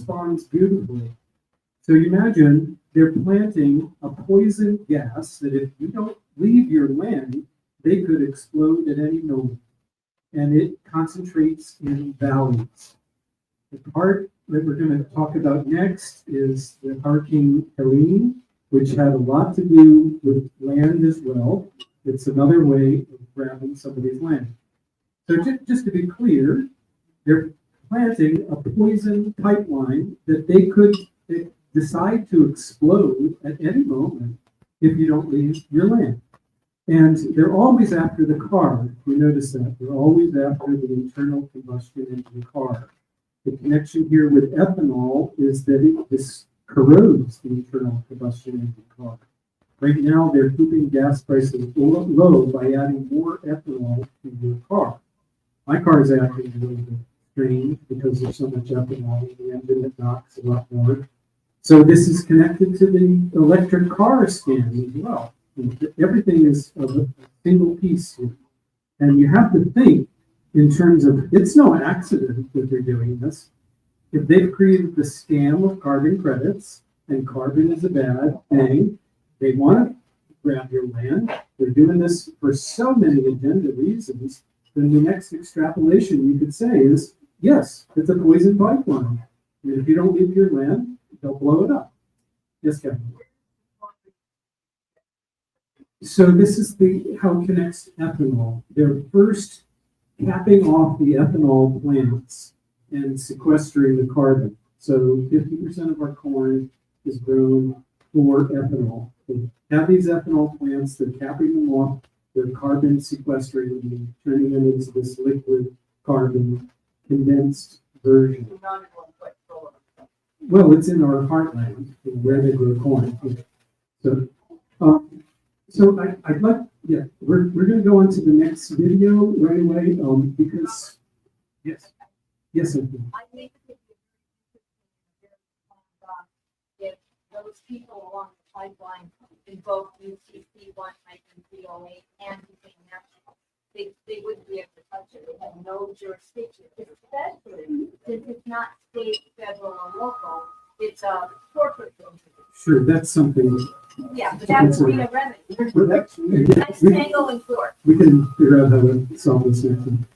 responds beautifully. So you imagine they're planting a poison gas that if you don't leave your land, they could explode at any moment. And it concentrates in valleys. The part that we're going to talk about next is the Hurricane Helene, which had a lot to do with land as well. It's another way of grabbing somebody's land. So just to be clear, they're planting a poison pipeline that they could decide to explode at any moment if you don't leave your land. And they're always after the car. You notice that. They're always after the internal combustion engine car. The connection here with ethanol is that this corrodes the internal combustion engine car. Right now, they're keeping gas prices low by adding more ethanol to your car. My car is acting a little bit strange because there's so much ethanol in the engine that knocks a lot more. So this is connected to the electric car scan as well. Everything is a single piece here. And you have to think in terms of, it's no accident that they're doing this. If they've created the scam of carbon credits, and carbon is a bad thing, they want to grab your land. They're doing this for so many agenda reasons. Then the next extrapolation you could say is, yes, it's a poison pipeline. And if you don't leave your land, they'll blow it up. Yes, Kevin. So this is how it connects ethanol. They're first capping off the ethanol plants and sequestering the carbon. So 50% of our corn is grown for ethanol. They have these ethanol plants, they're capping them off, they're carbon sequestering them, turning them into this liquid carbon condensed version. Well, it's in our heartland, where they grow corn. So I'd like, yeah, we're going to go on to the next video right away because, yes, I think. I think if those people along the pipeline in both UCC 1-308 and between national, they wouldn't be able to touch it. They have no jurisdiction, especially since it's not state, federal, or local. It's a corporate building. Sure, that's something. Yeah, but that would be a remedy. That's tango in court. We can figure out how to solve this next time.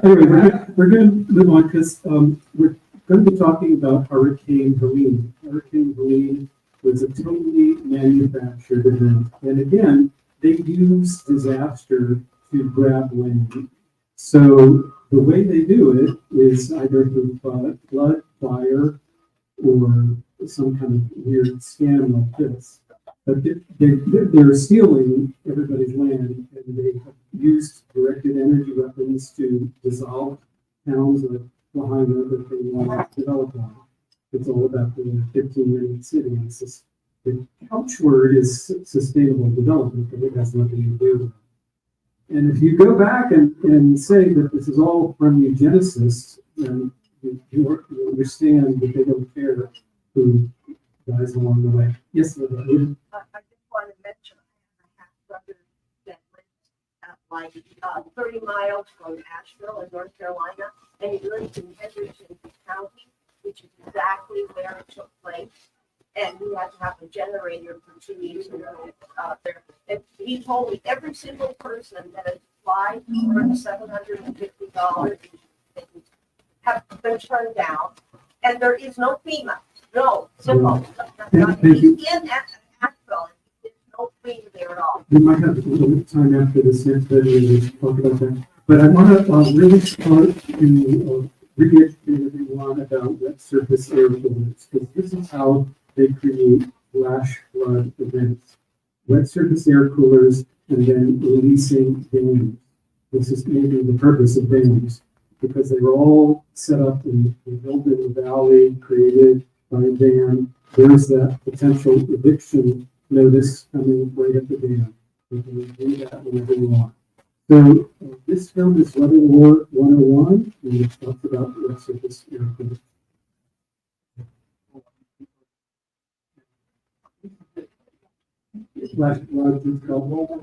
Anyway, we're going to move on because we're going to be talking about Hurricane Helene. Hurricane Helene was a totally manufactured event. And again, they use disaster to grab land. So the way they do it is either through flood, fire, or some kind of weird scam like this. But they're stealing everybody's land, and they have used directed energy weapons to dissolve towns like Lahaina that they want to develop on. It's all about the 15-minute city. The couchword is sustainable development, but it has nothing to do with it. And if you go back and say that this is all from eugenicists, then you understand that they don't care who dies along the way. Yes, I just want to mention I have a brother that lives at like 30 miles from Asheville in North Carolina, and he lives in Henderson County, which is exactly where it took place. And we had to have a generator for 2 weeks there. And he told me every single person that has applied for $750 have been turned down, and there is no FEMA. No, simple. He's in Asheville. There's no FEMA there at all. We might have a little time after this next video to talk about that. But I want to really start to re-educate everyone about wet surface air coolers, because this is how they create flash flood events. Wet surface air coolers and then releasing dams. This is maybe the purpose of dams, because they were all set up and built in the valley, created by a dam. There's that potential eviction notice coming right at the dam. We can do that whenever we want. So this film is Weather War 101, and it talks about wet surface air coolers. Flash flood is called Mobile.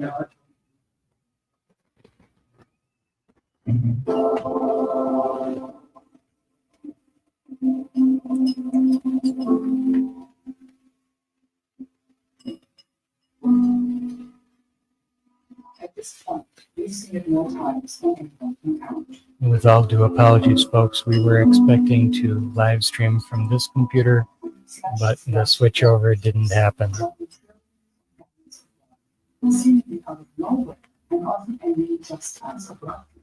At this point, we've seen it more times than anyone can count. With all due apologies, folks, we were expecting to live stream from this computer, but the switchover didn't happen. Seemingly out of nowhere, and often ending just as abruptly.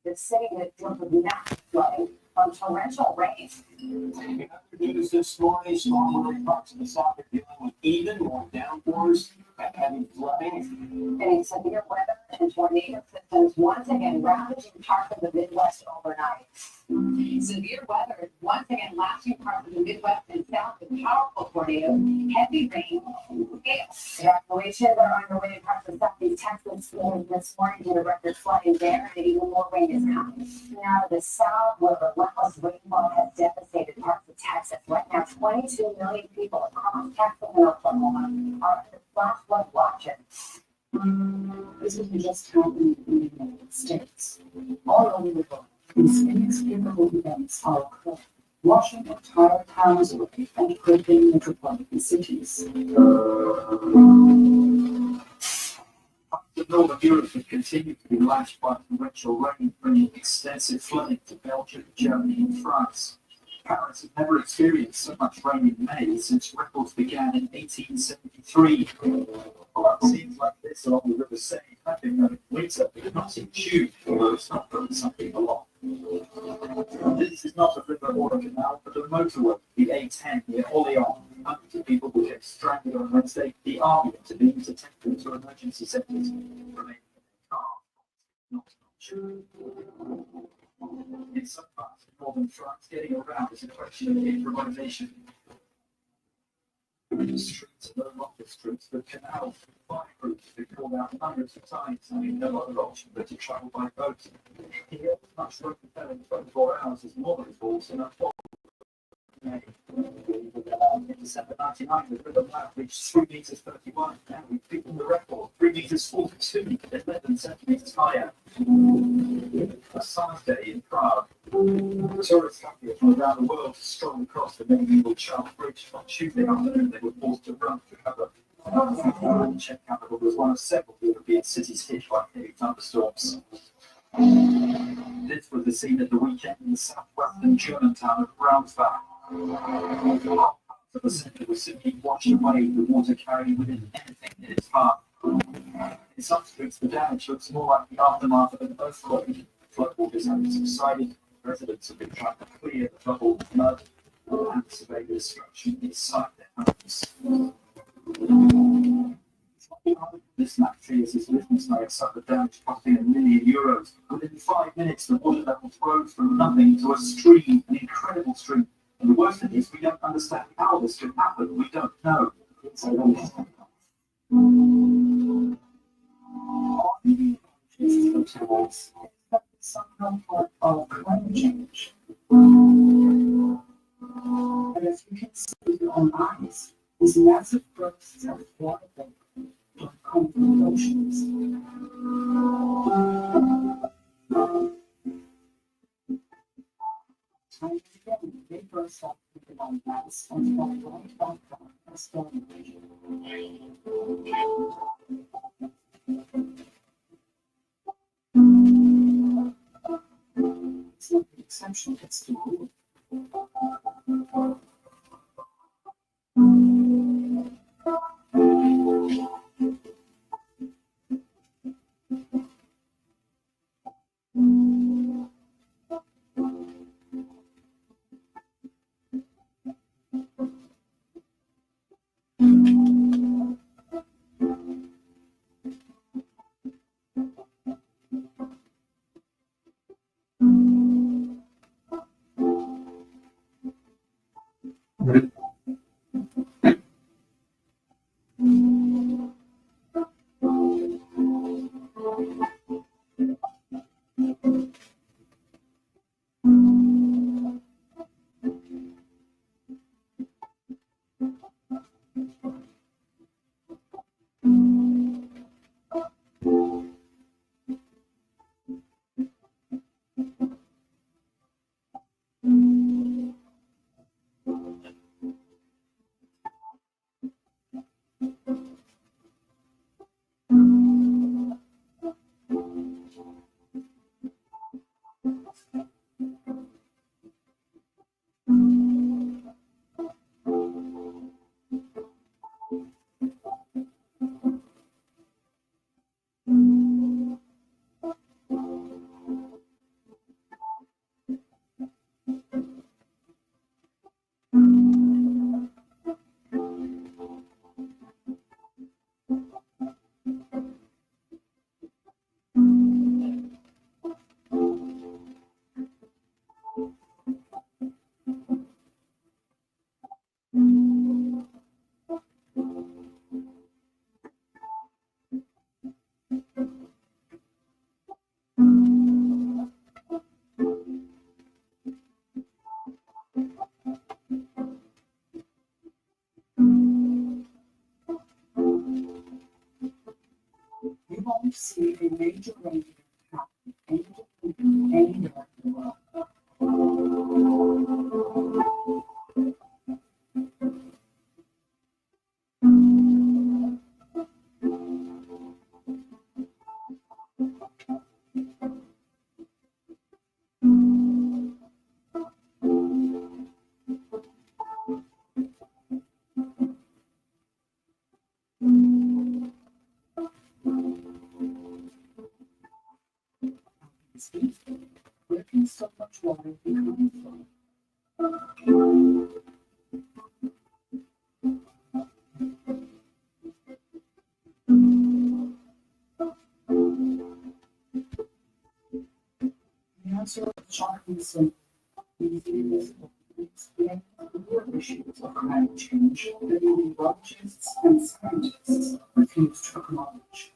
The city that deals with massive flooding from torrential rains. We have to do this morning, storm parts of the south are dealing with even more downpours and heavy flooding. And severe weather and tornado systems once again ravaging parts of the Midwest overnight. Severe weather is once again lasting parts of the Midwest and South with powerful tornadoes, heavy rain, and hail. Evacuations are underway in parts of Southeast Texas. This morning due to record flooding there, and even more rain is coming. Now to the south, where relentless rainfall has devastated parts of Texas. Right now, 22 million people across Texas and Oklahoma are under flash flood watches. This isn't just happening in the United States. All over the world, these inexplicable events are occurring, washing entire towns away and crippling metropolitan cities. The northern Europe has continued to be lashed by torrential rain, bringing extensive flooding to Belgium, Germany, and France. Paris had never experienced so much rain in May since records began in 1873. Well, it seems like this along the River Seine, having no winter, but not in June, although it's not putting some people off. This is not a river or a canal, but a motorway, the A10 near Orléans. Hundreds of people became stranded on Wednesday. The army intervened to take them to emergency centres. Remain in their car. Not sure. In some parts of northern France, getting around is a question of improvisation. The streets are no longer streets, but canals. Fire groups have been called out hundreds of times, having no other option but to travel by boat. Here, as much road to tell in 24 hours as northern falls in a fall. In December 99, the river mouth reached 3 meters 31, and we've beaten the record, 3 meters 42, 11 centimeters higher. A summer's day in Prague. Tourists coming from around the world to stroll across the medieval Charles Bridge. On Tuesday afternoon, they were forced to run for cover. The Czech capital was one of several European cities hit by heavy thunderstorms. This was the scene at the weekend in the southwestern German town of Braunschweig. Parts of the centre was simply washed away, the water carrying with it anything in its path. In some streets, the damage looks more like the aftermath of an earthquake. Floodwaters having subsided, residents have been trying to clear the troubled mud and survey the destruction inside their homes. This map fears his listeners may have suffered damage costing €1 million. Within 5 minutes, the water levels rose from nothing to a stream, an incredible stream. And the worst thing is, we don't understand how this could happen. We don't know. So Somehow part of climate change. But as you can see with your own eyes, these massive bursts of water vapor don't come from the oceans. Time and again, they burst up with the long mass and fall right back down as storm region. It's not the exception, it's the rule. geoengineering happen anywhere in the world. Where can so much water be coming from? The answer is shockingly simple. Easily visible. Explain the real issues of climate change that even biologists and scientists refuse to acknowledge.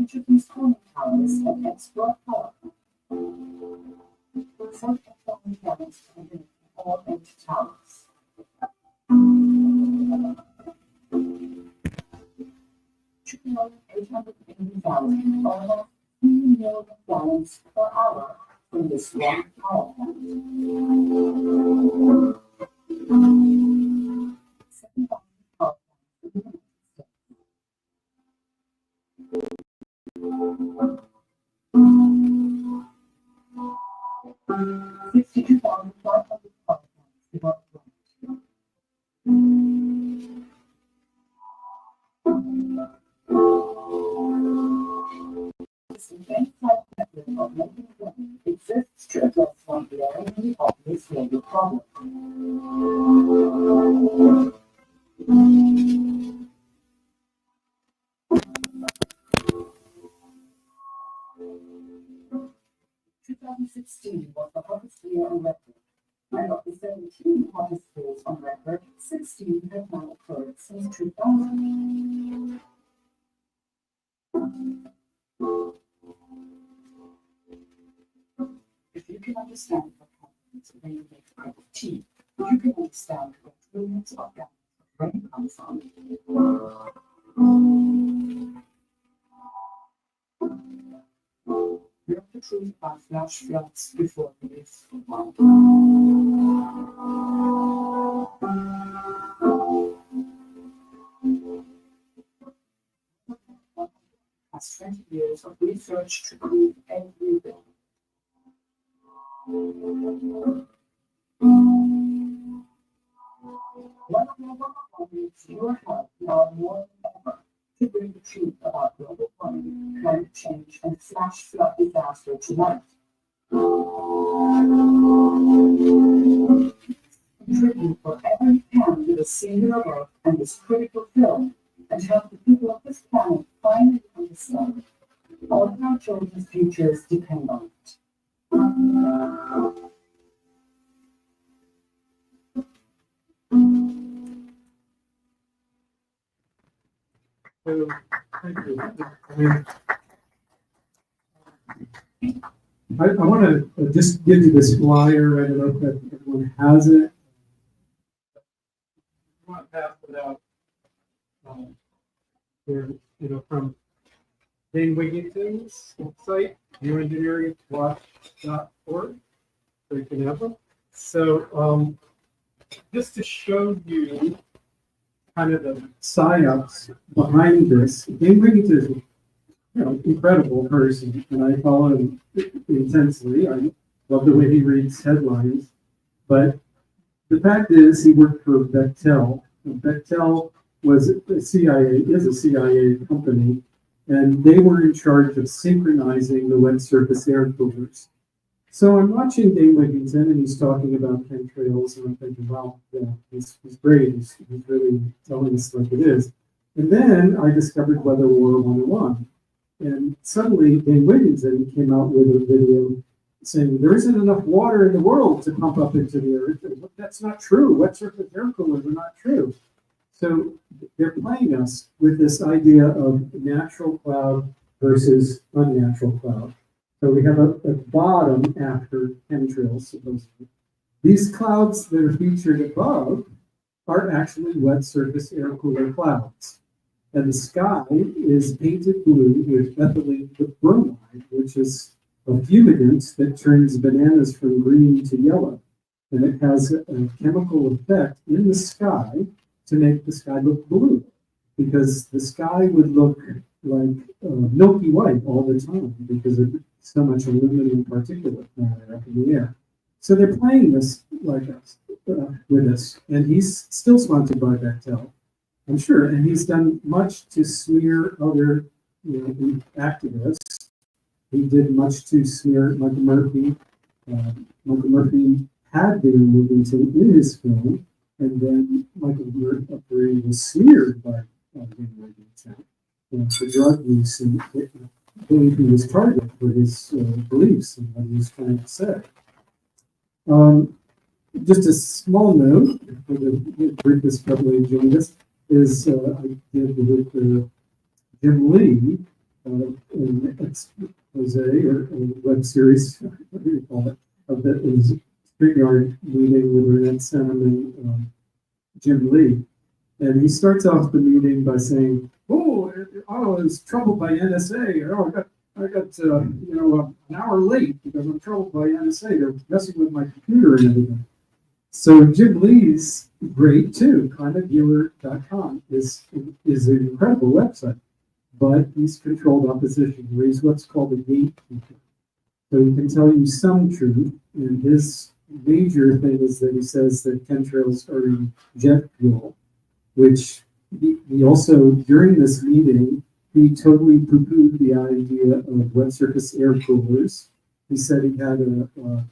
Each of these cooling towers can export power. Some cooling towers can all 8 towers. 2,880,000 or 3 million gallons per hour from this one power plant. 7,000 power plants in the United States. 62,500 power plants developed. This event-type method of making money exists to address one glaringly obvious major problem. Was the hottest year on record, and of the 17 hottest years on record, 16 have now occurred since 2000. If you can understand what happens when you make a cup of tea, you can understand where trillions of gallons of rain come from. Here's the truth about flash floods before the leaves one. Has 20 years of research to prove everything. One of global warming needs your help now more than ever to bring the truth about global warming, climate change, and flash flood disaster to light. Contribute whatever you can to this singular work and this critical film, and help the people of this planet finally understand all of our children's futures depend on it. So, thank you. I want to just give you this flyer. I don't know if everyone has it. I want to pass it out. From Dane Wigington's site, geoengineeringwatch.org, so you can have them. So, just to show you kind of the psyops behind this, Dane Wigington is incredible person, and I follow him intensely. I love the way he reads headlines. But the fact is, he worked for Bechtel. And Bechtel is a CIA company, and they were in charge of synchronizing the wet surface air coolers. So I'm watching Dane Wigington, and he's talking about chemtrails, and I'm thinking, wow, yeah, he's great. He's really telling us like it is. And then I discovered Weather War 101. And suddenly, Dane Wigington came out with a video saying there isn't enough water in the world to pump up into the earth. That's not true. Wet surface air coolers are not true. So they're playing us with this idea of natural cloud versus unnatural cloud. So we have a bottom after chemtrails, supposedly. These clouds that are featured above are actually wet surface air cooler clouds. And the sky is painted blue with ethylene with bromide, which is a fumigant that turns bananas from green to yellow. And it has a chemical effect in the sky to make the sky look blue, because the sky would look like milky white all the time because of so much aluminum particulate matter up in the air. So they're playing this like us, with us, and he's still sponsored by Bechtel, I'm sure, and he's done much to smear other activists. He did much to smear Michael Murphy. Michael Murphy had been Wigington in his film, and then Michael Murphy was smeared by Dane Wigington for drug use, and believe he was targeted for his beliefs and what he was trying to say. Just a small note for the briefest couple of joined us is I did with Jim Lee an expose or a web series, what do you call it, of the StreetYard meeting with Reinette Senum and Jim Lee. And he starts off the meeting by saying, "Oh, I was troubled by NSA. Oh, I got an hour late because I'm troubled by NSA. They're messing with my computer and everything." So Jim Lee's great too. ClimateViewer.com is an incredible website, but he's controlled opposition. He's what's called a gatekeeper. So he can tell you some truth, and his major thing is that he says that chemtrails are in jet fuel, which he also, during this meeting, he totally poo-pooed the idea of wet surface air coolers. He said he had an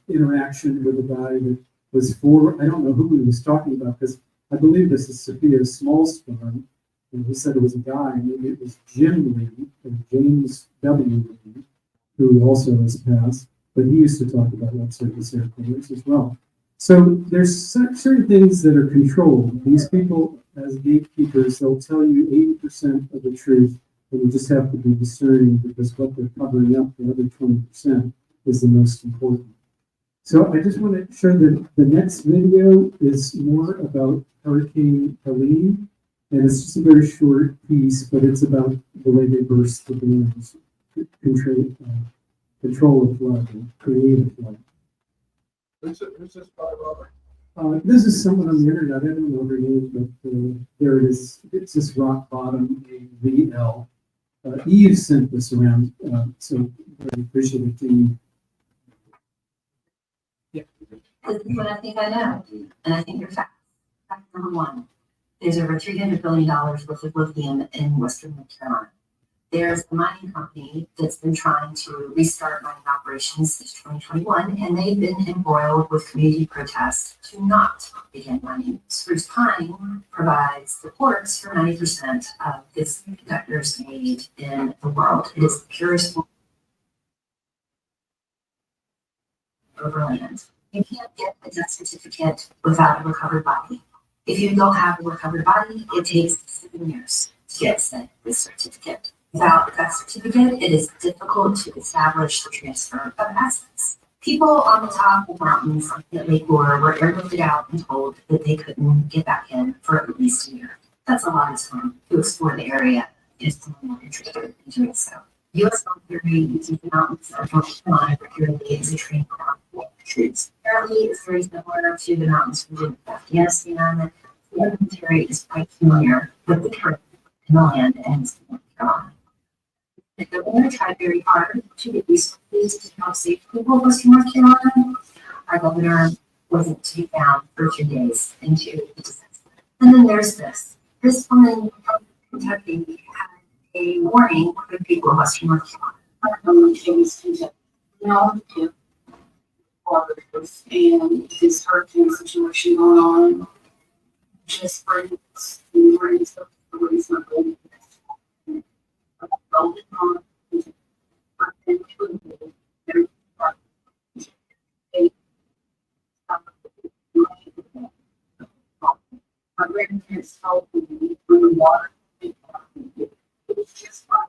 interaction with a guy that was for, I don't know who he was talking about, because I believe this is Sophia Smallstorm, and he said it was a guy, maybe it was Jim Lee, or James W. Lee, who also has passed, but he used to talk about wet surface air coolers as well. So there's certain things that are controlled. These people, as gatekeepers, they'll tell you 80% of the truth, and you just have to be discerning because what they're covering up, the other 20%, is the most important. So I just want to show that the next video is more about Hurricane Helene. And it's just a very short piece, but it's about the way they burst the dams, control of flood, and create a flood. Who's this by, Robert? This is someone on the internet, I don't know her name, but there it is. It's this rock bottom, AVL. Eve sent this around, so very appreciative to you. This is what I think I know, and I think you're fact. Fact number one, there's over $300 billion worth of lithium in Western North Carolina. There's a mining company that's been trying to restart mining operations since 2021, and they've been embroiled with community protests to not begin mining. Spruce Pine provides the ports for 90% of the semiconductors made in the world. It is the purest form of land. You can't get a death certificate without a recovered body. If you don't have a recovered body, it takes 7 years to get this certificate. Without that certificate, it is difficult to establish the transfer of assets. People on the top of mountains at Lake Lure were airlifted out and told that they couldn't get back in for at least a year. That's a lot of time to explore the area if someone interested in doing so. U.S. military uses the mountains of North Carolina regularly as a training ground for troops. Apparently, it's very similar to the mountains from Afghanistan. The military is quite familiar with the terrain in the land and North Carolina. The governor tried very hard to get resources to help save people of Western North Carolina. Our governor wasn't to be found for 2 days into the disaster. And then there's this. This woman from Kentucky had a warning for the people of Western North Carolina. She was Kentucky. And this hurricane situation going on just brings the reason my grandparents told me when the water it's just like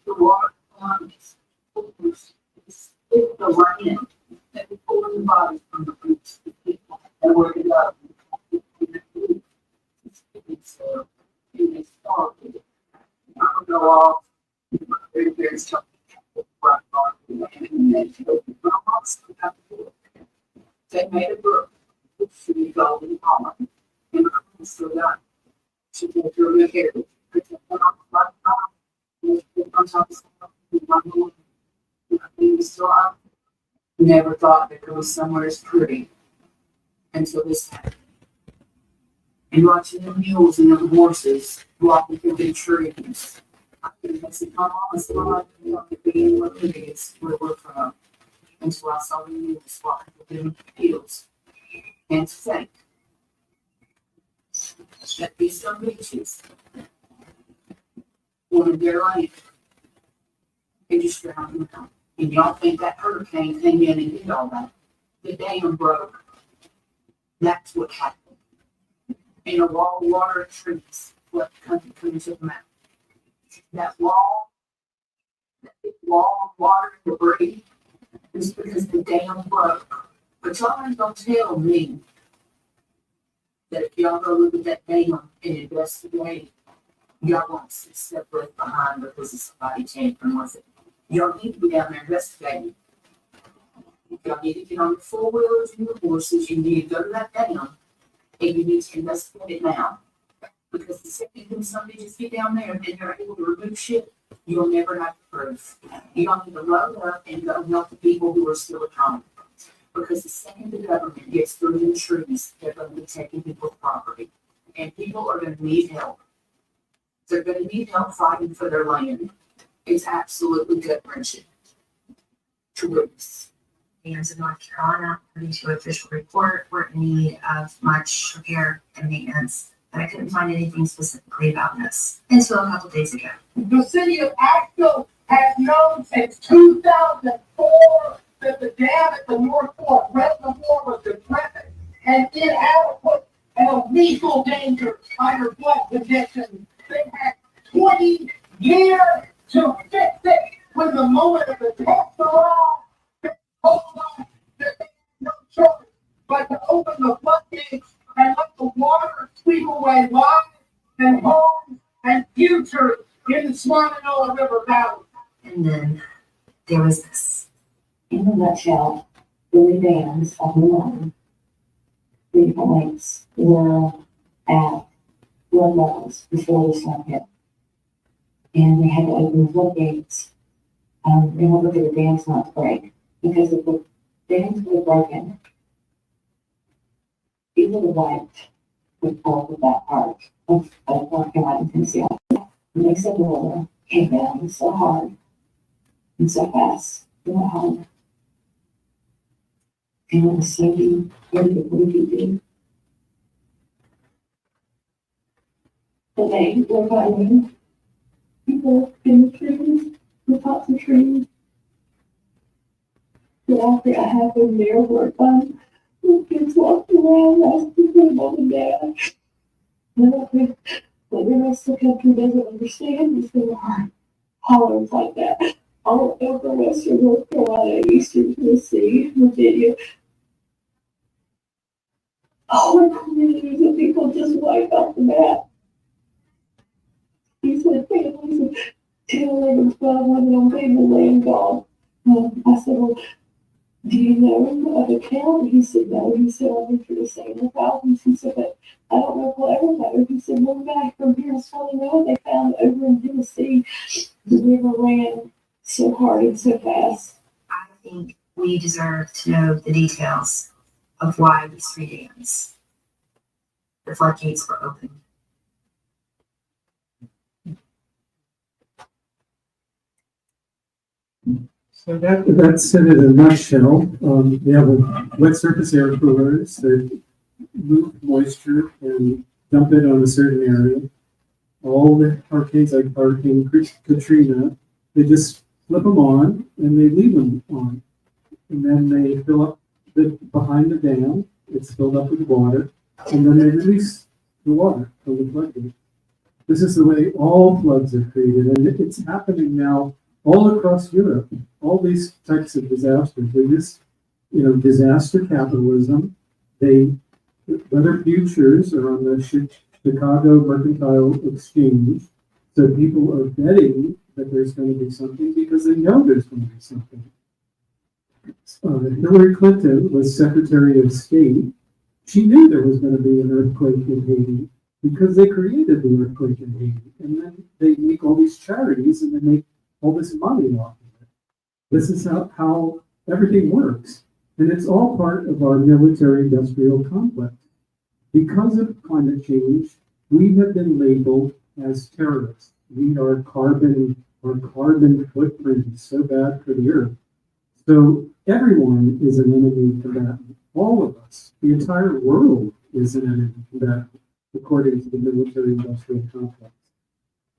the water it's the rain that we pull in the body from the roots of people and work it up. It's horrible. I don't know all very, very tough. They made a book, City Golden Pond, and I'm still got. She went through the hair. Never thought that there was somewhere as pretty until this happened. And watching the mules and the horses walking through the trees. I said, my mom is alive, you know, being what it is, where we're from. Until I saw the mules walking through the fields. And to think that these some beaches, one of their land, they just drowned them out. And y'all think that hurricane came in and did all that. The dam broke. That's what happened. And a wall of water and trees, what country comes to the mountain. That wall of water and debris is because the dam broke. But y'all ain't gonna tell me that if y'all go look at that dam and investigate, y'all won't sit separate behind because of somebody tampering with it. Y'all need to be down there investigating. Y'all need to get on your four wheelers and your horses. You need to go to that dam and you need to investigate it now. Because the second somebody just get down there and they're able to remove shit, you'll never have proof. You don't need to load up and go help the people who are still at home. Because the second the government gets through the trees, they're going to be taking people's property. And people are going to need help. They're going to need help fighting for their land. It's absolutely gut-wrenching. Troops. Dams in North Carolina, according to official report, were in need of much repair and maintenance. But I couldn't find anything specifically about this until a couple days ago. The city of Asheville has known since 2004 that the dam at the North Fork Reservoir was decrepit and inadequate and of lethal danger under flood conditions. They had 20 years to fix it when the moment of the test arrived. Hold on, the but to open the floodgates and let the water sweep away lives and homes and future in the Shenandoah River Valley. And then there was this. In a nutshell, Billy dams of the line, the points were at flood levels before the storm hit. And we had to open the floodgates in order for the dams not to break. Because if the dams were broken, it would have wiped with all of that part of North Carolina and Tennessee. The mix of water came down so hard and so fast. We went home. And it was so deep, really deep. And they were finding people in the trees, the tops of trees. The last thing I had was their work done. The kids walking around asking for mom and dad. And I think that the rest of the country doesn't understand these things are hollers like that. All over western North Carolina, eastern Tennessee, Virginia. All the communities of people just wiped off the map. He said families of 10, 11, 12 women on table land gone. I said, well, do you know of a count? He said, no. He said, I've been through the same thousands. He said, but I don't know if we'll ever know. He said, one guy from here in Shenandoah, they found over in Tennessee, the river ran so hard and so fast. I think we deserve to know the details of why these 3 dams, the floodgates were open. So that's it in a nutshell. We have a wet surface air coolers that move moisture and dump it on a certain area. All the hurricanes like Hurricane Katrina, they just flip them on and they leave them on. And then they fill up behind the dam, it's filled up with water, and then they release the water from the floodgate. This is the way all floods are created, and it's happening now all across Europe. All these types of disasters, they're just, disaster capitalism. Weather futures are on the Chicago Mercantile Exchange, so people are betting that there's going to be something because they know there's going to be something. Hillary Clinton was Secretary of State. She knew there was going to be an earthquake in Haiti because they created the earthquake in Haiti. And then they make all these charities and they make all this money off of it. This is how everything works. And it's all part of our military-industrial complex. Because of climate change, we have been labeled as terrorists. Our carbon footprint is so bad for the earth. So everyone is an enemy combatant. All of us, the entire world is an enemy combatant, according to the military-industrial complex.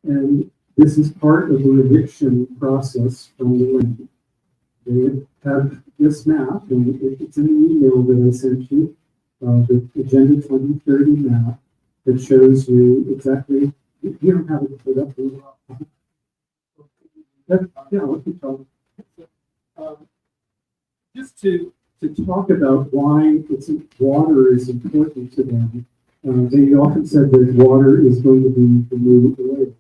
And this is part of the eviction process from the land. They have this map, and it's in an email that I sent you, the Agenda 2030 map that shows you exactly. You don't have it put up. Yeah, let me talk. Just to talk about why water is important to them. They often said that water is going to be the new oil.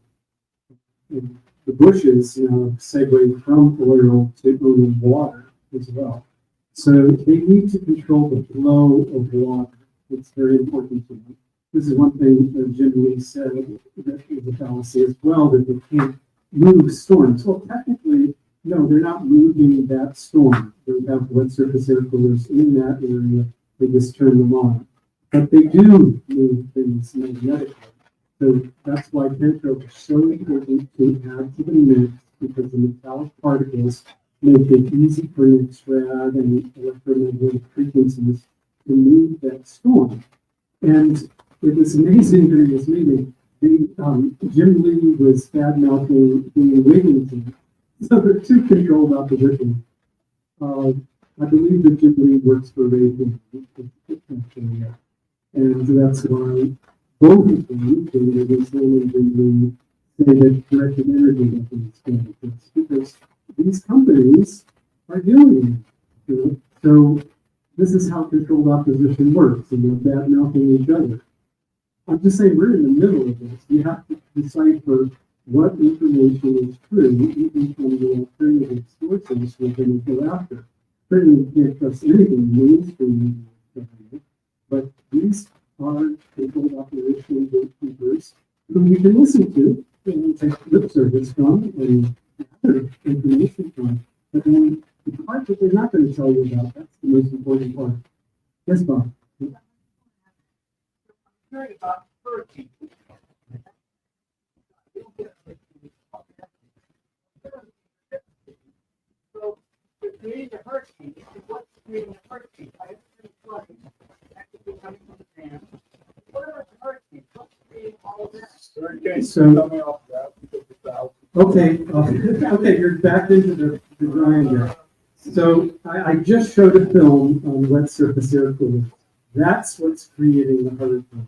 And the Bushes now segue from oil to owning water as well. So they need to control the flow of water. It's very important to them. This is one thing that Jim Lee said that is a fallacy as well, that they can't move storms. Well, technically, no, they're not moving that storm. They have wet surface air coolers in that area. They just turn them on. But they do move things magnetically. So that's why chemtrails are so important to add to the mix, because the metallic particles make it easy for X-rad and electromagnetic frequencies to move that storm. And it was amazing during this meeting. Jim Lee was bad-mouthing the Wigington. So they're two controlled opposition. I believe that Jim Lee works for Reagan. And that's why both of them, David and Jim Lee, say that directed energy weapons benefits, because these companies are doing it. So this is how controlled opposition works, and they're bad mouthing each other. I'm just saying we're in the middle of this. You have to decipher what information is true, even from the alternative sources we're going to go after. Certainly, you can't trust anything mainstream, but these are controlled operational gatekeepers who you can listen to and take lip service from and other information from. But then the part that they're not going to tell you about, that's the most important part. Yes, Bob? Hearing about hurricanes. So, to create a hurricane, what's creating a hurricane? I understand flooding, actually coming from the dam. What are the hurricanes? What's creating all of that? Hurricanes coming off that. Okay, okay, you're back into the grind there. So I just showed a film on wet surface air cooling. That's what's creating the hurricane.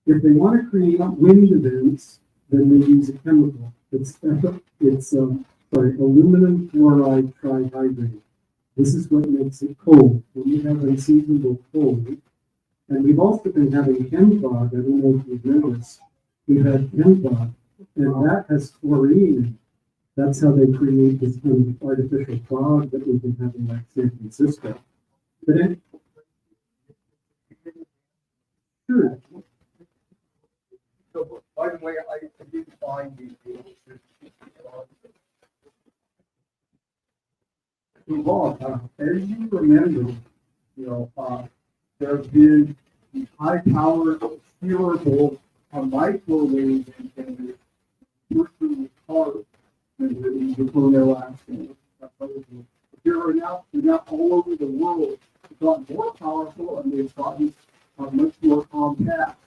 If they want to create wind events, then they use a chemical. It's aluminum chloride trihydrate. This is what makes it cold. When you have unseasonable cold, and we've also been having chem fog. I don't know if you've noticed. We've had chem fog, and that has chlorine in it. That's how they create this kind of artificial fog that we've been having like San Francisco. But sure. So, by the way, I did find these. As you remember, there have been high-powered, steerable, microwave antennas virtually carved before their last name. They're now all over the world. They've gotten more powerful and they've gotten much more compact.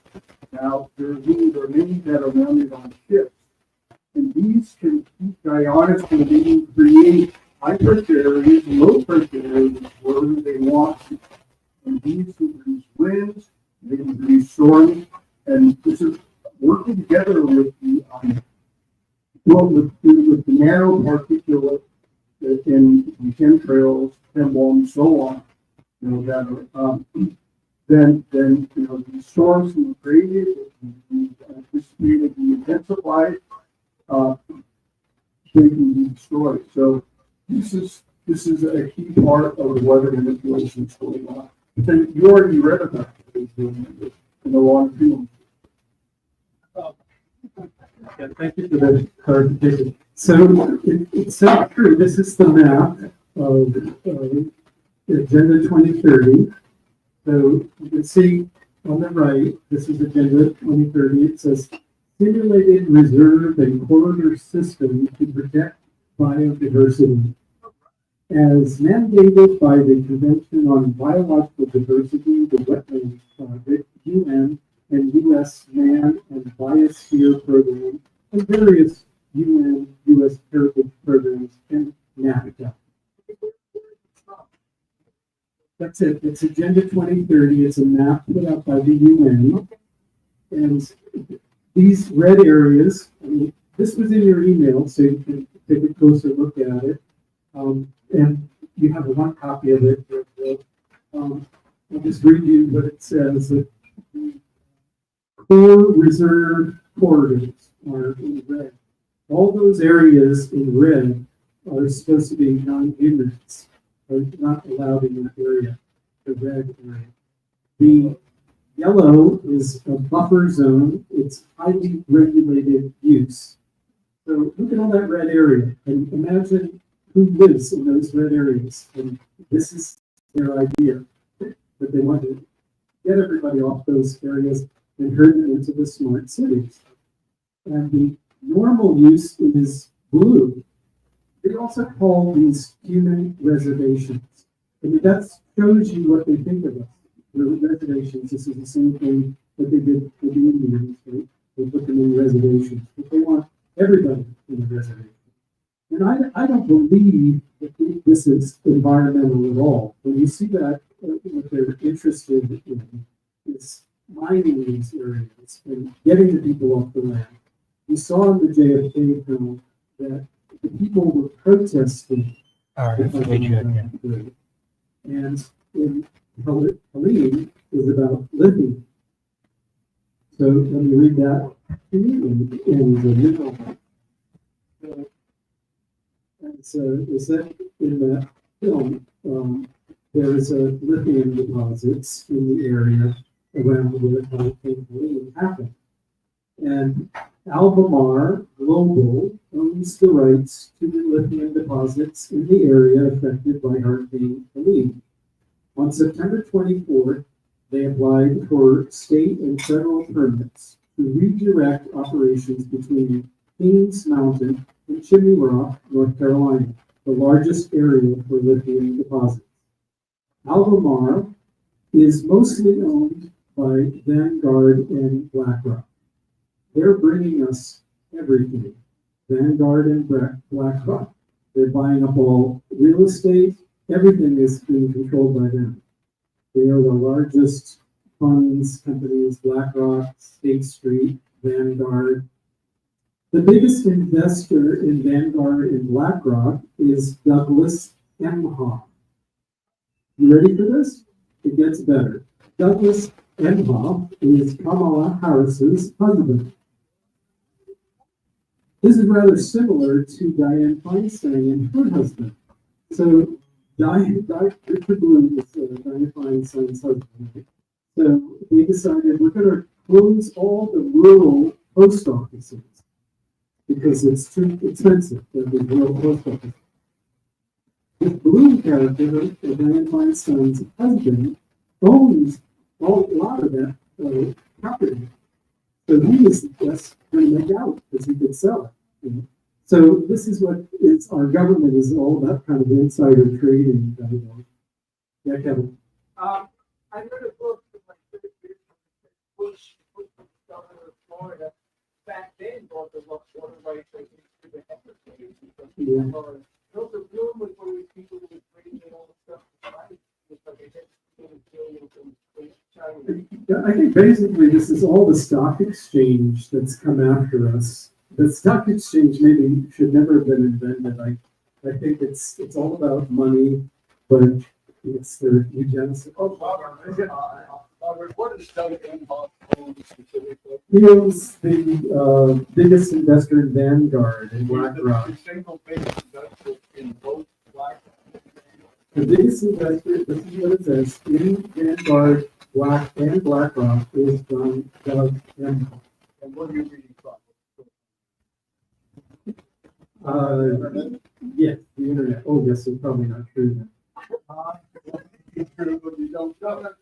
Now, there are many that are mounted on ships. And these can keep ionics and they can create high pressure areas and low pressure areas wherever they want to. And these can produce winds, they can produce storms, and this is working together with the with the nanoparticulate in chemtrails, chembombs, so on, that are then these storms can be created, anticipated, be intensified, they can be destroyed. So this is a key part of the weather manipulation that's going on. And you already read about it in the long film. Yeah, thank you for that clarification. So it's so true. This is the map of Agenda 2030. So you can see on the right, this is Agenda 2030. It says simulated reserve and corridor system to protect biodiversity. As mandated by the Convention on Biological Diversity, the Wetlands Project, UN and U.S. Man and Biosphere Program, and various UN, U.S. heritage programs, and NAFTA. That's it. It's Agenda 2030. It's a map put out by the UN. And these red areas, this was in your email, so you can take a closer look at it. And you have one copy of it. I'll just read you what it says. That core reserve corridors are in red. All those areas in red are supposed to be non-humans, are not allowed in that area, the red area. The yellow is a buffer zone. It's highly regulated use. So look at all that red area and imagine who lives in those red areas. And this is their idea, that they want to get everybody off those areas and herd them into the smart cities. And the normal use is blue. They also call these human reservations. And that shows you what they think of us. The reservations, this is the same thing that they did with the Indians, right? They put them in reservations, but they want everybody in the reservation. And I don't believe that this is environmental at all. When you see that, what they're interested in is mining these areas and getting the people off the land. We saw in the JFK film that the people were protesting. All right, And Helene is about lithium. So let me read that to you in the middle. So is that in the film? There is a lithium deposits in the area around where Helene happened. And Albemarle Global owns the rights to the lithium deposits in the area affected by Hurricane Helene. On September 24th, they applied for state and federal permits to redirect operations between Kings Mountain and Chimney Rock, North Carolina, the largest area for lithium deposits. Albemarle is mostly owned by Vanguard and BlackRock. They're bringing us everything. Vanguard and BlackRock. They're buying up all real estate. Everything is being controlled by them. They are the largest funds companies, BlackRock, State Street, Vanguard. The biggest investor in Vanguard and BlackRock is Douglas Emhoff. You ready for this? It gets better. Douglas Emhoff is Kamala Harris's husband. This is rather similar to Dianne Feinstein and her husband. So Richard Bloom is Dianne Feinstein's husband. So they decided we're going to close all the rural post offices because it's too expensive to have the rural post office. The Bloom character, Dianne Feinstein's husband, owns a lot of that property. So he was just going to make out because he could sell it. You know? So this is what is our government is all about, kind of insider trading. Yeah, Kevin. I read a book from like 30 years ago, Bush, governor of Florida, back then bought the water rights to the Everglades because Hilton Bloom was one of these people who was bringing in all the stuff to fight. I think basically this is all the stock exchange that's come after us. The stock exchange maybe should never have been invented. I think it's all about money, but it's the eugenesis. What is Doug Emhoff own specifically? He owns the biggest investor in Vanguard and BlackRock. The single biggest investor in both BlackRock. The biggest investor, this is what it says, in Vanguard, BlackRock is from Doug Emhoff. And what are you reading from? Yes, the internet. Oh, yes, it's probably not true then. You don't know.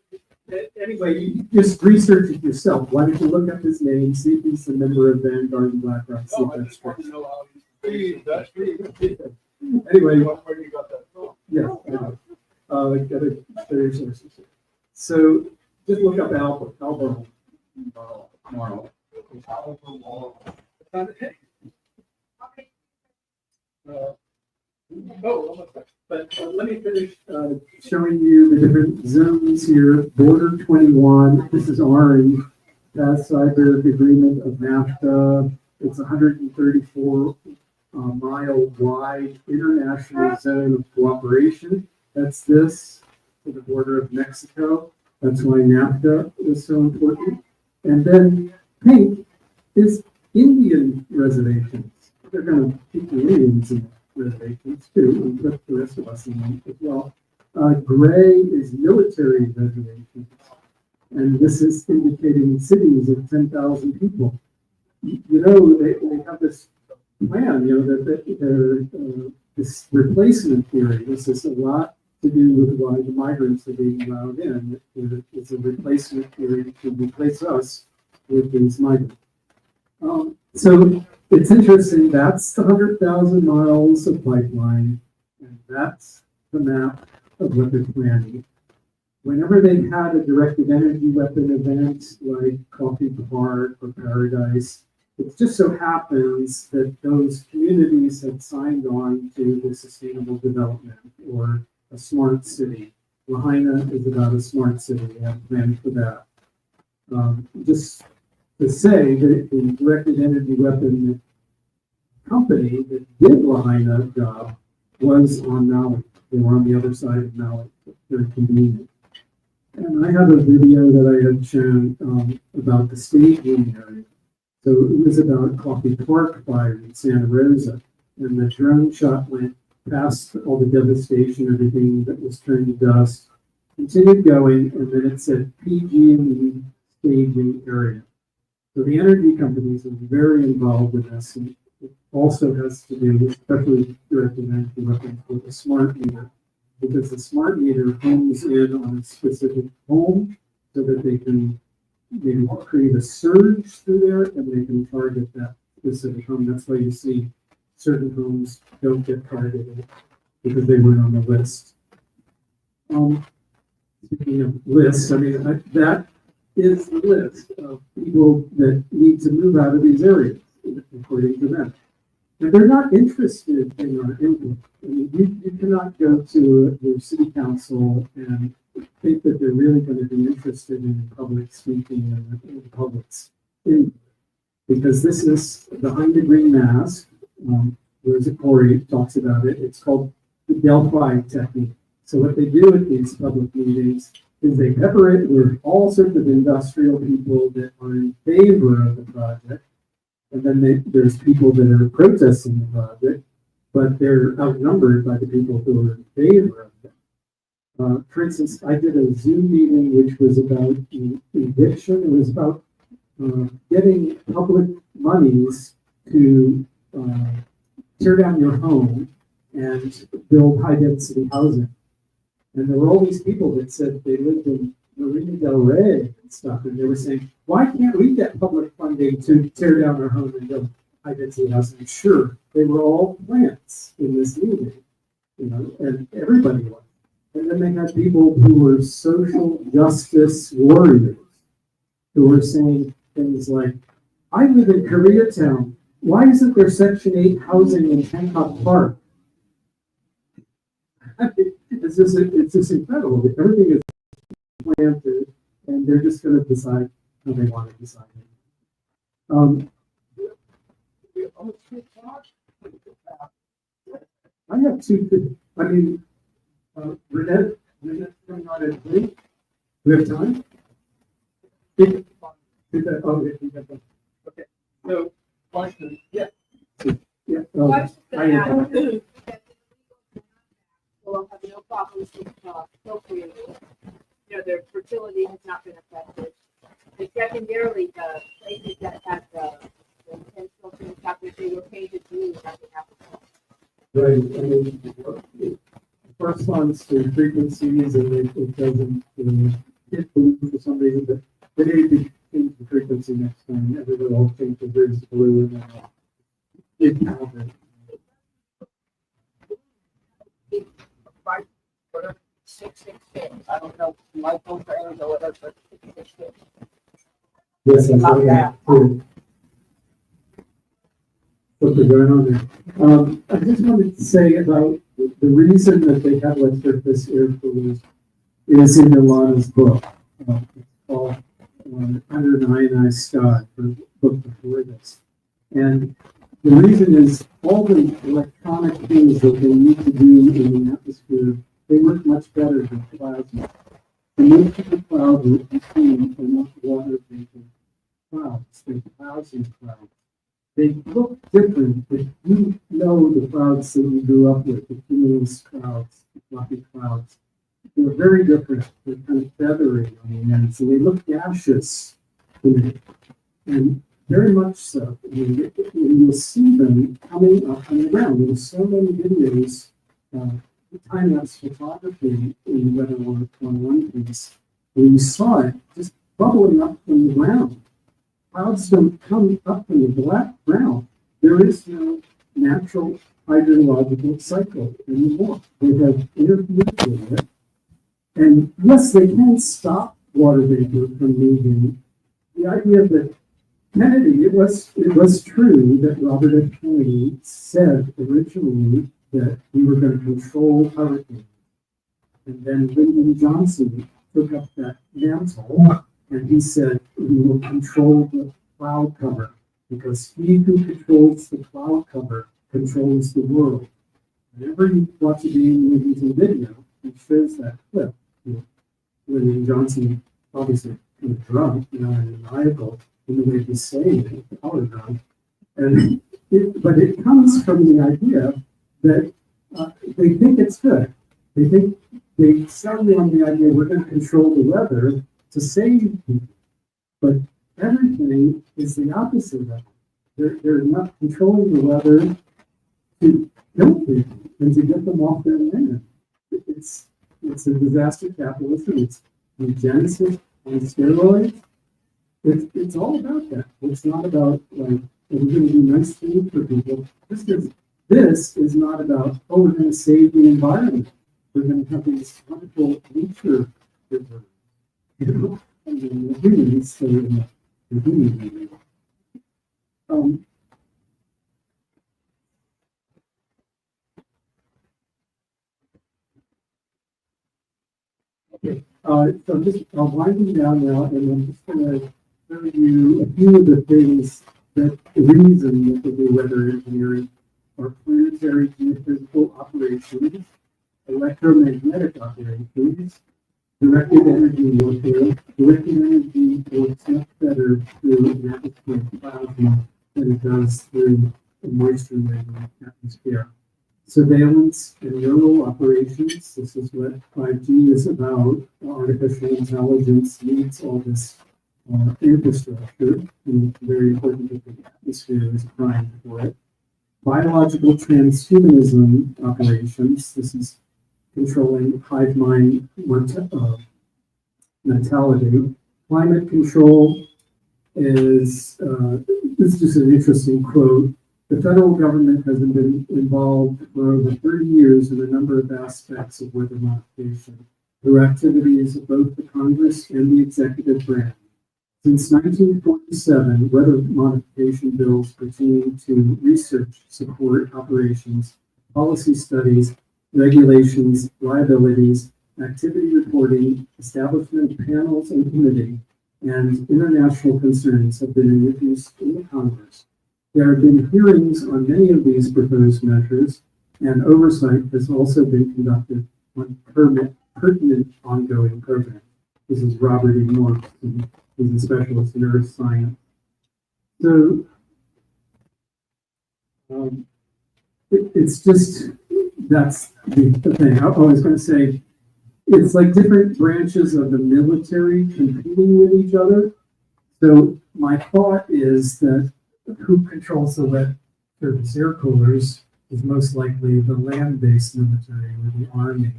Anyway, you just research it yourself. Why don't you look up his name, see if he's a member of Vanguard and BlackRock, see if I that's just want true. to know how he's that's true. Anyway, Where you got that from? yeah, I know. Gotta share your sources here. So just look up Albemarle. But let me finish showing you the different zones here. Border 21, this is orange. That's cyber agreement of NAFTA. It's 134 mile wide international zone of cooperation. That's this to the border of Mexico. That's why NAFTA is so important. And then pink is Indian reservations. They're going to keep the Indians in reservations too, and put the rest of us in them as well. Gray is military reservations, and this is indicating cities of 10,000 people. You know, they have this plan, you know, that this replacement theory. This is a lot to do with why the migrants are being allowed in. It's a replacement theory to replace us with these migrants. So it's interesting, that's the 100,000 miles of pipeline, and that's the map of what they're planning. Whenever they've had a directed energy weapon event like Coffee Park or Paradise, it just so happens that those communities had signed on to the sustainable development or a smart city. Lahaina is about a smart city, they have planned for that. Just to say that the directed energy weapon company that did Lahaina job was on Maui. They were on the other side of Maui. Very convenient. And I have a video that I had shown about the staging area. So it was about Coffee Park fire in Santa Rosa, and the drone shot went past all the devastation, everything that was turned to dust, continued going, and then it said PG&E staging area. So the energy companies are very involved with this, and it also has to do, especially directed at the reference with the smart meter, because the smart meter homes in on a specific home so that they can maybe create a surge through there and they can target that specific home. That's why you see certain homes don't get targeted because they weren't on the list. Speaking of lists, I mean, that is the list of people that need to move out of these areas, according to them. And they're not interested in our input. I mean, you cannot go to your city council and think that they're really going to be interested in public speaking and in public's input. Because this is behind the green mask, whereas Corey talks about it, it's called the Delphi technique. So what they do at these public meetings is they pepper it with all sorts of industrial people that are in favor of the project. And then there's people that are protesting the project, but they're outnumbered by the people who are in favor of it. For instance, I did a Zoom meeting which was about eviction. It was about getting public monies to tear down your home and build high-density housing. And there were all these people that said they lived in Marina Del Rey and stuff, and they were saying, why can't we get public funding to tear down our home and build high-density housing? Sure, they were all plants in this meeting, you know, and everybody was. And then they had people who were social justice warriors who were saying things like, I live in Koreatown. Why isn't there Section 8 housing in Hancock Park? It's just incredible. Everything is planted, and they're just going to decide how they want to decide. I have two. I mean, Reinette coming on at 3. Do we have time? Okay. So, question, yeah. Yeah. Question I am. will have no problems with procreating. You know, their fertility has not been affected. And secondarily, the places that have the intentional things happen, they were painted blue, nothing happened. Right. I mean, it corresponds to frequencies, and it doesn't hit blue for some reason, but they need to change the frequency next time. Everybody will change the blue to blue, and then it happens. Whatever, 666. I don't know, my phone fans or whatever, but 666. Yes, I'm sorry. What they're going on there. I just wanted to say about the reason that they have like surface air pollutants is in Ilana's book. It's called Under an Ionized Sky, the book before this. And the reason is all the electronic things that they need to do in the atmosphere, they work much better than plasma. And most of the clouds that you see are not water vapor clouds, they're plasma clouds. They look different, but you know the clouds that you grew up with, the cumulus clouds, the fluffy clouds. They're very different. They're kind of feathery on the end, so they look gaseous to me. And very much so. I mean, you'll see them coming up on the ground. There's so many videos, time-lapse photography in Weather 101 piece, where you saw it just bubbling up from the ground. Clouds don't come up from the black ground. There is no natural hydrological cycle anymore. They have interfered with it. And yes, they can stop water vapor from moving. The idea that Kennedy, it was true that Robert F. Kennedy said originally that we were going to control hurricanes. And then Lyndon Johnson took up that mantle, and he said, we will control the cloud cover, because he who controls the cloud cover controls the world. Whenever you watch a game movies and video, it shows that clip. Lyndon Johnson, obviously kind of drunk, and maniacal in the way he's saying it, power drunk. But it comes from the idea that they think it's good. They sell you on the idea we're going to control the weather to save people. But everything is the opposite of that. They're not controlling the weather to kill people and to get them off their land. It's a disaster capitalism. It's eugenicist on steroids. It's all about that. It's not about like we're going to do nice things for people. This is not about we're going to save the environment. We're going to have these wonderful nature reserves. I mean, the humans say the humans. Okay, so I'm just winding down now, and I'm just going to show you a few of the things that the reason that they do weather engineering are planetary geophysical operations, electromagnetic operations, directed energy warfare. Directed energy works much better through an atmosphere of plasma than it does through a moisture-laden atmosphere. Surveillance and neural operations. This is what 5G is about. Artificial intelligence needs all this infrastructure, and it's very important that the atmosphere is primed for it. Biological transhumanism operations. This is controlling hive mind mentality. Climate control is, this is just an interesting quote. The federal government has been involved for over 30 years in a number of aspects of weather modification through activities of both the Congress and the executive branch. Since 1947, weather modification bills pertaining to research, support, operations, policy studies, regulations, liabilities, activity reporting, establishment of panels and committee, and international concerns have been introduced in the Congress. There have been hearings on many of these proposed measures, and oversight has also been conducted on pertinent ongoing programs. This is Robert E. Morse, who's a specialist in earth science. So it's just, that's the thing. I was going to say, it's like different branches of the military competing with each other. So my thought is that who controls the wet surface air coolers is most likely the land-based military or the Army.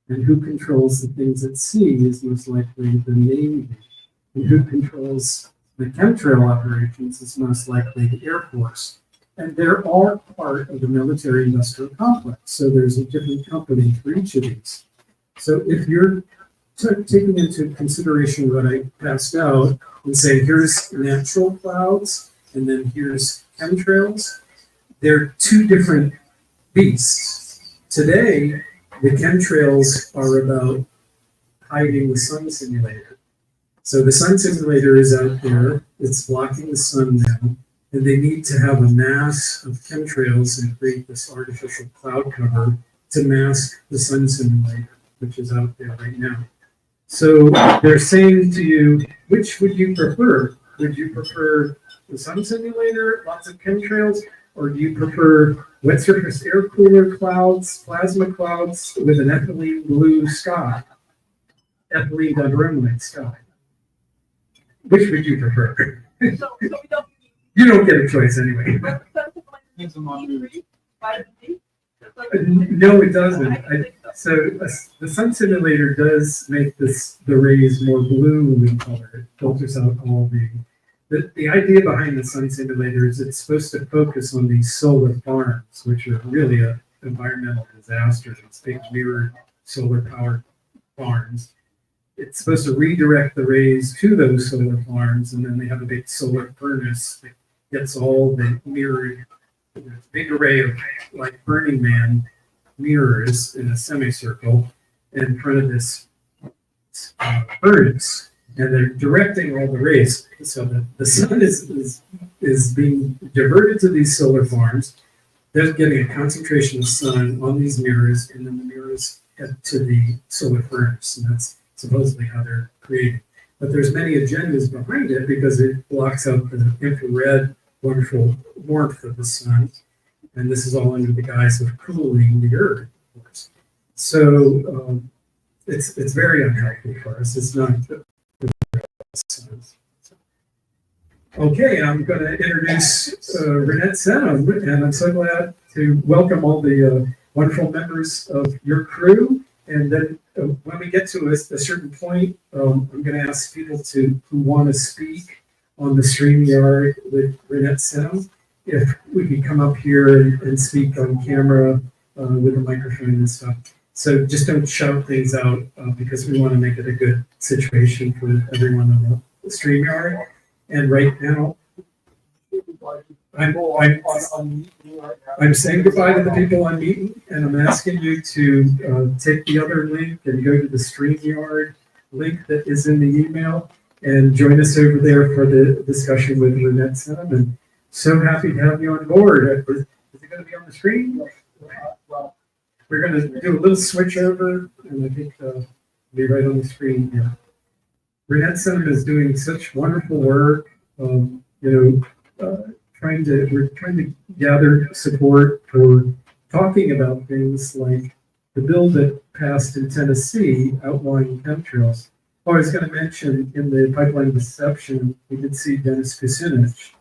And who controls the things at sea is most likely the Navy. And who controls the chemtrail operations is most likely the Air Force. And they're all part of the military industrial complex. So there's a different company for each of these. So if you're taking into consideration what I passed out and say, here's natural clouds, and then here's chemtrails, they're two different beasts. Today, the chemtrails are about hiding the sun simulator. So the sun simulator is out there, it's blocking the sun now, and they need to have a mass of chemtrails and create this artificial cloud cover to mask the sun simulator, which is out there right now. So they're saying to you, which would you prefer? Would you prefer the sun simulator, lots of chemtrails, or do you prefer wet surface air cooler clouds, plasma clouds with an ethylene blue sky, ethylene unrunway sky? Which would you prefer? So we don't. You don't get a choice anyway. No, it doesn't. So the sun simulator does make the rays more blue in color. It filters out all the idea behind the sun simulator is it's supposed to focus on these solar farms, which are really an environmental disaster. It's big mirrored solar powered farms. It's supposed to redirect the rays to those solar farms, and then they have a big solar furnace that gets all the mirrored, big array of like Burning Man mirrors in a semicircle in front of this furnace. And they're directing all the rays. So the sun is being diverted to these solar farms. They're getting a concentration of sun on these mirrors, and then the mirrors head to the solar furnace. And that's supposedly how they're created. But there's many agendas behind it because it blocks out the infrared wonderful warmth of the sun. And this is all under the guise of cooling the earth, of course. So it's very unhealthy for us. It's not good. Okay, I'm going to introduce Reinette Senum, and I'm so glad to welcome all the wonderful members of your crew. And then when we get to a certain point, I'm going to ask people who want to speak on the StreamYard with Reinette Senum, if we could come up here and speak on camera with a microphone and stuff. So just don't shout things out because we want to make it a good situation for everyone on the StreamYard. And right now, I'm saying goodbye to the people I'm meeting, and I'm asking you to take the other link and go to the StreamYard link that is in the email and join us over there for the discussion with Reinette Senum. And so happy to have you on board. Is it going to be on the screen? We're going to do a little switch over, and I think it'll be right on the screen here. Reinette Senum is doing such wonderful work, we're trying to gather support for talking about things like the bill that passed in Tennessee outlining chemtrails. Oh, I was going to mention in the pipeline reception, we did see Dennis Kucinich,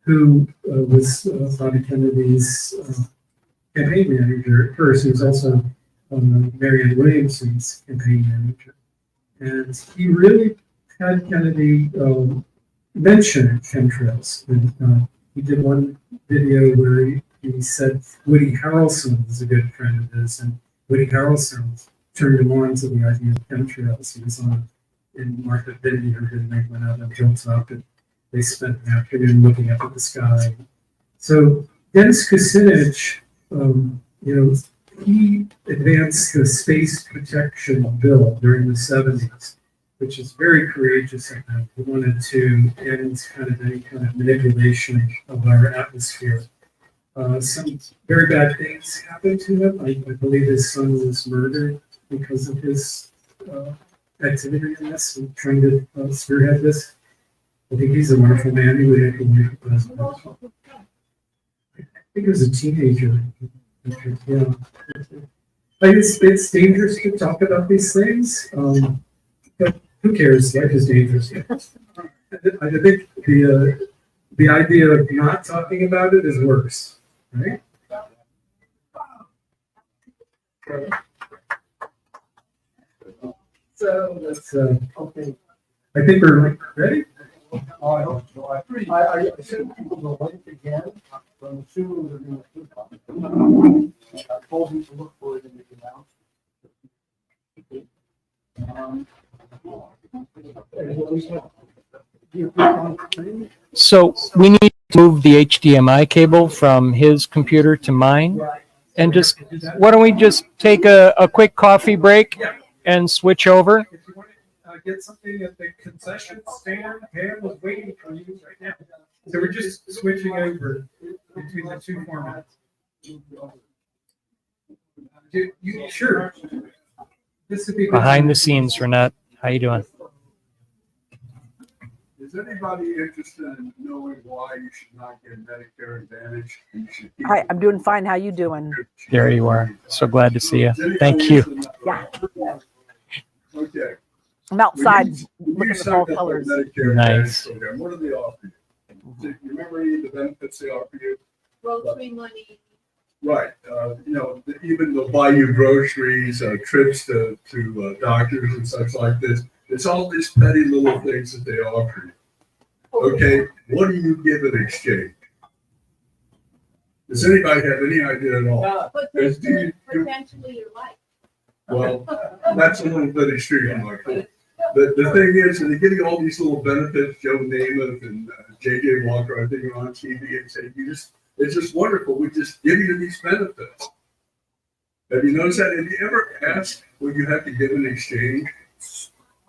who was Bobby Kennedy's campaign manager at first. He was also Marianne Williamson's campaign manager. And he really had Kennedy mention chemtrails. And, he did one video where he said Woody Harrelson was a good friend of his, and Woody Harrelson turned him on to the idea of chemtrails. He was on in Martha Vineyard and they went out on hilltop and they spent an afternoon looking up at the sky. So Dennis Kucinich, he advanced the space protection bill during the 70s, which is very courageous of him. He wanted to end kind of any kind of manipulation of our atmosphere. Some very bad things happened to him. I believe his son was murdered because of his activity in this and trying to spearhead this. I think he's a wonderful man. He would make a wonderful president. I think he was a teenager. Yeah. It's dangerous to talk about these things, but who cares? Life is dangerous. I think the idea of not talking about it is worse, right? So let's. Okay. I think we're ready. I hope so. I sent people the link again, so I'm assuming they're going to click on it. I told them to look for it in the announcement. So we need to move the HDMI cable from his computer to mine. And just, why don't we just take a quick coffee break and switch over? If you want to get something at the concession stand, Pam was waiting for you right now. So we're just switching over between the two formats. Sure. This would be Behind the scenes, Reinette. How you doing? Is anybody interested in knowing why you should not get Medicare Advantage? Hi, I'm doing fine. How you doing? There you are. So glad to see you. Thank you. Yeah. Okay. I'm outside You looking at signed all up for colors. Medicare Nice. Advantage program. What do they offer you? Do you remember any of the benefits they offer you? Grocery money. Right. Even they'll buy you groceries, trips to doctors and such like this. It's all these petty little things that they offer you. Okay, what do you give in exchange? Does anybody have any idea at all? Potentially your life. Well, that's a little bit extreme, Michael. The thing is, they're getting all these little benefits. Joe Namath and J.J. Walker, I think, are on TV and say, it's just wonderful. We just give you these benefits. Have you noticed that? Have you ever asked what you have to give in exchange?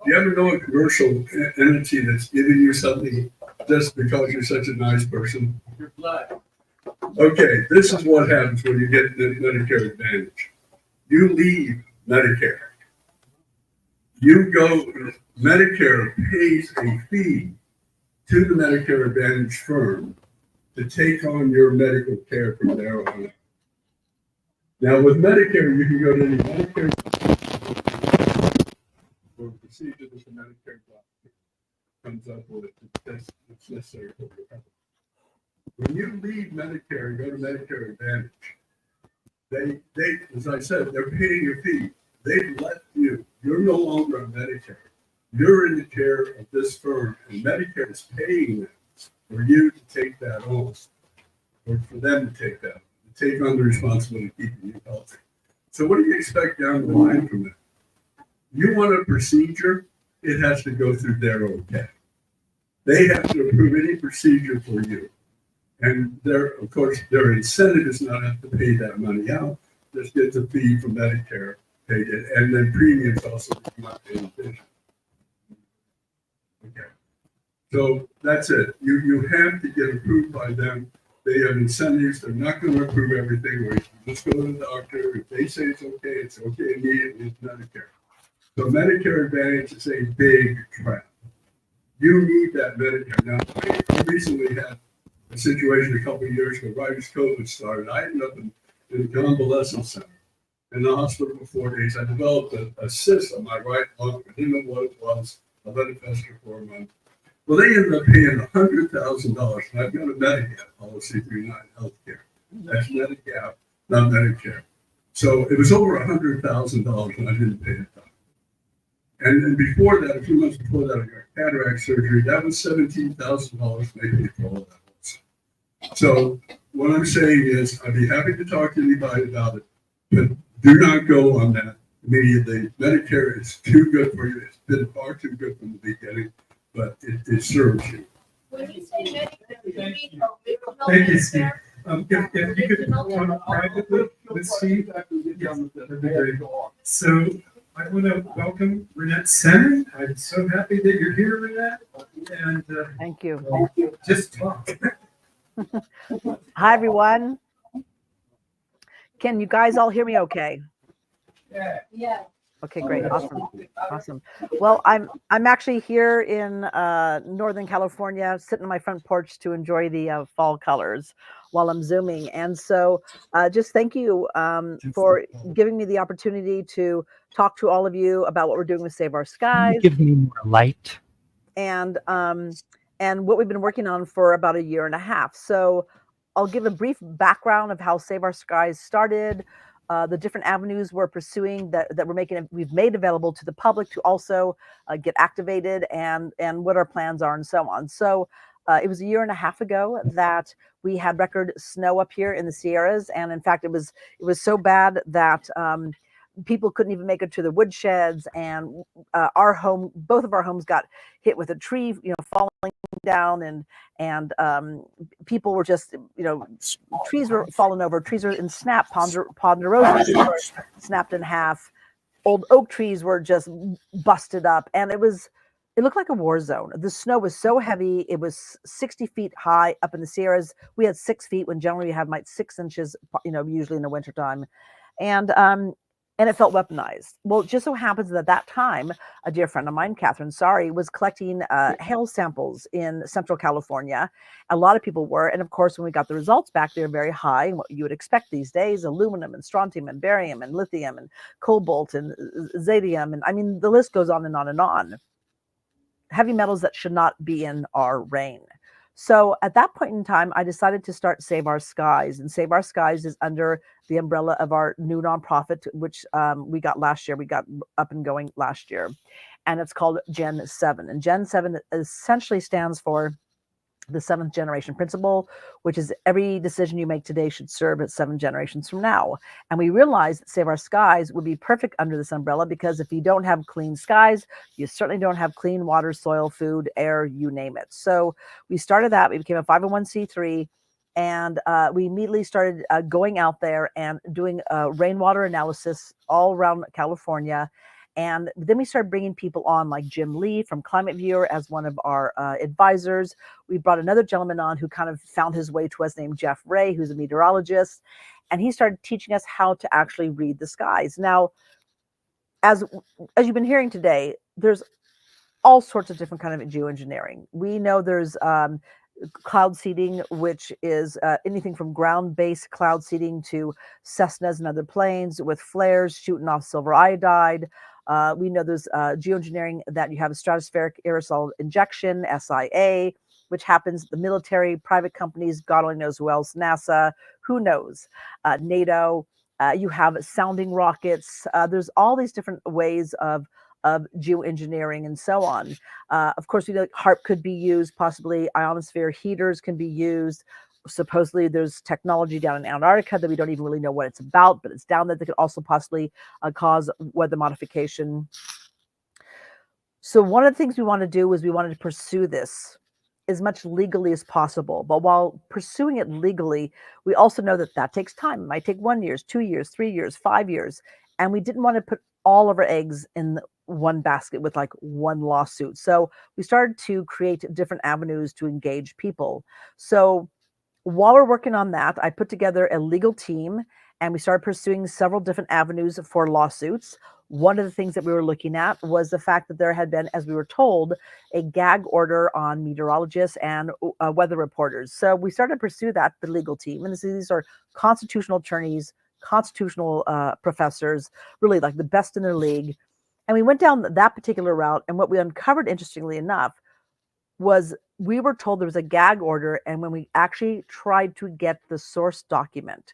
Do you ever know a commercial entity that's giving you something just because you're such a nice person? Okay, this is what happens when you get the Medicare Advantage. You leave Medicare. You go, Medicare pays a fee to the Medicare Advantage firm to take on your medical care from there on out. Now with Medicare, you can go to any Medicare for a procedure that the Medicare doctor comes up with that's necessary for your health. When you leave Medicare and go to Medicare Advantage, they, as I said, they're paying your fee. They've left you. You're no longer on Medicare. You're in the care of this firm, and Medicare is paying them for you to take that on, or for them to take that, to take on the responsibility of keeping you healthy. So what do you expect down the line from that? You want a procedure, it has to go through their okay. They have to approve any procedure for you. And of course, their incentive is not have to pay that money out. Just get the fee from Medicare, paid it, and then premiums also not paid attention. Okay. So that's it. You have to get approved by them. They have incentives. They're not going to approve everything. Where you just go to the doctor. If they say it's okay immediately. It's Medicare. So Medicare Advantage is a big trap. You need that Medicare. Now, I recently had a situation a couple of years ago, right as COVID started. I ended up in a convalescence center in the hospital for 4 days. I developed a cyst on my right lung. I didn't know what it was. I let it fester for a month. Well, they ended up paying $100,000, and I've got a Medigap policy through United Healthcare. That's Medigap, not Medicare. So it was over $100,000, and I didn't pay it. And before that, a few months before that, I got cataract surgery. That was $17,000 maybe for all that. So what I'm saying is, I'd be happy to talk to anybody about it, but do not go on that immediately. Medicare is too good for you. It's been far too good from the beginning, but it serves you. When you say Medicare, you mean no mental health Thank you, is Steve. there? If you could talk privately with Steve, that'd be great. So I want to welcome Reinette Senum. I'm so happy that you're here, Reinette. And Thank you. just talk. Hi, everyone. Can you guys all hear me okay? Yeah. Okay, great. Awesome. Well, I'm actually here in Northern California, sitting on my front porch to enjoy the fall colors while I'm Zooming. And so just thank you for giving me the opportunity to talk to all of you about what we're doing with Save Our Skies. Give me more light. And what we've been working on for about a year and a half. So I'll give a brief background of how Save Our Skies started, the different avenues we're pursuing that we've made available to the public to also get activated, and what our plans are and so on. So it was a year and a half ago that we had record snow up here in the Sierras, and in fact it was so bad that people couldn't even make it to the woodsheds, and both of our homes got hit with a tree, falling down, and people were just, trees were falling over, trees were in snap, ponderosa trees were snapped in half, old oak trees were just busted up, and it looked like a war zone. The snow was so heavy. It was 60 feet high up in the Sierras. We had 6 feet when generally we have 6 inches, usually in the wintertime. And it felt weaponized. Well, it just so happens that at that time, a dear friend of mine, Catherine Sari, was collecting hail samples in Central California. A lot of people were. And of course, when we got the results back, they were very high, and what you would expect these days: aluminum and strontium and barium and lithium and cobalt and zadium. And I mean, the list goes on and on and on. Heavy metals that should not be in our rain. So at that point in time, I decided to start Save Our Skies. And Save Our Skies is under the umbrella of our new nonprofit, which we got last year. We got up and going last year. And it's called Gen 7. And Gen 7 essentially stands for the 7th generation principle, which is every decision you make today should serve as 7 generations from now. And we realized that Save Our Skies would be perfect under this umbrella, because if you don't have clean skies, you certainly don't have clean water, soil, food, air, you name it. So we started that. We became a 501c3, and we immediately started going out there and doing rainwater analysis all around California. And then we started bringing people on, like Jim Lee from Climate Viewer as one of our advisors. We brought another gentleman on who kind of found his way to us, named Jeff Ray, who's a meteorologist. And he started teaching us how to actually read the skies. Now, as you've been hearing today, there's all sorts of different kind of geoengineering. We know there's cloud seeding, which is anything from ground-based cloud seeding to Cessnas and other planes with flares shooting off silver iodide. We know there's geoengineering that you have a stratospheric aerosol injection, SIA, which happens the military, private companies, God only knows who else, NASA, who knows, NATO. You have sounding rockets. There's all these different ways of geoengineering and so on. Of course, we know HARP could be used, possibly ionosphere heaters can be used. Supposedly there's technology down in Antarctica that we don't even really know what it's about, but it's down there that could also possibly cause weather modification. So one of the things we want to do is we wanted to pursue this as much legally as possible. But while pursuing it legally, we also know that that takes time. It might take 1 year, 2 years, 3 years, 5 years. And we didn't want to put all of our eggs in one basket with like one lawsuit. So we started to create different avenues to engage people. So while we're working on that, I put together a legal team and we started pursuing several different avenues for lawsuits. One of the things that we were looking at was the fact that there had been, as we were told, a gag order on meteorologists and weather reporters. So we started to pursue that, the legal team. And these are constitutional attorneys, constitutional professors, really like the best in their league. And we went down that particular route. And what we uncovered, interestingly enough, was we were told there was a gag order. And when we actually tried to get the source document,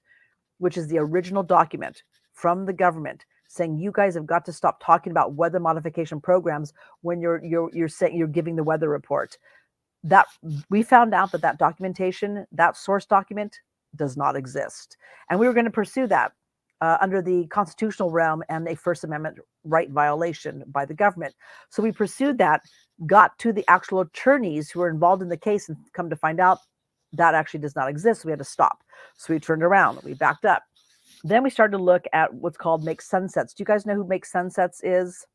which is the original document from the government saying you guys have got to stop talking about weather modification programs when you're saying you're giving the weather report, that we found out that documentation, that source document, does not exist. And we were going to pursue that under the constitutional realm and a First Amendment right violation by the government. So we pursued that, got to the actual attorneys who were involved in the case, and come to find out that actually does not exist. So we had to stop. So we turned around, we backed up. Then we started to look at what's called Make Sunsets. Do you guys know who Make Sunsets is?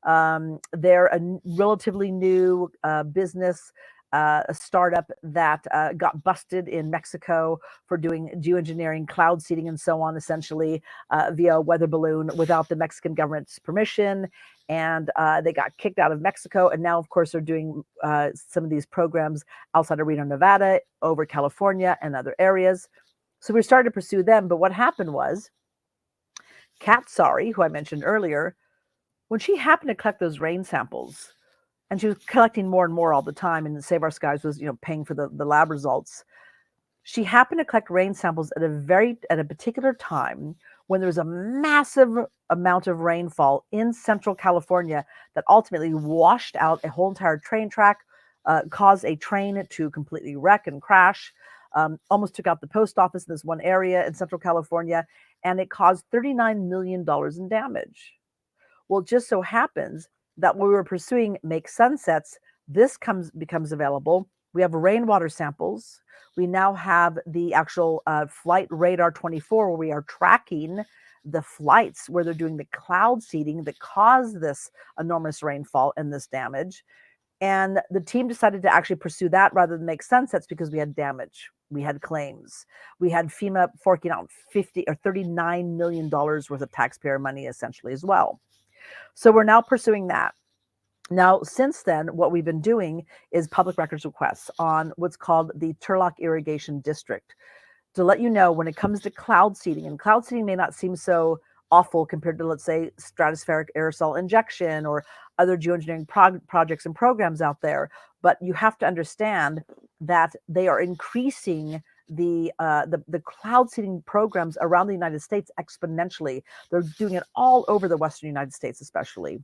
They're a relatively new business, a startup that got busted in Mexico for doing geoengineering, cloud seeding, and so on, essentially via a weather balloon without the Mexican government's permission. And they got kicked out of Mexico. And now, of course, they're doing some of these programs outside of Reno, Nevada, over California and other areas. So we started to pursue them. But what happened was Kat Sari, who I mentioned earlier, when she happened to collect those rain samples, and she was collecting more and more all the time, and Save Our Skies was, paying for the lab results. She happened to collect rain samples at a particular time when there was a massive amount of rainfall in Central California that ultimately washed out a whole entire train track, caused a train to completely wreck and crash, almost took out the post office in this one area in Central California, and it caused $39 million in damage. Well, it just so happens that when we were pursuing Make Sunsets, this becomes available. We have rainwater samples. We now have the actual flight radar 24, where we are tracking the flights where they're doing the cloud seeding that caused this enormous rainfall and this damage. And the team decided to actually pursue that rather than Make Sunsets because we had damage. We had claims. We had FEMA forking out $50 or $39 million worth of taxpayer money essentially as well. So we're now pursuing that. Now, since then, what we've been doing is public records requests on what's called the Turlock Irrigation District. To let you know, when it comes to cloud seeding, and cloud seeding may not seem so awful compared to, let's say, stratospheric aerosol injection or other geoengineering projects and programs out there, but you have to understand that they are increasing the cloud seeding programs around the United States exponentially. They're doing it all over the Western United States, especially.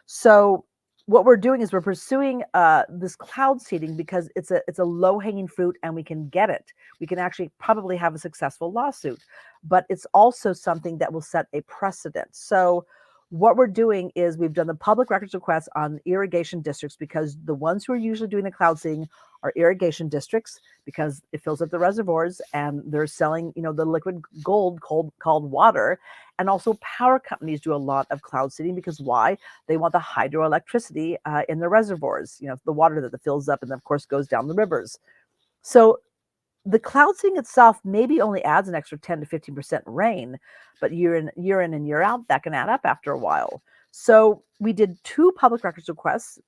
So what we're doing is we're pursuing this cloud seeding because it's a low-hanging fruit and we can get it. We can actually probably have a successful lawsuit, but it's also something that will set a precedent. So what we're doing is we've done the public records requests on irrigation districts because the ones who are usually doing the cloud seeding are irrigation districts because it fills up the reservoirs and they're selling, the liquid gold called water. And also power companies do a lot of cloud seeding because why? They want the hydroelectricity in the reservoirs, the water that fills up and of course goes down the rivers. So the cloud seeding itself maybe only adds an extra 10 to 15% rain, but year in and year out, that can add up after a while. So we did 2 public records requests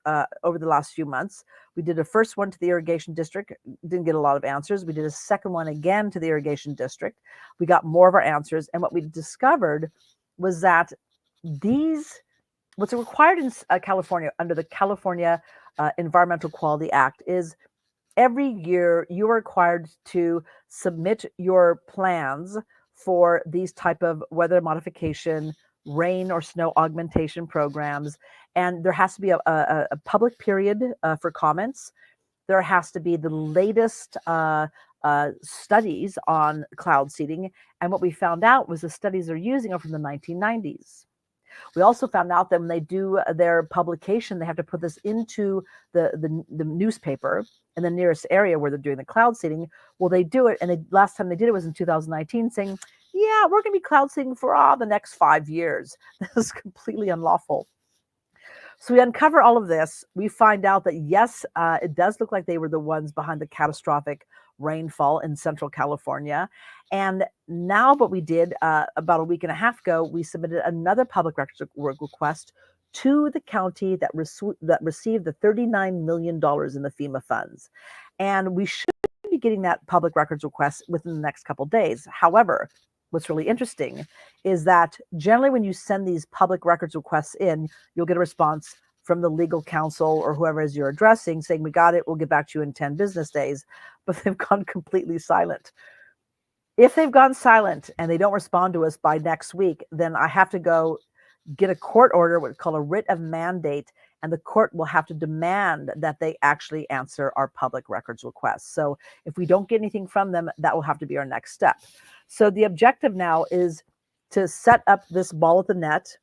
over the last few months. We did a first one to the irrigation district, didn't get a lot of answers. We did a second one again to the irrigation district. We got more of our answers. And what we discovered was that what's required in California under the California Environmental Quality Act is every year you are required to submit your plans for these type of weather modification, rain or snow augmentation programs. And there has to be a public period for comments. There has to be the latest studies on cloud seeding. And what we found out was the studies they're using are from the 1990s. We also found out that when they do their publication, they have to put this into the newspaper in the nearest area where they're doing the cloud seeding. Well, they do it, and last time they did it was in 2019, saying, yeah, we're going to be cloud seeding for the next 5 years. This is completely unlawful. So we uncover all of this. We find out that, yes, it does look like they were the ones behind the catastrophic rainfall in Central California. And now what we did about a week and a half ago, we submitted another public records request to the county that received the $39 million in the FEMA funds. And we should be getting that public records request within the next couple of days. However, what's really interesting is that generally when you send these public records requests in, you'll get a response from the legal counsel or whoever it is you're addressing saying, we got it, we'll get back to you in 10 business days, but they've gone completely silent. If they've gone silent and they don't respond to us by next week, then I have to go get a court order, what's called a writ of mandate, and the court will have to demand that they actually answer our public records requests. So if we don't get anything from them, that will have to be our next step. So the objective now is to set up this ball at the net,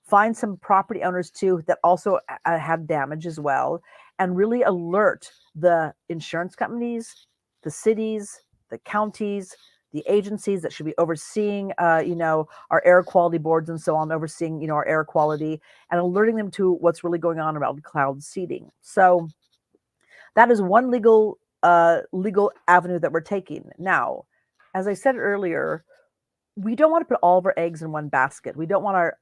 find some property owners too that also have damage as well, and really alert the insurance companies, the cities, the counties, the agencies that should be overseeing, our air quality boards and so on, overseeing, our air quality, and alerting them to what's really going on around cloud seeding. So that is one legal avenue that we're taking. Now, as I said earlier, we don't want to put all of our eggs in one basket. We don't want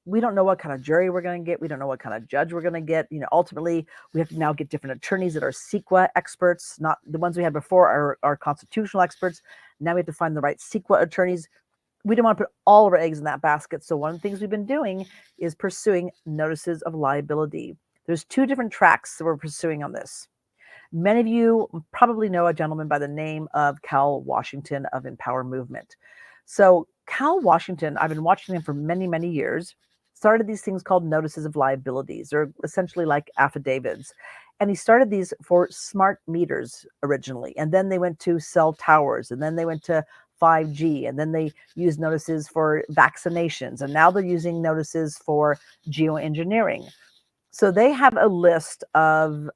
we don't know what kind of jury we're going to get. We don't know what kind of judge we're going to get. Ultimately, we have to now get different attorneys that are CEQA experts, not the ones we had before are constitutional experts. Now we have to find the right CEQA attorneys. We don't want to put all of our eggs in that basket. So one of the things we've been doing is pursuing notices of liability. There's 2 different tracks that we're pursuing on this. Many of you probably know a gentleman by the name of Cal Washington of Empower Movement. So Cal Washington, I've been watching him for many, many years, started these things called notices of liabilities. They're essentially like affidavits. And he started these for smart meters originally. And then they went to cell towers. And then they went to 5G. And then they used notices for vaccinations. And now they're using notices for geoengineering. So they have a list of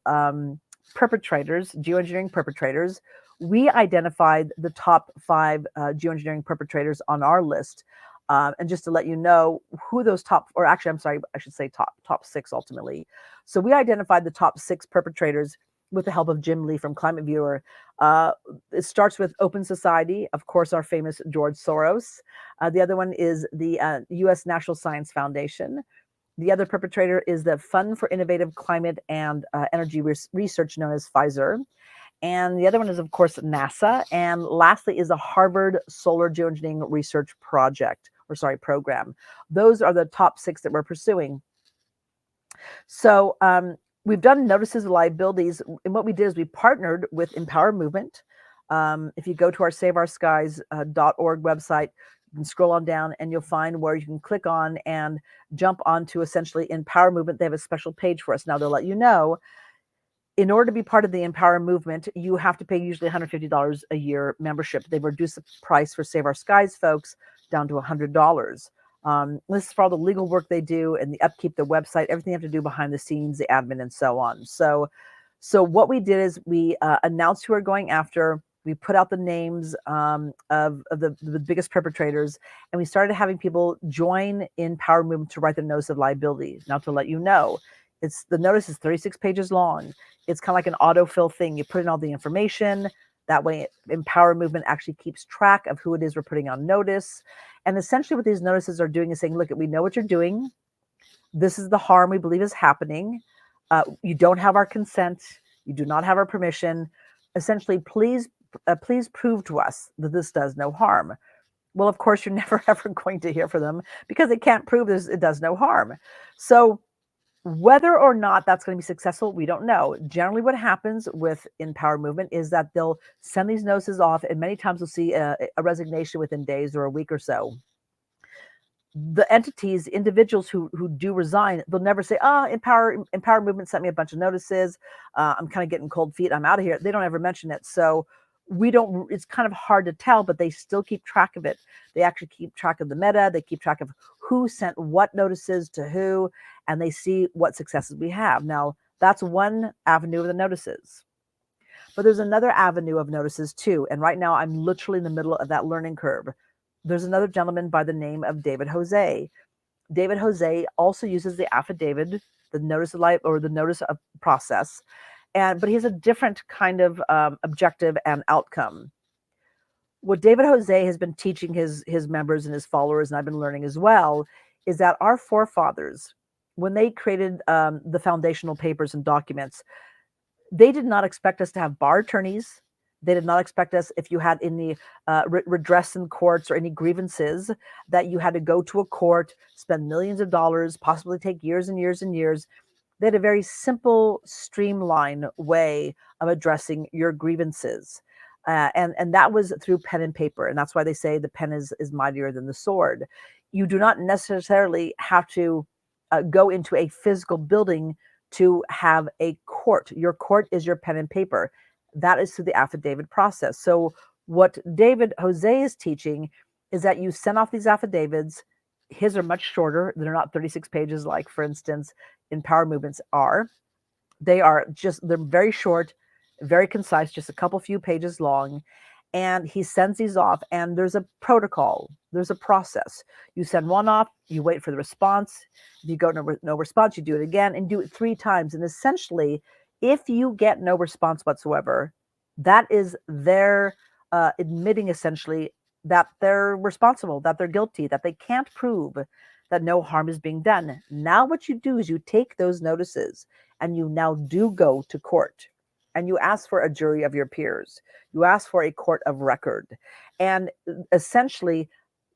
perpetrators, geoengineering perpetrators. We identified the top 5 geoengineering perpetrators on our list. And just to let you know who those top 6 ultimately. So we identified the top 6 perpetrators with the help of Jim Lee from Climate Viewer. It starts with Open Society, of course, our famous George Soros. The other one is the U.S. National Science Foundation. The other perpetrator is the Fund for Innovative Climate and Energy Research, known as Pfizer. And the other one is, of course, NASA. And lastly is the Harvard Solar Geoengineering Research Program. Those are the top 6 that we're pursuing. So we've done notices of liabilities. And what we did is we partnered with Empower Movement. If you go to our SaveOurSkies.org website, you can scroll on down and you'll find where you can click on and jump onto essentially Empower Movement. They have a special page for us. Now they'll let you know, in order to be part of the Empower Movement, you have to pay usually $150 a year membership. They've reduced the price for Save Our Skies folks down to $100. This is for all the legal work they do and the upkeep, the website, everything you have to do behind the scenes, the admin, and so on. So what we did is we announced who we're going after. We put out the names of the biggest perpetrators, and we started having people join in Empower Movement to write the notice of liability. Now, to let you know, the notice is 36 pages long. It's kind of like an autofill thing. You put in all the information. That way, Empower Movement actually keeps track of who it is we're putting on notice. And essentially what these notices are doing is saying, look, we know what you're doing. This is the harm we believe is happening. You don't have our consent. You do not have our permission. Essentially, please prove to us that this does no harm. Well, of course, you're never ever going to hear from them because they can't prove it does no harm. So whether or not that's going to be successful, we don't know. Generally, what happens with Empower Movement is that they'll send these notices off, and many times we'll see a resignation within days or a week or so. The entities, individuals who do resign, they'll never say, Empower Movement sent me a bunch of notices. I'm kind of getting cold feet. I'm out of here. They don't ever mention it. So it's kind of hard to tell, but they still keep track of it. They actually keep track of the meta. They keep track of who sent what notices to who, and they see what successes we have. Now, that's one avenue of the notices. But there's another avenue of notices too. And right now I'm literally in the middle of that learning curve. There's another gentleman by the name of David Jose. David Jose also uses the affidavit, the notice of life or the notice of process, but he has a different kind of objective and outcome. What David Jose has been teaching his members and his followers, and I've been learning as well, is that our forefathers, when they created the foundational papers and documents, they did not expect us to have bar attorneys. They did not expect us, if you had any redress in courts or any grievances, that you had to go to a court, spend millions of dollars, possibly take years and years and years. They had a very simple, streamlined way of addressing your grievances. And that was through pen and paper. And that's why they say the pen is mightier than the sword. You do not necessarily have to go into a physical building to have a court. Your court is your pen and paper. That is through the affidavit process. So what David Jose is teaching is that you send off these affidavits. His are much shorter. They're not 36 pages like, for instance, Empower Movements are. They're very short, very concise, just a couple few pages long. And he sends these off, and there's a protocol. There's a process. You send one off, you wait for the response. If you go no response, you do it again and do it 3 times. And essentially, if you get no response whatsoever, that is their admitting essentially that they're responsible, that they're guilty, that they can't prove that no harm is being done. Now what you do is you take those notices and you now do go to court and you ask for a jury of your peers. You ask for a court of record. And essentially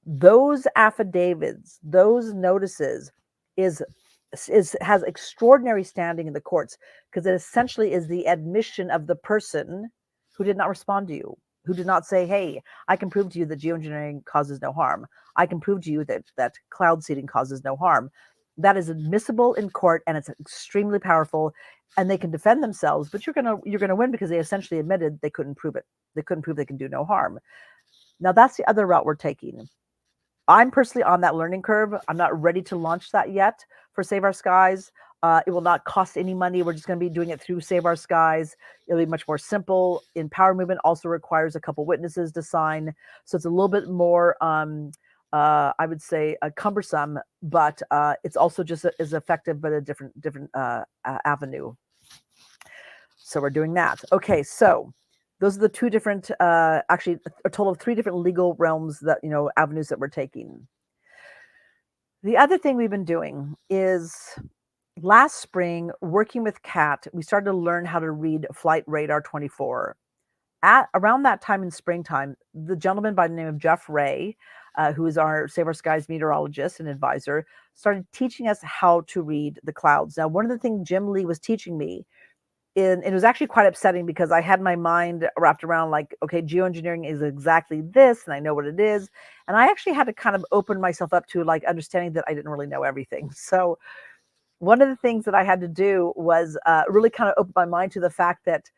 those affidavits, those notices has extraordinary standing in the courts because it essentially is the admission of the person who did not respond to you, who did not say, hey, I can prove to you that geoengineering causes no harm. I can prove to you that cloud seeding causes no harm. That is admissible in court and it's extremely powerful and they can defend themselves, but you're gonna win because they essentially admitted they couldn't prove it. They couldn't prove they can do no harm. Now that's the other route we're taking. I'm personally on that learning curve. I'm not ready to launch that yet for Save Our Skies. It will not cost any money. We're just going to be doing it through Save Our Skies. It'll be much more simple. Empower Movement also requires a couple witnesses to sign. So it's a little bit more, I would say, cumbersome, but it's also just as effective, but a different avenue. So we're doing that. Okay, so those are the 2 different, actually a total of 3 different legal realms that, avenues that we're taking. The other thing we've been doing is last spring, working with Kat, we started to learn how to read Flight Radar 24. Around that time in springtime, the gentleman by the name of Jeff Ray, who is our Save Our Skies meteorologist and advisor, started teaching us how to read the clouds. Now, one of the things Jim Lee was teaching me, and it was actually quite upsetting because I had my mind wrapped around like, okay, geoengineering is exactly this, and I know what it is. And I actually had to kind of open myself up to like understanding that I didn't really know everything. So one of the things that I had to do was really kind of open my mind to the fact that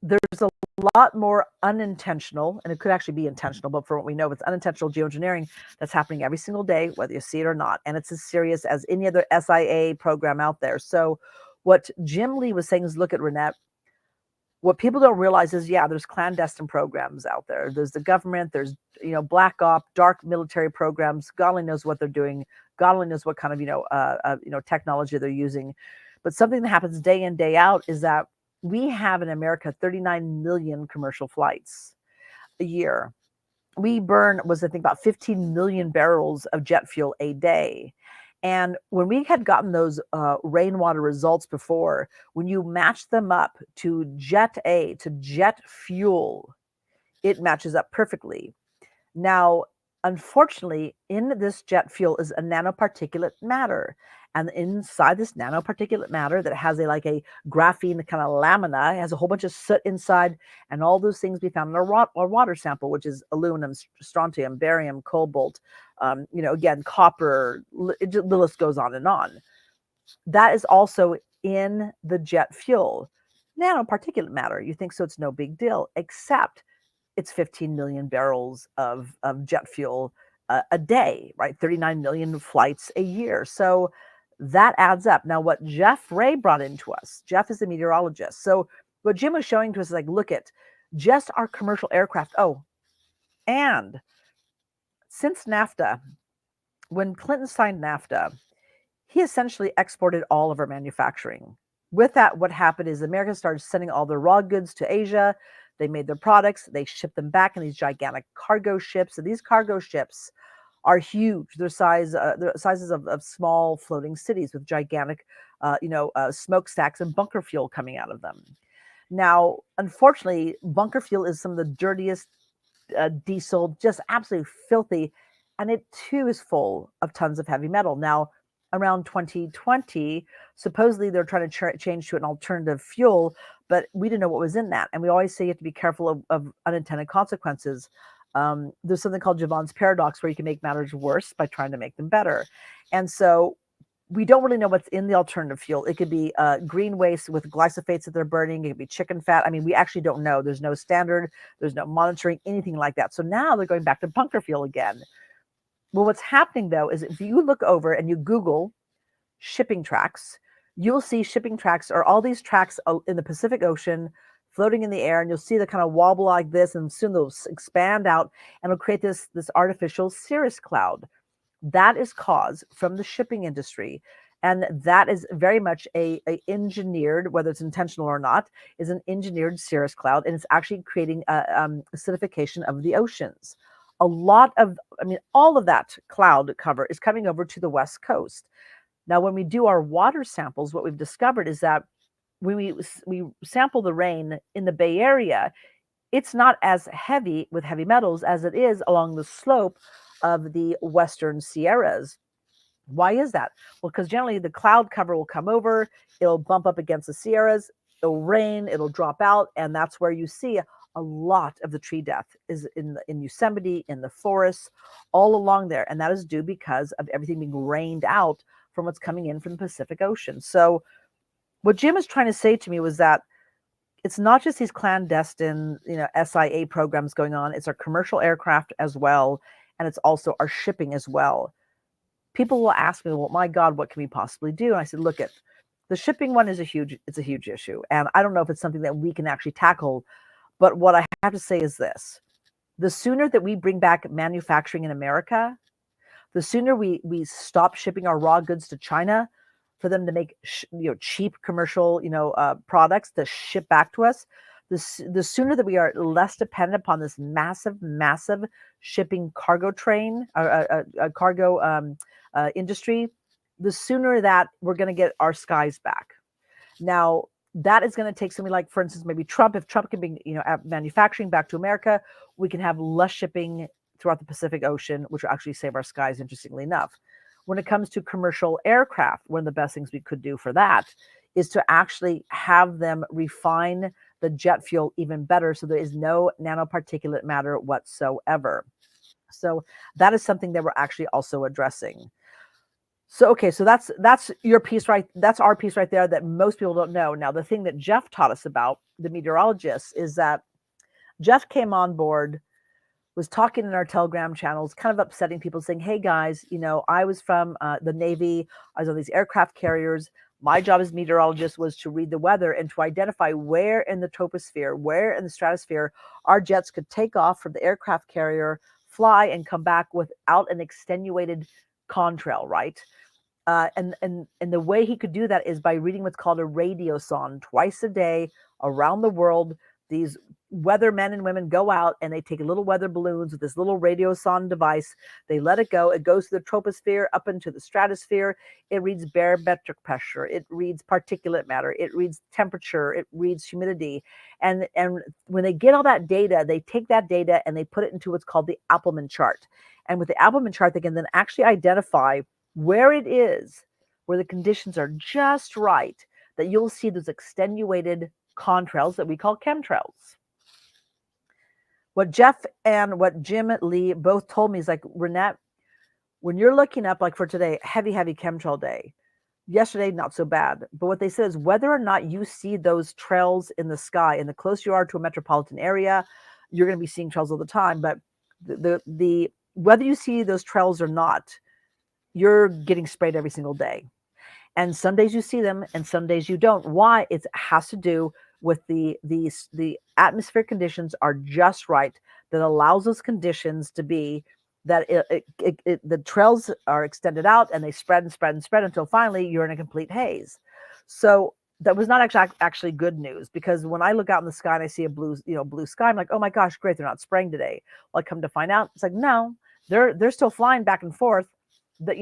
there's a lot more unintentional, and it could actually be intentional, but for what we know, it's unintentional geoengineering that's happening every single day, whether you see it or not. And it's as serious as any other SIA program out there. So what Jim Lee was saying is, look at Reinette, what people don't realize is, yeah, there's clandestine programs out there. There's the government, there's, black op, dark military programs. God only knows what they're doing. God only knows what kind of, technology they're using. But something that happens day in, day out is that we have in America 39 million commercial flights a year. We burn, was I think about 15 million barrels of jet fuel a day. And when we had gotten those rainwater results before, when you match them up to jet fuel, it matches up perfectly. Now, unfortunately, in this jet fuel is a nanoparticulate matter. And inside this nanoparticulate matter that has a graphene kind of lamina, it has a whole bunch of soot inside, and all those things we found in our water sample, which is aluminum, strontium, barium, cobalt, again, copper, the list goes on and on. That is also in the jet fuel. Nanoparticulate matter, you think so it's no big deal, except it's 15 million barrels of jet fuel a day, right? 39 million flights a year. So that adds up. Now, what Jeff Ray brought into us, Jeff is a meteorologist. So what Jim was showing to us is like, look at just our commercial aircraft. Oh, and since NAFTA, when Clinton signed NAFTA, he essentially exported all of our manufacturing. With that, what happened is America started sending all their raw goods to Asia. They made their products, they shipped them back in these gigantic cargo ships. And these cargo ships are huge. They're sizes of small floating cities with gigantic, smokestacks and bunker fuel coming out of them. Now, unfortunately, bunker fuel is some of the dirtiest diesel, just absolutely filthy. And it too is full of tons of heavy metal. Now, around 2020, supposedly they're trying to change to an alternative fuel, but we didn't know what was in that. And we always say you have to be careful of unintended consequences. There's something called Javon's paradox where you can make matters worse by trying to make them better. And so we don't really know what's in the alternative fuel. It could be green waste with glyphosates that they're burning. It could be chicken fat. I mean, we actually don't know. There's no standard. There's no monitoring, anything like that. So now they're going back to bunker fuel again. Well, what's happening, though, is if you look over and you Google shipping tracks, you'll see shipping tracks are all these tracks in the Pacific Ocean floating in the air, and you'll see the kind of wobble like this, and soon they'll expand out and it'll create this artificial cirrus cloud. That is caused from the shipping industry. And that is very much a engineered, whether it's intentional or not, is an engineered cirrus cloud, and it's actually creating acidification of the oceans. All of that cloud cover is coming over to the West Coast. Now, when we do our water samples, what we've discovered is that when we sample the rain in the Bay Area, it's not as heavy with heavy metals as it is along the slope of the Western Sierras. Why is that? Well, because generally the cloud cover will come over, it'll bump up against the Sierras, it'll rain, it'll drop out, and that's where you see a lot of the tree death is in Yosemite, in the forests, all along there. And that is due because of everything being rained out from what's coming in from the Pacific Ocean. So what Jim is trying to say to me was that it's not just these clandestine, SIA programs going on. It's our commercial aircraft as well. And it's also our shipping as well. People will ask me, well, my God, what can we possibly do? And I said, look, the shipping one is a huge issue. And I don't know if it's something that we can actually tackle. But what I have to say is this: the sooner that we bring back manufacturing in America, the sooner we stop shipping our raw goods to China for them to make cheap commercial products to ship back to us, the sooner that we are less dependent upon this massive shipping cargo train, cargo industry, the sooner that we're going to get our skies back. Now, that is going to take something like, for instance, maybe Trump. If Trump can bring manufacturing back to America, we can have less shipping throughout the Pacific Ocean, which will actually save our skies, interestingly enough. When it comes to commercial aircraft, one of the best things we could do for that is to actually have them refine the jet fuel even better, so there is no nanoparticulate matter whatsoever. So that is something that we're actually also addressing. So, okay, so that's your piece, right? That's our piece right there that most people don't know. Now, the thing that Jeff taught us about, the meteorologist, is that Jeff came on board, was talking in our Telegram channels, kind of upsetting people, saying, hey guys, I was from the Navy, I was on these aircraft carriers. My job as meteorologist was to read the weather and to identify where in the troposphere, where in the stratosphere our jets could take off from the aircraft carrier, fly, and come back without an extenuated contrail, right? And the way he could do that is by reading what's called a radiosonde twice a day around the world. These weather men and women go out and they take little weather balloons with this little radiosonde device. They let it go. It goes to the troposphere, up into the stratosphere. It reads barometric pressure. It reads particulate matter. It reads temperature. It reads humidity. And when they get all that data, they take that data and they put it into what's called the Appleman chart. And with the Appleman chart, they can then actually identify where it is, where the conditions are just right, that you'll see those extenuated contrails that we call chemtrails. What Jeff and what Jim Lee both told me is like, Reinette, when you're looking up, like for today, heavy chemtrail day, yesterday, not so bad. But what they said is whether or not you see those trails in the sky, and the closer you are to a metropolitan area, you're going to be seeing trails all the time. But the whether you see those trails or not, you're getting sprayed every single day. And some days you see them and some days you don't. Why? It has to do with the atmospheric conditions are just right that allows those conditions to be that the trails are extended out and they spread and spread and spread until finally you're in a complete haze. So that was not actually good news, because when I look out in the sky and I see a blue sky, I'm like, oh my gosh, great, they're not spraying today. Well, I come to find out, it's like, no, they're still flying back and forth. That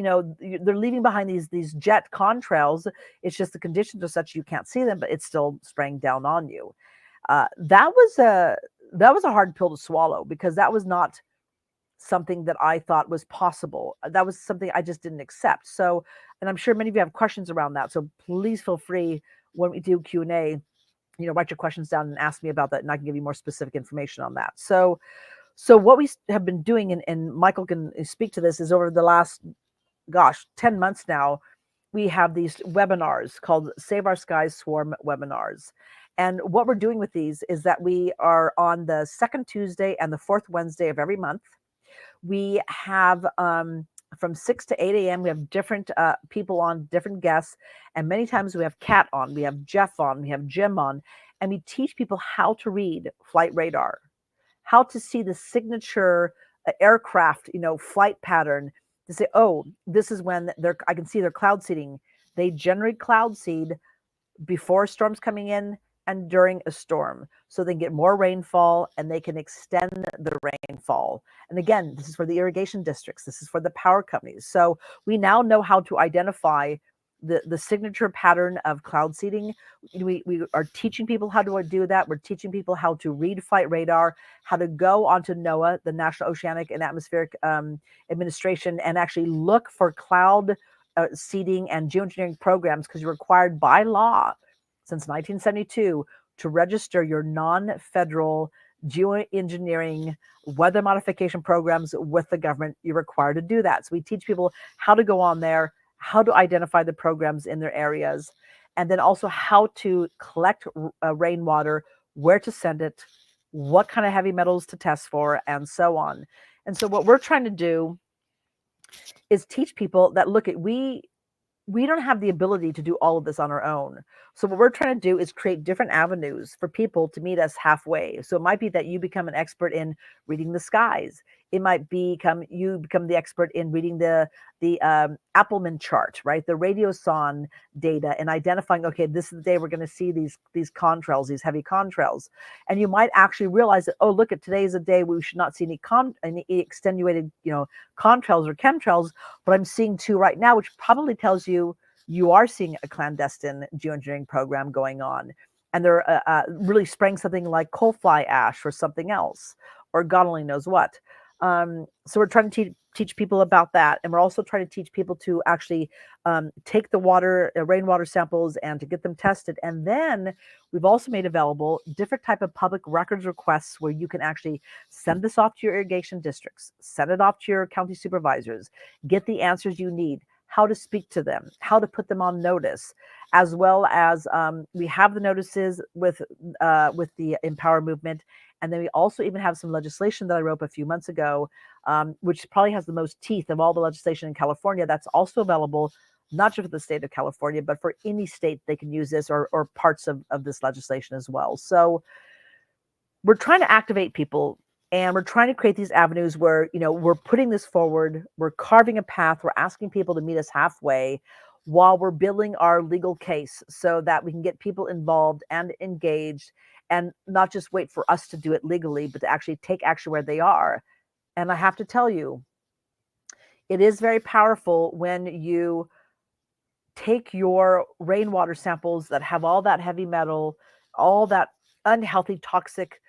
they're leaving behind these jet contrails. It's just the conditions are such you can't see them, but it's still spraying down on you. That was a hard pill to swallow, because that was not something that I thought was possible. That was something I just didn't accept. So, and I'm sure many of you have questions around that. So please feel free when we do Q&A, write your questions down and ask me about that, and I can give you more specific information on that. So what we have been doing, and Michael can speak to this, is over the last 10 months now, we have these webinars called Save Our Skies Swarm webinars. And what we're doing with these is that we are on the second Tuesday and the fourth Wednesday of every month. We have from 6 to 8 a.m. we have different people on, different guests, and many times we have Kat on, we have Jeff on, we have Jim on, and we teach people how to read flight radar, how to see the signature aircraft, flight pattern, to say, oh, this is when I can see their cloud seeding. They generate cloud seed before storms coming in and during a storm, so they can get more rainfall and they can extend the rainfall. And again, this is for the irrigation districts. This is for the power companies. So we now know how to identify the signature pattern of cloud seeding. We are teaching people how to do that. We're teaching people how to read flight radar, how to go onto NOAA, the National Oceanic and Atmospheric Administration, and actually look for cloud seeding and geoengineering programs, because you're required by law since 1972 to register your non-federal geoengineering weather modification programs with the government. You're required to do that. So we teach people how to go on there, how to identify the programs in their areas, and then also how to collect rainwater, where to send it, what kind of heavy metals to test for, and so on. And so what we're trying to do is teach people that, look, we don't have the ability to do all of this on our own. So what we're trying to do is create different avenues for people to meet us halfway. So it might be that you become an expert in reading the skies. It might become the expert in reading the Appleman chart, right? The radiosonde data, and identifying, okay, this is the day we're going to see these contrails, these heavy contrails. And you might actually realize that, oh, look, at today is a day we should not see any extenuated, contrails or chemtrails, but I'm seeing two right now, which probably tells you are seeing a clandestine geoengineering program going on. And they're really spraying something like coal fly ash or something else, or God only knows what. So we're trying to teach people about that. And we're also trying to teach people to actually take the rainwater samples and to get them tested. And then we've also made available different type of public records requests where you can actually send this off to your irrigation districts, send it off to your county supervisors, get the answers you need, how to speak to them, how to put them on notice, as well as we have the notices with the Empower movement. And then we also even have some legislation that I wrote a few months ago, which probably has the most teeth of all the legislation in California. That's also available, not just for the state of California, but for any state they can use this, or parts of this legislation as well. So we're trying to activate people, and we're trying to create these avenues where, we're putting this forward, we're carving a path, we're asking people to meet us halfway. while we're building our legal case so that we can get people involved and engaged and not just wait for us to do it legally, but to actually take action where they are. And I have to tell you, it is very powerful when you take your rainwater samples that have all that heavy metal, all that unhealthy, toxic,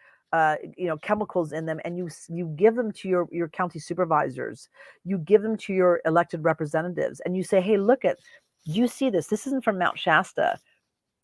chemicals in them, and you give them to your county supervisors, you give them to your elected representatives, and you say, hey, look at, you see this? This isn't from Mount Shasta.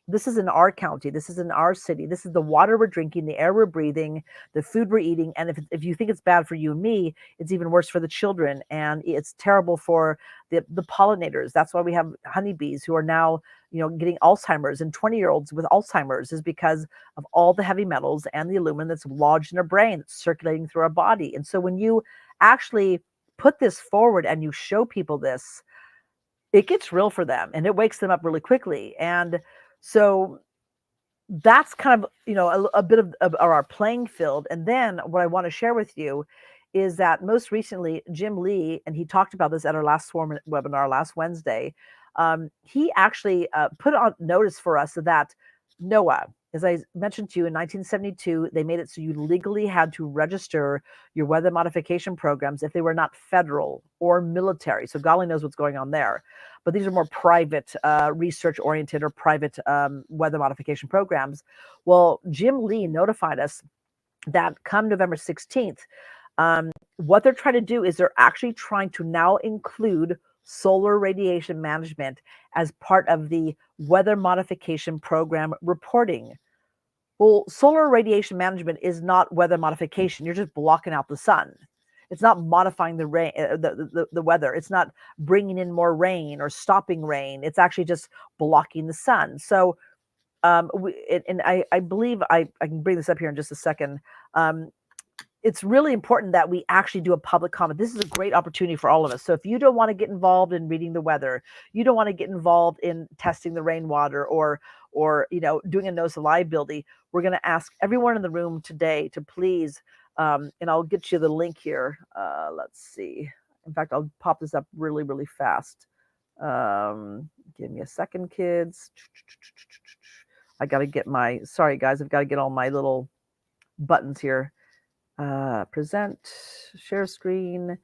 This is in our county. This is in our city. This is the water we're drinking, the air we're breathing, the food we're eating. And if you think it's bad for you and me, it's even worse for the children. And it's terrible for the pollinators. That's why we have honeybees who are now, getting Alzheimer's, and 20-year-olds with Alzheimer's is because of all the heavy metals and the aluminum that's lodged in our brain, that's circulating through our body. And so when you actually put this forward and you show people this, it gets real for them and it wakes them up really quickly. And so that's kind of, a bit of our playing field. And then what I want to share with you is that most recently, Jim Lee, and he talked about this at our last Swarm webinar last Wednesday, he actually put on notice for us that NOAA, as I mentioned to you, in 1972, they made it so you legally had to register your weather modification programs if they were not federal or military. So God only knows what's going on there. But these are more private, research-oriented or private weather modification programs. Well, Jim Lee notified us that come November 16th, what they're trying to do is they're actually trying to now include solar radiation management as part of the weather modification program reporting. Well, solar radiation management is not weather modification. You're just blocking out the sun. It's not modifying the rain, the weather. It's not bringing in more rain or stopping rain. It's actually just blocking the sun. So, I believe I can bring this up here in just a second. It's really important that we actually do a public comment. This is a great opportunity for all of us. So if you don't want to get involved in reading the weather, you don't want to get involved in testing the rainwater or doing a notice of liability, we're going to ask everyone in the room today to please, and I'll get you the link here. Let's see. In fact, I'll pop this up really, really fast. Give me a second, kids. I got to get sorry guys, I've got to get all my little buttons here. Present, share screen,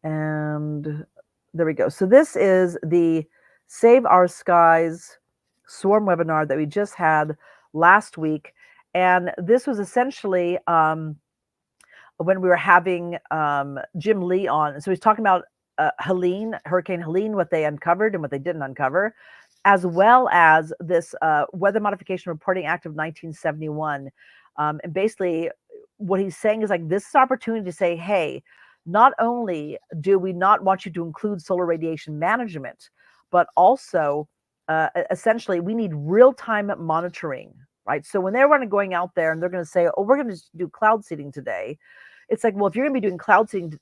and there we go. So this is the Save Our Skies Swarm webinar that we just had last week. And this was essentially when we were having Jim Lee on. So he's talking about Hurricane Helene, what they uncovered and what they didn't uncover, as well as this Weather Modification Reporting Act of 1971. And basically, what he's saying is like, this is opportunity to say, hey, not only do we not want you to include solar radiation management, but also essentially we need real-time monitoring, right? So when they're going out there and they're going to say, oh, we're going to do cloud seeding today, it's like, well, if you're going to be doing cloud seeding,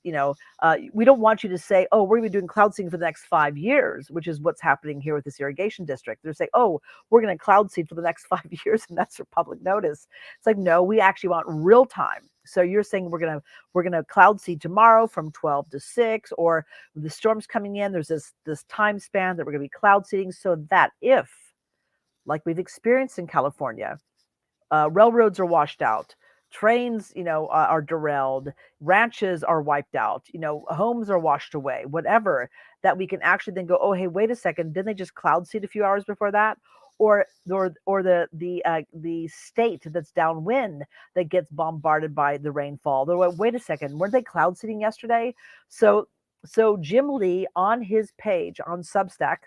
we don't want you to say, oh, we're going to be doing cloud seeding for the next 5 years, which is what's happening here with this irrigation district. They're saying, oh, we're going to cloud seed for the next 5 years, and that's for public notice. It's like, no, we actually want real time. So you're saying we're gonna cloud seed tomorrow from 12 to 6, or the storm's coming in, there's this time span that we're gonna be cloud seeding, so that if, like we've experienced in California, railroads are washed out, trains, are derailed, ranches are wiped out, homes are washed away, whatever, that we can actually then go, oh, hey, wait a second, didn't they just cloud seed a few hours before that? Or the state that's downwind that gets bombarded by the rainfall. They're like, wait a second, weren't they cloud seeding yesterday? So Jim Lee on his page on Substack,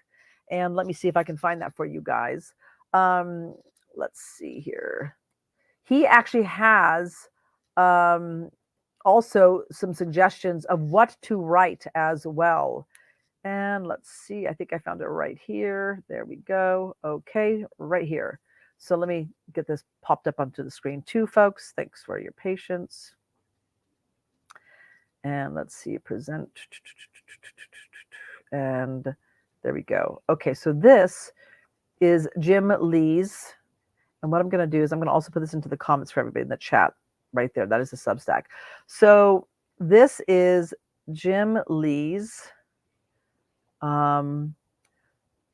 and let me see if I can find that for you guys. Let's see here. He actually has also some suggestions of what to write as well. And let's see, I think I found it right here. There we go. Okay, right here. So let me get this popped up onto the screen too, folks. Thanks for your patience. And let's see, present. And there we go. Okay, so this is Jim Lee's. And what I'm going to do is I'm going to also put this into the comments for everybody in the chat right there. That is the Substack. So this is Jim Lee's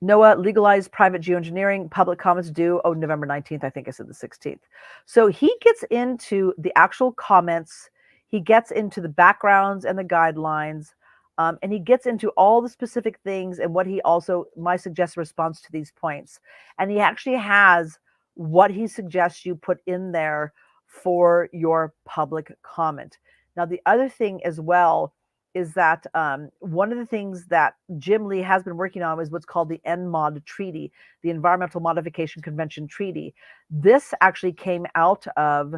NOAA legalized private geoengineering, public comments due, November 19th, I think I said the 16th. So he gets into the actual comments, he gets into the backgrounds and the guidelines, and he gets into all the specific things and what he also, my suggested response to these points. And he actually has what he suggests you put in there for your public comment. Now, the other thing as well is that one of the things that Jim Lee has been working on is what's called the NMOD Treaty, the Environmental Modification Convention Treaty. This actually came out of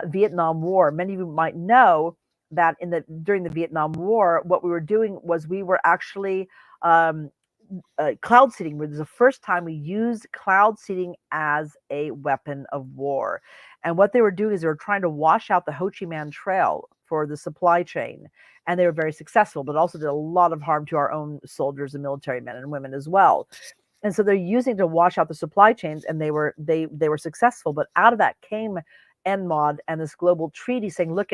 Vietnam War. Many of you might know that during the Vietnam War, what we were doing was we were actually cloud seeding. It was the first time we used cloud seeding as a weapon of war. And what they were doing is they were trying to wash out the Ho Chi Minh Trail for the supply chain. And they were very successful, but also did a lot of harm to our own soldiers and military men and women as well. And so they're using to wash out the supply chains, and they were successful. But out of that came NMOD and this global treaty saying, look,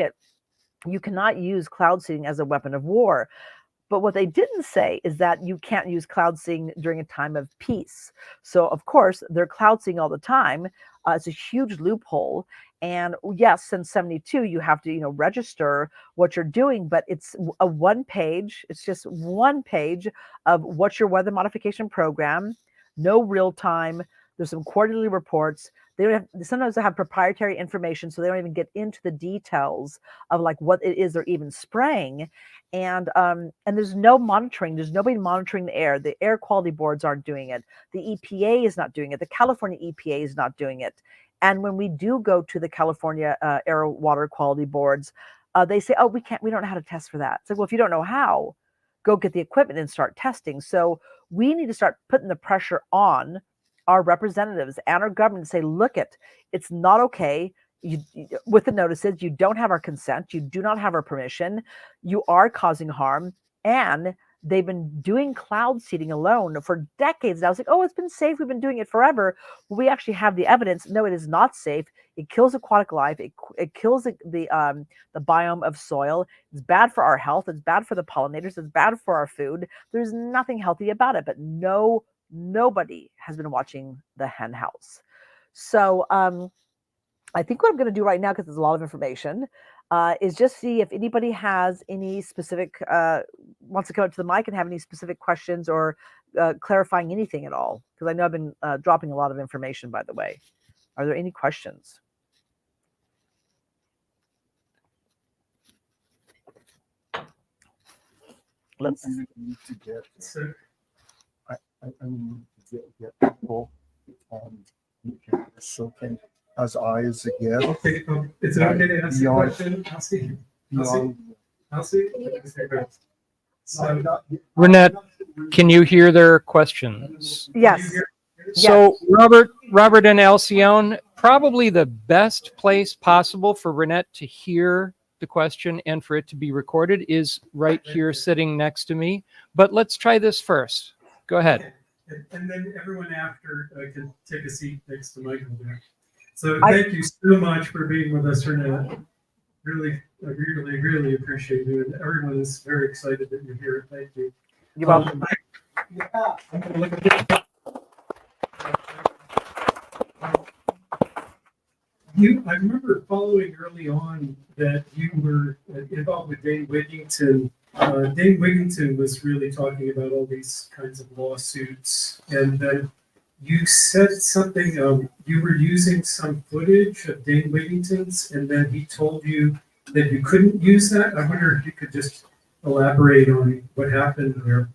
you cannot use cloud seeding as a weapon of war. But what they didn't say is that you can't use cloud seeding during a time of peace. So, of course, they're cloud seeding all the time. It's a huge loophole. And yes, since 72, you have to, register what you're doing, but it's a one page. It's just one page of what's your weather modification program, no real time. There's some quarterly reports. Sometimes they have proprietary information, so they don't even get into the details of like what it is they're even spraying. And there's no monitoring. There's nobody monitoring the air. The air quality boards aren't doing it. The EPA is not doing it. The California EPA is not doing it. And when we do go to the California air water quality boards, they say, oh, we don't know how to test for that. It's like, well, if you don't know how, go get the equipment and start testing. So we need to start putting the pressure on our representatives and our government to say, look, it's not okay. With the notices, you don't have our consent. You do not have our permission. You are causing harm. And they've been doing cloud seeding alone for decades now. It's like, oh, it's been safe. We've been doing it forever. Well, we actually have the evidence. No, it is not safe. It kills aquatic life. It kills the biome of soil. It's bad for our health. It's bad for the pollinators. It's bad for our food. There's nothing healthy about it. But nobody has been watching the hen house. So I think what I'm going to do right now, because there's a lot of information, is just see if anybody has any specific, wants to come up to the mic and have any specific questions or clarifying anything at all. Because I know I've been dropping a lot of information, by the way. Are there any questions? Let's. I need to get. I need to get people so can as eyes again. Okay, is it okay to ask a question? I'll see. So, Reinette, can you hear their questions? Yes. So Robert and Alcyone, probably the best place possible for Reinette to hear the question and for it to be recorded is right here sitting next to me. But let's try this first. Go ahead. And then everyone after can take a seat next to Michael there. So thank you so much for being with us, Reinette. Really appreciate you. And everyone is very excited that you're here. Thank you. You're welcome. I'm going to look at this. I remember following early on that you were involved with Dane Wigington. Dane Wigington was really talking about all these kinds of lawsuits, and then you said something. You were using some footage of Dane Wigington's, and then he told you that you couldn't use that. I wonder if you could just elaborate on what happened there.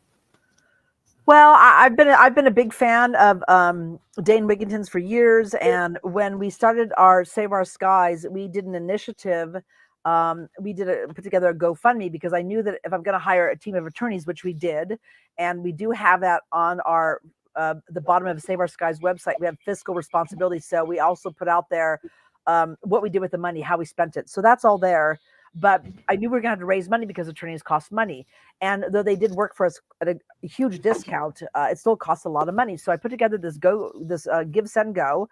Well, I've been a big fan of Dane Wigington's for years, and when we started our Save Our Skies, we did an initiative. Put together a GoFundMe because I knew that if I'm going to hire a team of attorneys, which we did, and we do have that on our the bottom of Save Our Skies website, we have fiscal responsibility. So we also put out there what we did with the money, how we spent it. So that's all there. But I knew we were going to have to raise money because attorneys cost money. And though they did work for us at a huge discount, it still costs a lot of money. So I put together this Give, Send, Go.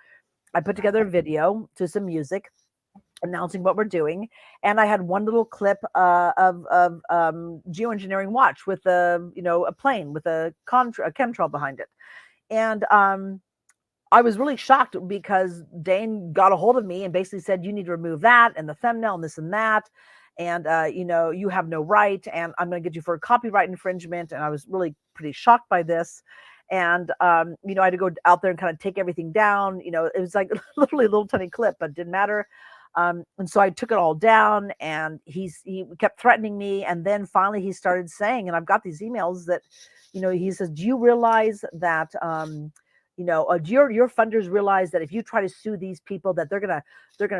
I put together a video to some music. announcing what we're doing. And I had one little clip of geoengineering watch with a, you know, a plane with a chemtrail behind it. And I was really shocked because Dane got a hold of me and basically said, you need to remove that and the thumbnail and this and that. And, you know, you have no right, and I'm going to get you for a copyright infringement. And I was really pretty shocked by this. And, you know, I had to go out there and kind of take everything down. You know, it was like literally a little tiny clip, but it didn't matter. And so I took it all down, and he kept threatening me. And then finally he started saying, and I've got these emails that, you know, he says, do you realize that, you know, do your funders realize that if you try to sue these people, that they're gonna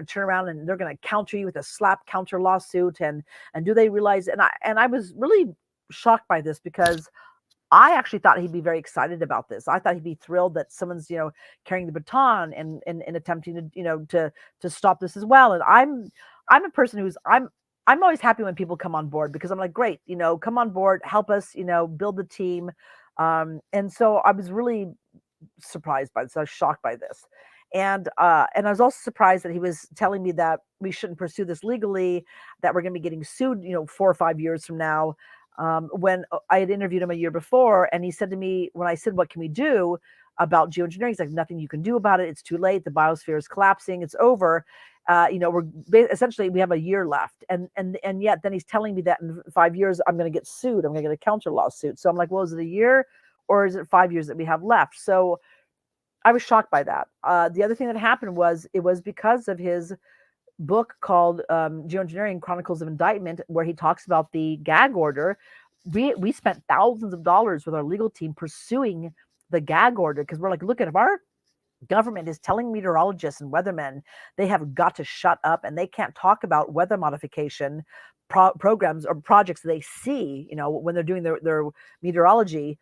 turn around and they're gonna counter you with a slap counter lawsuit? And do they realize? And I was really shocked by this, because I actually thought he'd be very excited about this. I thought he'd be thrilled that someone's, you know, carrying the baton and attempting to, you know, to stop this as well. And I'm a person who's I'm always happy when people come on board, because I'm like, great, you know, come on board, help us, you know, build the team. And so I was really surprised by this. I was shocked by this. And I was also surprised that he was telling me that we shouldn't pursue this legally, that we're going to be getting sued, you know, 4 or 5 years from now. When I had interviewed him a year before, and he said to me, when I said, what can we do about geoengineering? He's like, nothing you can do about it. It's too late. The biosphere is collapsing. It's over. You know, essentially we have a year left. And yet then he's telling me that in 5 years, I'm going to get sued. I'm going to get a counter lawsuit. So I'm like, well, is it a year or is it 5 years that we have left? So I was shocked by that. The other thing that happened was, it was because of his book called Geoengineering Chronicles of Indictment, where he talks about the gag order. We spent thousands of dollars with our legal team pursuing the gag order, because we're like, look, if our government is telling meteorologists and weathermen they have got to shut up and they can't talk about weather modification programs or projects that they see, you know, when they're doing their meteorology,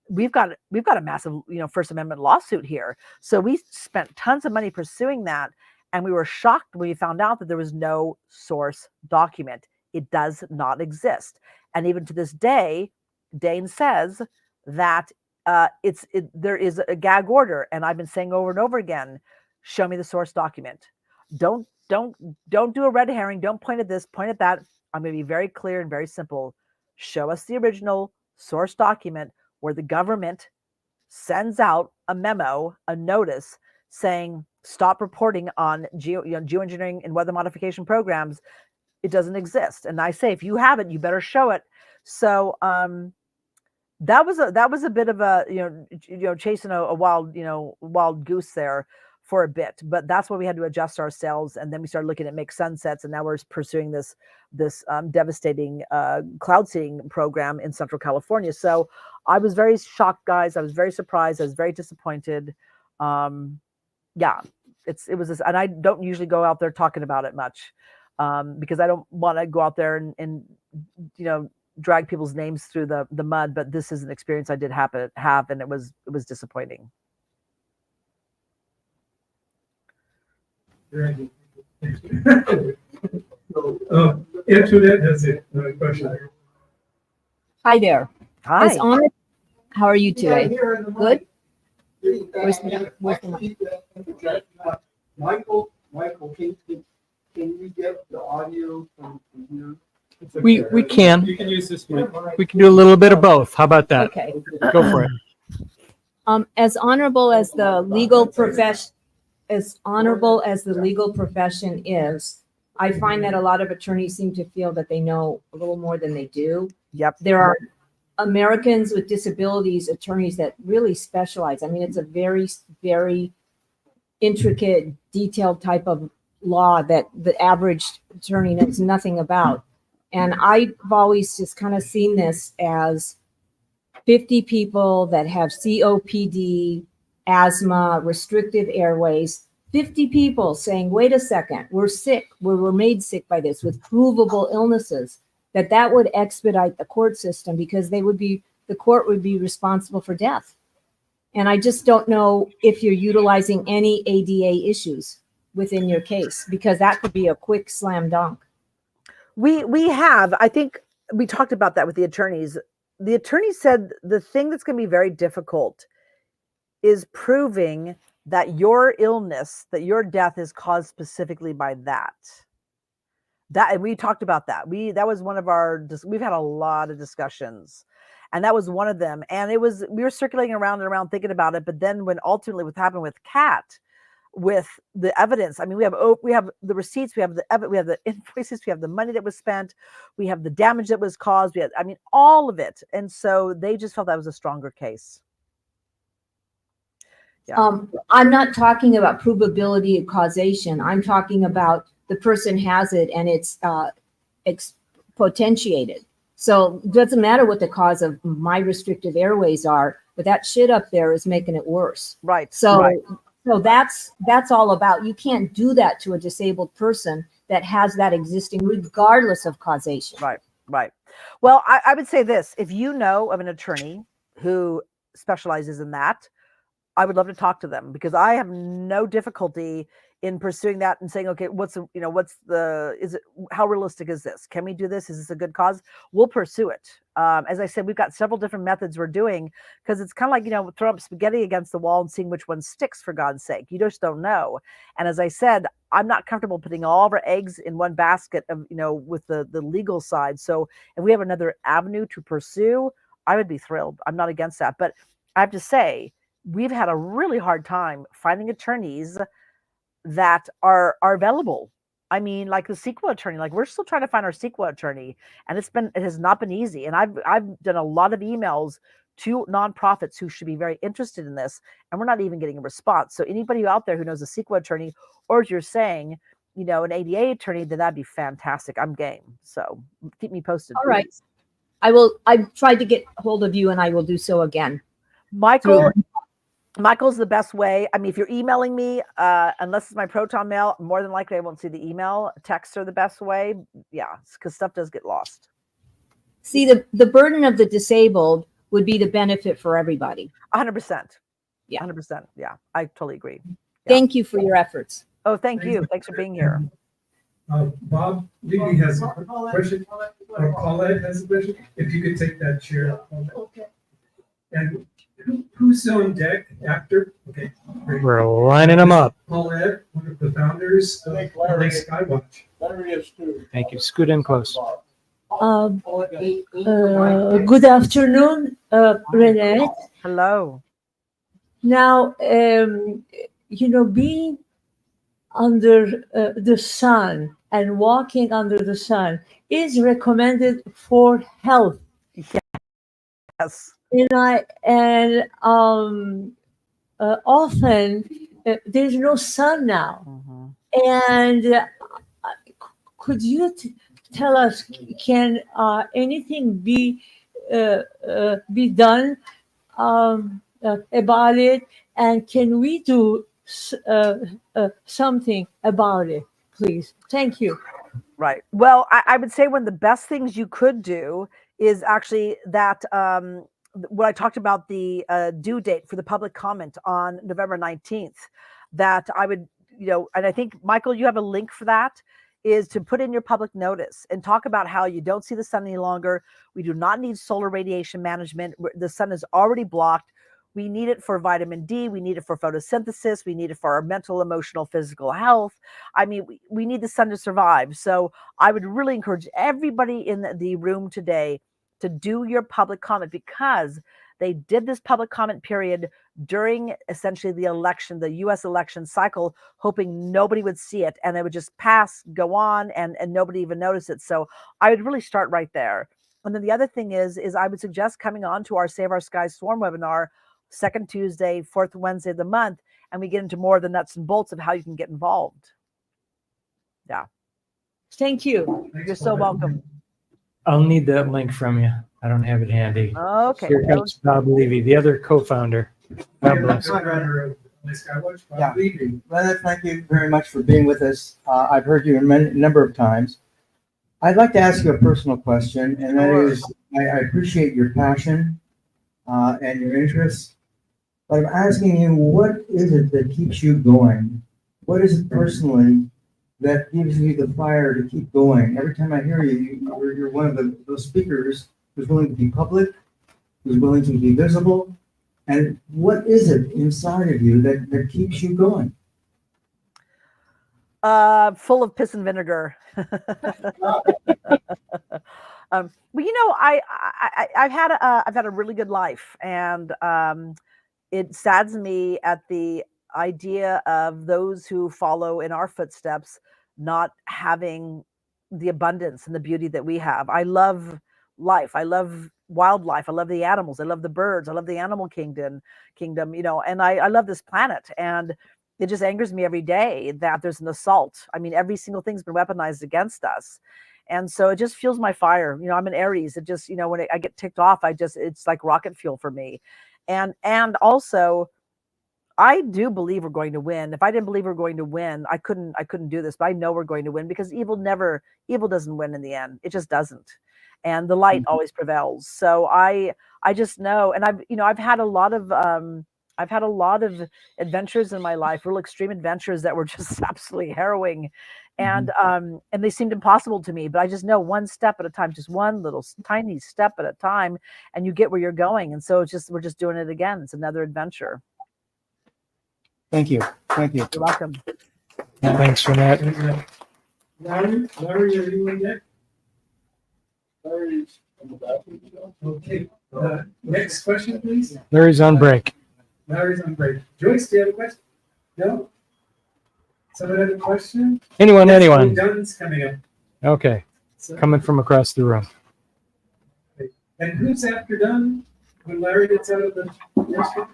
we've got a massive, you know, First Amendment lawsuit here. So we spent tons of money pursuing that. And we were shocked when we found out that there was no source document. It does not exist. And even to this day, Dane says that there is a gag order. And I've been saying over and over again, show me the source document. Don't do a red herring. Don't point at this, point at that. I'm going to be very clear and very simple. Show us the original source document where the government sends out a memo, a notice saying, stop reporting on geoengineering and weather modification programs. It doesn't exist. And I say, if you have it, you better show it. So that was a bit of a, you know, chasing a wild goose there for a bit. But that's why we had to adjust ourselves. And then we started looking at make sunsets, and now we're pursuing this devastating cloud seeding program in Central California. So I was very shocked, guys. I was very surprised. I was very disappointed. Yeah, it was this, and I don't usually go out there talking about it much, because I don't want to go out there and you know, drag people's names through the mud. But this is an experience I did have, and it was disappointing. So, Antoinette has a question. Hi there. Hi. How are you today? Good? Michael, can we get the audio from here? We can. You can use this mic. We can do a little bit of both. How about that? Okay. Go for it. As honorable as the legal profession is, I find that a lot of attorneys seem to feel that they know a little more than they do. Yep. There are Americans with disabilities attorneys that really specialize. I mean, it's a very, very intricate, detailed type of law that the average attorney knows nothing about. And I've always just kind of seen this as 50 people that have COPD, asthma, restrictive airways, 50 people saying, wait a second, we're sick, we're made sick by this with provable illnesses, that would expedite the court system, because the court would be responsible for death. And I just don't know if you're utilizing any ADA issues within your case, because that could be a quick slam dunk. We have, I think we talked about that with the attorneys. The attorney said the thing that's going to be very difficult is proving that your illness, that your death is caused specifically by that. That, and we talked about that. That was one of we've had a lot of discussions, and that was one of them. And we were circulating around and around thinking about it. But then when ultimately what happened with Kat, with the evidence, I mean, we have the receipts, we have the invoices, we have the money that was spent, we have the damage that was caused, I mean, all of it. And so they just felt that was a stronger case. Yeah. I'm not talking about provability of causation. I'm talking about the person has it and it's potentiated. So it doesn't matter what the cause of my restrictive airways are, but that shit up there is making it worse. Right. So, right. So that's all about. You can't do that to a disabled person that has that existing, regardless of causation. Right. Right. Well, I would say this: if you know of an attorney who specializes in that, I would love to talk to them, because I have no difficulty in pursuing that and saying, okay, how realistic is this? Can we do this? Is this a good cause? We'll pursue it. As I said, we've got several different methods we're doing, because it's kind of like, throwing spaghetti against the wall and seeing which one sticks, for God's sake. You just don't know. And as I said, I'm not comfortable putting all of our eggs in one basket of, with the legal side. So if we have another avenue to pursue, I would be thrilled. I'm not against that. But I have to say, we've had a really hard time finding attorneys that are available. I mean, like the CEQA attorney, like we're still trying to find our CEQA attorney, and it has not been easy. And I've done a lot of emails to nonprofits who should be very interested in this, and we're not even getting a response. So anybody out there who knows a CEQA attorney, or as you're saying, an ADA attorney, then that'd be fantastic. I'm game. So keep me posted. All right. I've tried to get hold of you, and I will do so again. Michael's the best way. I mean, if you're emailing me, unless it's my Proton mail, more than likely I won't see the email. Texts are the best way. Yeah, because stuff does get lost. See, the burden of the disabled would be the benefit for everybody. 100%. Yeah. 100%. Yeah, I totally agree. Yeah. Thank you for your efforts. Oh, thank you. Thanks for being here. Bob Levy has a question, or Paulette has a question. If you could take that chair. Okay. And who's on deck after? Okay. Great. We're lining them up. Paulette, one of the founders of LA Skywatch. Thank you. Scoot in close. Good afternoon, Reinette. Hello. Now, being under the sun and walking under the sun is recommended for health. Yes. Often there's no sun now. And could you tell us, can anything be done about it? And can we do something about it, please? Thank you. Right. Well, I would say one of the best things you could do is actually that what I talked about, the due date for the public comment on November 19th, that I would, and I think, Michael, you have a link for that, is to put in your public notice and talk about how you don't see the sun any longer. We do not need solar radiation management. The sun is already blocked. We need it for vitamin D. We need it for photosynthesis. We need it for our mental, emotional, physical health. I mean, we need the sun to survive. So I would really encourage everybody in the room today to do your public comment, because they did this public comment period during essentially the election, the US election cycle, hoping nobody would see it and it would just pass, go on, and nobody even notice it. So I would really start right there. And then the other thing is I would suggest coming on to our Save Our Skies Swarm webinar, second Tuesday, fourth Wednesday of the month, and we get into more of the nuts and bolts of how you can get involved. Yeah. Thank you. You're so welcome. I'll need that link from you. I don't have it handy. Okay. Here comes Bob Levy, the other co-founder. God bless. Yeah. Leonard, thank you very much for being with us. I've heard you a number of times. I'd like to ask you a personal question, and that is, I appreciate your passion and your interest, but I'm asking you, what is it that keeps you going? What is it personally that gives you the fire to keep going? Every time I hear you, you're one of those speakers who's willing to be public, who's willing to be visible, And what is it inside of you that keeps you going? Full of piss and vinegar. Well, I've had a really good life, and it saddens me at the idea of those who follow in our footsteps not having the abundance and the beauty that we have. I love life. I love wildlife. I love the animals. I love the birds. I love the animal kingdom, and I love this planet. And it just angers me every day that there's an assault. I mean, every single thing's been weaponized against us. And so it just fuels my fire. I'm an Aries. It just, when I get ticked off, it's like rocket fuel for me. And also, I do believe we're going to win. If I didn't believe we're going to win, I couldn't do this. But I know we're going to win because evil doesn't win in the end. It just doesn't. And the light always prevails. So I just know. And I've had a lot of adventures in my life, real extreme adventures that were just absolutely harrowing. And they seemed impossible to me, but I just know one step at a time, just one little tiny step at a time, and you get where you're going. And so we're just doing it again. It's another adventure. Thank you. Thank you. You're welcome. Thanks, Reinette. Larry, are you in yet? Larry's on the bathroom. Okay. Next question, please. Larry's on break. Larry's on break. Joyce, do you have a question? No? Someone have a question? Anyone? Dunn's coming up. Okay. Coming from across the room. And who's after Dunn when Larry gets out of the restaurant?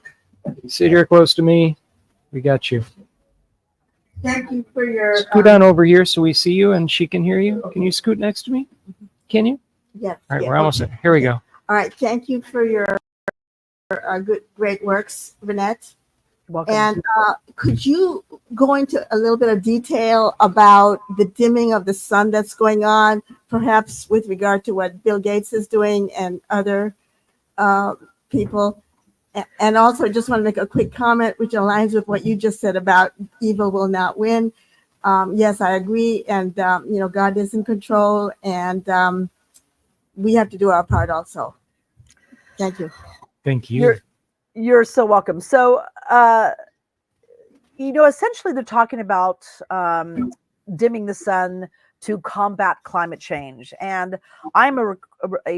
Sit here close to me. We got you. Thank you for your. Scoot on over here so we see you and she can hear you. Can you scoot next to me? Can you? Yes. All right, we're almost there. Here we go. All right. Thank you for your great works, Reinette. Welcome. And could you go into a little bit of detail about the dimming of the sun that's going on, perhaps with regard to what Bill Gates is doing and other people? And also, I just want to make a quick comment, which aligns with what you just said about evil will not win. Yes, I agree. And, God is in control, and we have to do our part also. Thank you. Thank you. You're so welcome. So, essentially they're talking about dimming the sun to combat climate change. And I'm a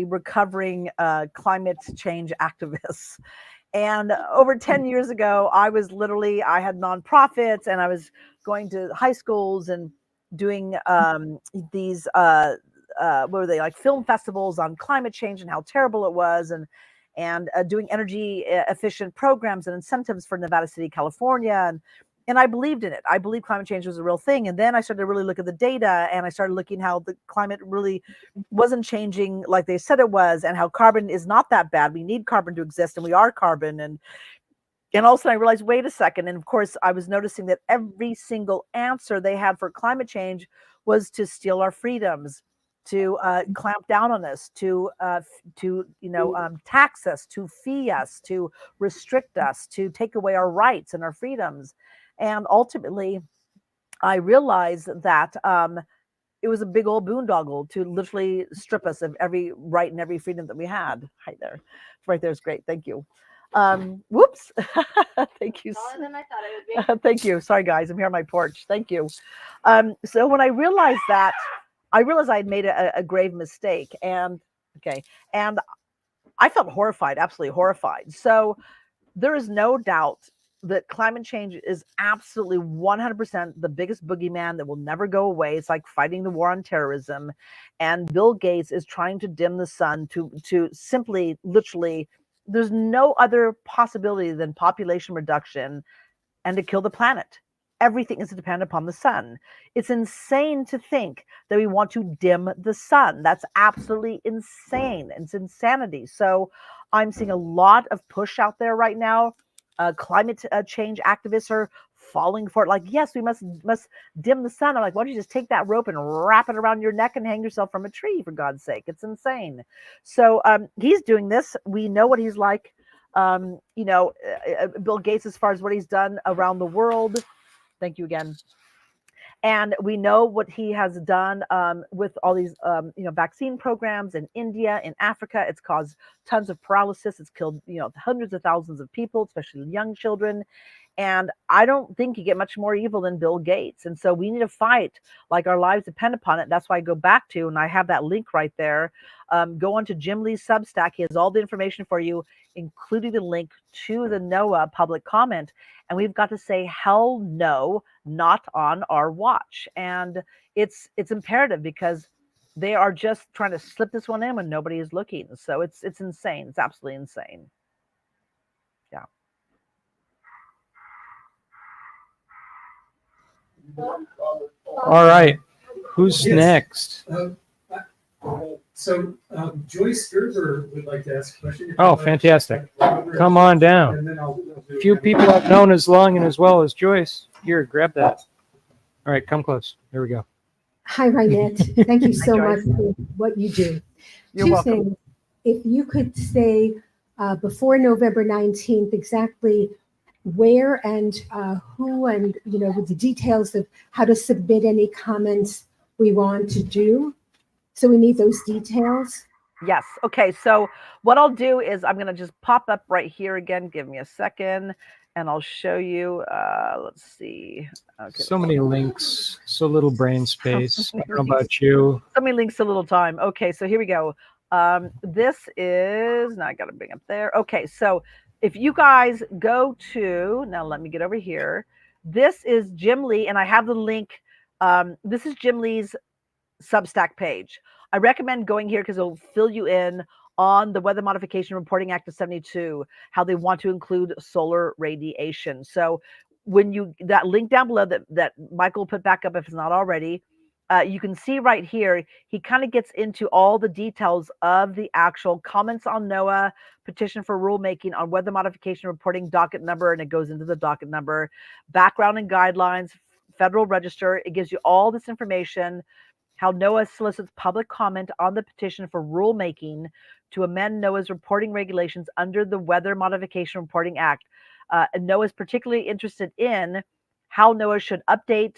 recovering climate change activist. And over 10 years ago, I had nonprofits and I was going to high schools and doing these, what were they, like film festivals on climate change and how terrible it was, and doing energy efficient programs and incentives for Nevada City, California. And I believed in it. I believed climate change was a real thing. And then I started to really look at the data, and I started looking how the climate really wasn't changing like they said it was, and how carbon is not that bad. We need carbon to exist, and we are carbon. And all of a sudden I realized, wait a second. And of course, I was noticing that every single answer they had for climate change was to steal our freedoms, to clamp down on us, to tax us, to fee us, to restrict us, to take away our rights and our freedoms. And ultimately, I realized that it was a big old boondoggle to literally strip us of every right and every freedom that we had. Hi there. Right there is great. Thank you. Whoops. Thank you. Taller than I thought it would be. Thank you. Sorry, guys. I'm here on my porch. Thank you. So when I realized that, I had made a grave mistake. And I felt horrified, absolutely horrified. So there is no doubt that climate change is absolutely 100% the biggest boogeyman that will never go away. It's like fighting the war on terrorism. And Bill Gates is trying to dim the sun to simply, literally, there's no other possibility than population reduction and to kill the planet. Everything is dependent upon the sun. It's insane to think that we want to dim the sun. That's absolutely insane. It's insanity. So I'm seeing a lot of push out there right now. Climate change activists are falling for it. Like, yes, we must dim the sun. I'm like, why don't you just take that rope and wrap it around your neck and hang yourself from a tree, for God's sake? It's insane. So he's doing this. We know what he's like. Bill Gates, as far as what he's done around the world. Thank you again. And we know what he has done with all these, vaccine programs in India, in Africa. It's caused tons of paralysis. It's killed, hundreds of thousands of people, especially young children. And I don't think you get much more evil than Bill Gates. And so we need to fight like our lives depend upon it. That's why I go back to, and I have that link right there. Go on to Jim Lee's Substack. He has all the information for you, including the link to the NOAA public comment. And we've got to say, hell no, not on our watch. And it's imperative because they are just trying to slip this one in when nobody is looking. So it's insane. It's absolutely insane. Yeah. All right. Who's Yes. next? So Joyce Gerber would like to ask a question. Oh, fantastic. Come on down. And then I'll do Few people I've known as long and as well as Joyce. Here, grab that. All right, come close. There we go. Hi, Reinette. Thank you so much Joyce. for what you do. You're Two welcome. things. If you could say before November 19th exactly where and who and, with the details of how to submit any comments we want to do. So we need those details. Yes. Okay. So what I'll do is I'm going to just pop up right here again. Give me a second and I'll show you. Let's see. Okay. So many links, so little brain space. I don't know about you. So many links, a little time. Okay. So here we go. This is, now I got to bring up there. Okay. So if you guys go to, now let me get over here. This is Jim Lee and I have the link. This is Jim Lee's Substack page. I recommend going here because it'll fill you in on the Weather Modification Reporting Act of 72, how they want to include solar radiation. So when you, that link down below that Michael put back up if it's not already, you can see right here, he kind of gets into all the details of the actual comments on NOAA, petition for rulemaking on weather modification reporting docket number, and it goes into the docket number, background and guidelines, Federal Register. It gives you all this information, how NOAA solicits public comment on the petition for rulemaking to amend NOAA's reporting regulations under the Weather Modification Reporting Act. And NOAA is particularly interested in how NOAA should update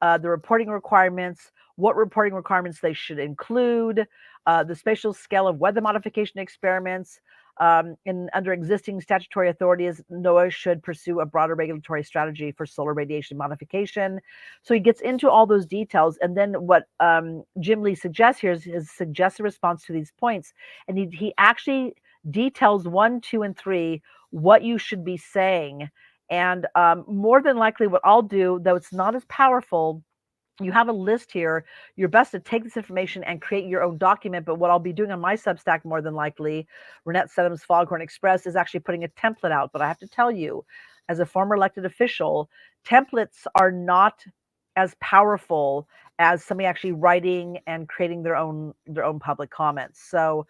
the reporting requirements, what reporting requirements they should include, the spatial scale of weather modification experiments, under existing statutory authorities, NOAA should pursue a broader regulatory strategy for solar radiation modification. So he gets into all those details. And then what Jim Lee suggests here is his suggested response to these points. And he actually details 1, 2, and 3, what you should be saying. And more than likely what I'll do, though it's not as powerful, you have a list here. You're best to take this information and create your own document. But what I'll be doing on my Substack, more than likely, Reinette Senum's Foghorn Express, is actually putting a template out. But I have to tell you, as a former elected official, templates are not as powerful as somebody actually writing and creating their own public comments. So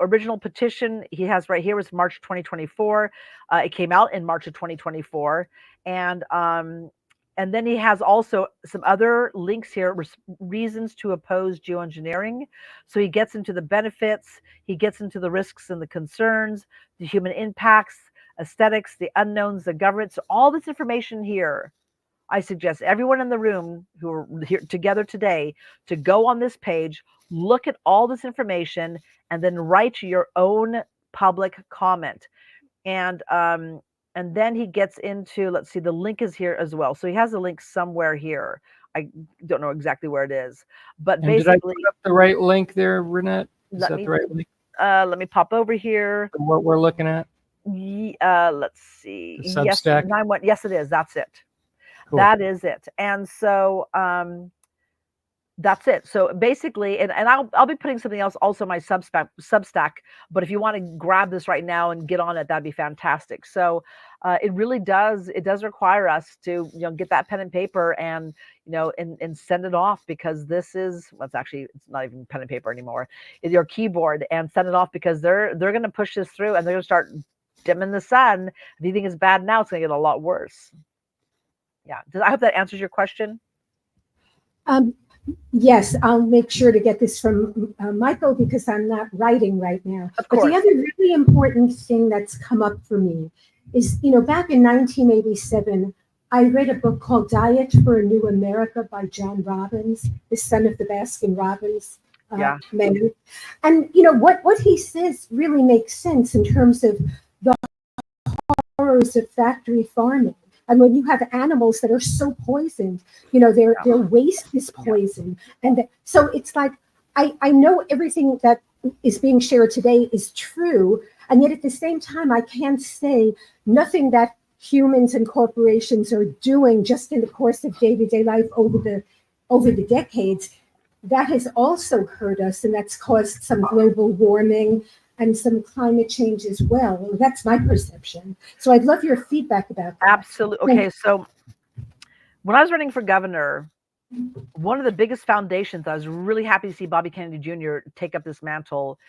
original petition he has right here was March 2024. It came out in March of 2024. And then he has also some other links here, reasons to oppose geoengineering. So he gets into the benefits, he gets into the risks and the concerns, the human impacts, aesthetics, the unknowns, the government. So all this information here, I suggest everyone in the room who are here together today to go on this page, look at all this information, and then write your own public comment. And then he gets into, let's see, the link is here as well. So he has a link somewhere here. I don't know exactly where it is, but And basically, did I put up the right link there, Reinette? Is that the right link? Let me pop over here. What we're looking at? Let's see. The Substack? Yes, it is. That's it. Cool. That is it. And so that's it. So basically, and I'll be putting something else also in my Substack, but if you want to grab this right now and get on it, that'd be fantastic. So it really does require us to, get that pen and paper and, and send it off, because this is, well, it's not even pen and paper anymore. It's your keyboard, and send it off, because they're going to push this through and they're going to start dimming the sun. If you think it's bad now, it's going to get a lot worse. Yeah. I hope that answers your question. Yes, I'll make sure to get this from Michael, because I'm not writing right now. Of But course. the other really important thing that's come up for me is, back in 1987, I read a book called Diet for a New America by John Robbins, the son of the Baskin Robbins man. And you know what he says really makes sense in terms of the horrors of factory farming. And when you have animals that are so poisoned, you know, their waste is poisoned. And so it's like, I know everything that is being shared today is true. And yet at the same time, I can't say nothing that humans and corporations are doing just in the course of day-to-day life over the decades that has also hurt us, and that's caused some global warming and some climate change as well. That's my perception. So I'd love your feedback about that. Absolutely. Okay, so when I was running for governor, one of the biggest foundations, I was really happy to see Bobby Kennedy Jr. take up this mantle,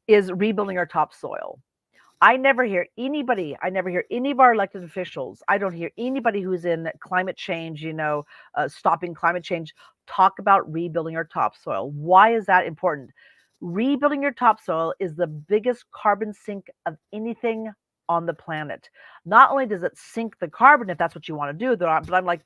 is rebuilding our topsoil. I never hear any of our elected officials, I don't hear anybody who's in climate change, stopping climate change, talk about rebuilding our topsoil. Why is that important? Rebuilding your topsoil is the biggest carbon sink of anything on the planet. Not only does it sink the carbon, if that's what you want to do, but I'm like,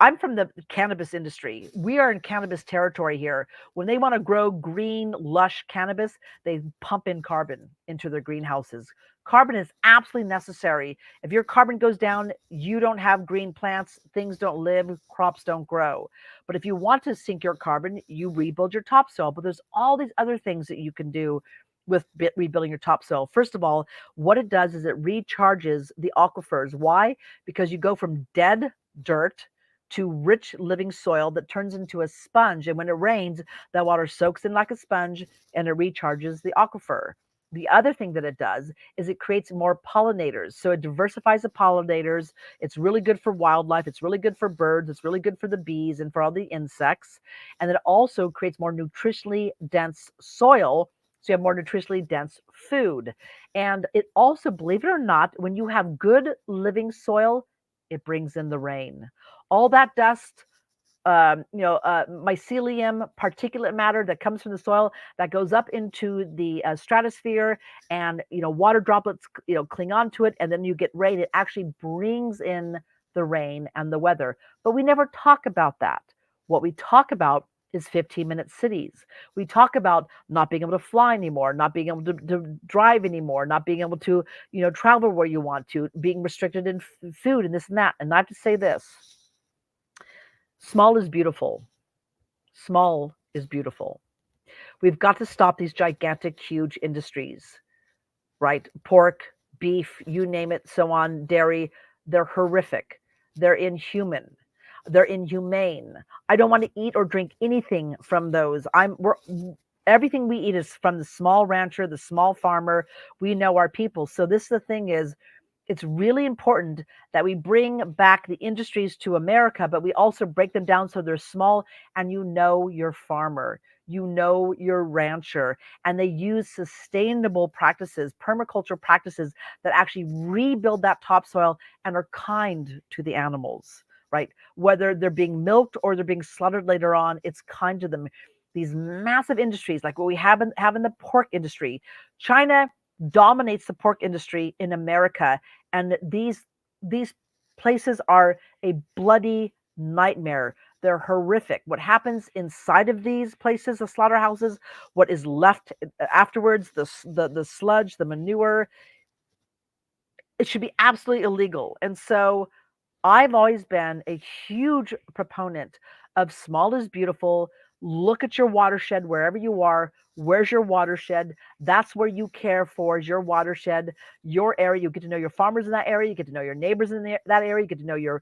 I'm from the cannabis industry. We are in cannabis territory here. When they want to grow green, lush cannabis, they pump in carbon into their greenhouses. Carbon is absolutely necessary. If your carbon goes down, you don't have green plants, things don't live, crops don't grow. But if you want to sink your carbon, you rebuild your topsoil. But there's all these other things that you can do with rebuilding your topsoil. First of all, what it does is it recharges the aquifers. Why? Because you go from dead dirt to rich living soil that turns into a sponge. And when it rains, that water soaks in like a sponge and it recharges the aquifer. The other thing that it does is it creates more pollinators. So it diversifies the pollinators. It's really good for wildlife. It's really good for birds. It's really good for the bees and for all the insects. And it also creates more nutritionally dense soil. So you have more nutritionally dense food. And it also, believe it or not, when you have good living soil, it brings in the rain. All that dust, mycelium, particulate matter that comes from the soil that goes up into the stratosphere, and water droplets cling onto it, and then you get rain. It actually brings in the rain and the weather. But we never talk about that. What we talk about is 15-minute cities. We talk about not being able to fly anymore, not being able to drive anymore, not being able to travel where you want to, being restricted in food and this and that. And I have to say this. Small is beautiful. Small is beautiful. We've got to stop these gigantic, huge industries, right? Pork, beef, you name it, so on, dairy. They're horrific. They're inhuman. They're inhumane. I don't want to eat or drink anything from those. Everything we eat is from the small rancher, the small farmer. We know our people. So the thing is, it's really important that we bring back the industries to America, but we also break them down so they're small, and your farmer, your rancher, and they use sustainable practices, permaculture practices that actually rebuild that topsoil and are kind to the animals, right? Whether they're being milked or they're being slaughtered later on, it's kind to them. These massive industries like what we have in the pork industry. China dominates the pork industry in America, and these places are a bloody nightmare. They're horrific. What happens inside of these places, the slaughterhouses, what is left afterwards, the sludge, the manure, it should be absolutely illegal. And so I've always been a huge proponent of small is beautiful. Look at your watershed wherever you are. Where's your watershed? That's where you care for, is your watershed, your area. You get to know your farmers in that area. You get to know your neighbors in that area. You get to know your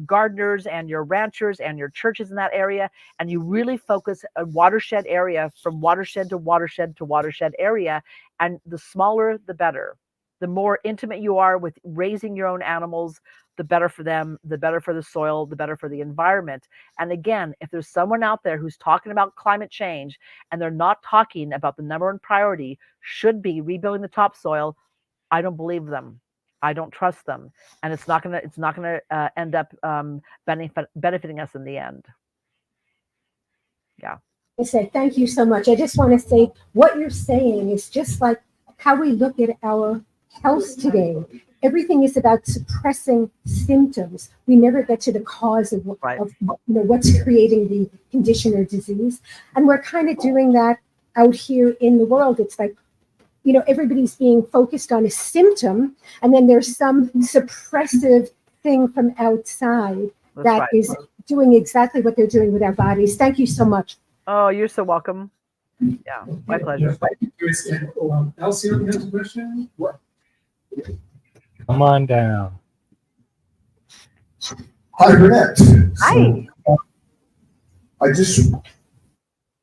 gardeners and your ranchers and your churches in that area. And you really focus a watershed area from watershed to watershed to watershed area. And the smaller, the better. The more intimate you are with raising your own animals, the better for them, the better for the soil, the better for the environment. And again, if there's someone out there who's talking about climate change and they're not talking about the number one priority should be rebuilding the topsoil, I don't believe them. I don't trust them, and it's not gonna end up benefiting us in the end. Yeah. I say thank you so much. I just want to say what you're saying is just like how we look at our health today. everything is about suppressing symptoms. We never get to the cause of, of what's creating the condition or disease. And we're kind of doing that out here in the world. It's like, everybody's being focused on a symptom, and then there's some suppressive thing from outside that is doing exactly what they're doing with our bodies. Thank you so much. Oh, you're so welcome. Yeah, my pleasure. Alcyon has a question? Come on down. Hi, Reinette. Hi. I just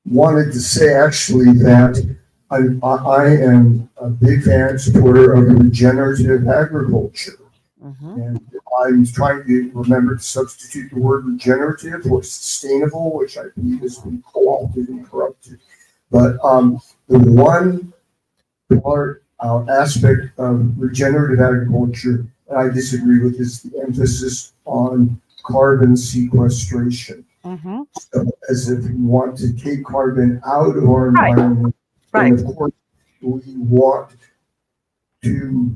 wanted to say actually that I am a big fan and supporter of regenerative agriculture. And I'm trying to remember to substitute the word regenerative for sustainable, which I believe has been co-opted and corrupted. But the one part, aspect of regenerative agriculture that I disagree with is the emphasis on carbon sequestration. So as if we want to take carbon out of our environment, and of course we want to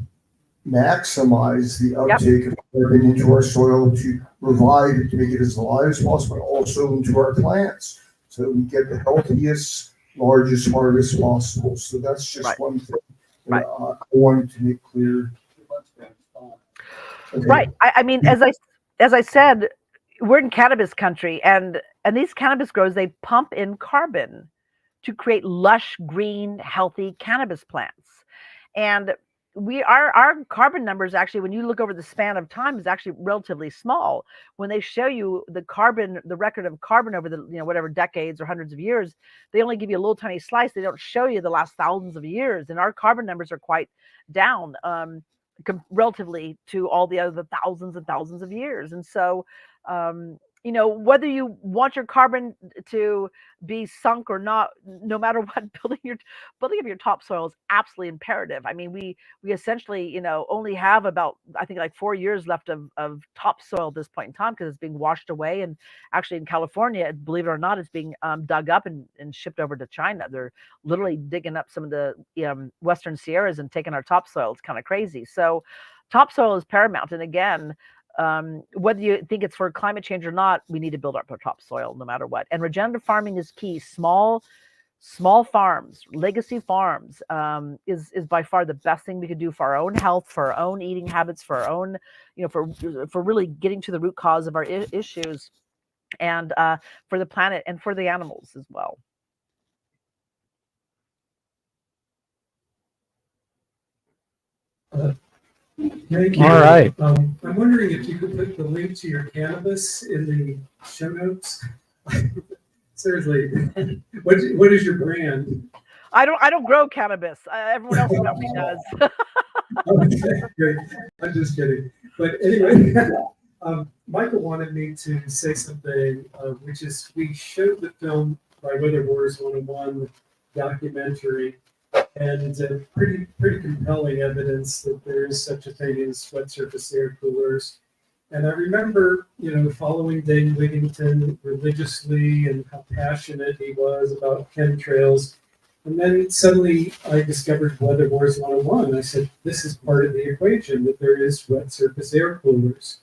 maximize the uptake of carbon into our soil to revive it, to make it as alive as possible, but also into our plants, so that we get the healthiest, largest harvest possible. So that's just one thing that I wanted to make clear. Okay. Right. I mean, as I said, we're in cannabis country, and these cannabis growers, they pump in carbon to create lush, green, healthy cannabis plants. And our carbon numbers, actually, when you look over the span of time, is actually relatively small. When they show you the record of carbon over the whatever decades or hundreds of years, they only give you a little tiny slice. They don't show you the last thousands of years, and our carbon numbers are quite down relatively to all the other thousands and thousands of years. And so whether you want your carbon to be sunk or not, no matter what, building up your topsoil is absolutely imperative. I mean, we essentially, only have about, I think, like 4 years left of topsoil at this point in time, because it's being washed away. And actually in California, believe it or not, it's being dug up and shipped over to China. They're literally digging up some of the Western Sierras and taking our topsoil. It's kind of crazy. So topsoil is paramount. And again, whether you think it's for climate change or not, we need to build up our topsoil no matter what. And regenerative farming is key. Small farms, legacy farms, is by far the best thing we could do for our own health, for our own eating habits, for our own, for really getting to the root cause of our issues, and for the planet and for the animals as well. Thank you. All right. I'm wondering if you could put the link to your cannabis in the show notes. Seriously, what is your brand? I don't grow cannabis. Everyone else probably does. Okay, great. I'm just kidding. But anyway, Michael wanted me to say something, which is we showed the film by Weather Wars 101 documentary, and pretty compelling evidence that there is such a thing as wet surface air coolers. And I remember, following Dane Wigington religiously and how passionate he was about chemtrails. And then suddenly I discovered Weather Wars 101. I said, this is part of the equation, that there is wet surface air coolers.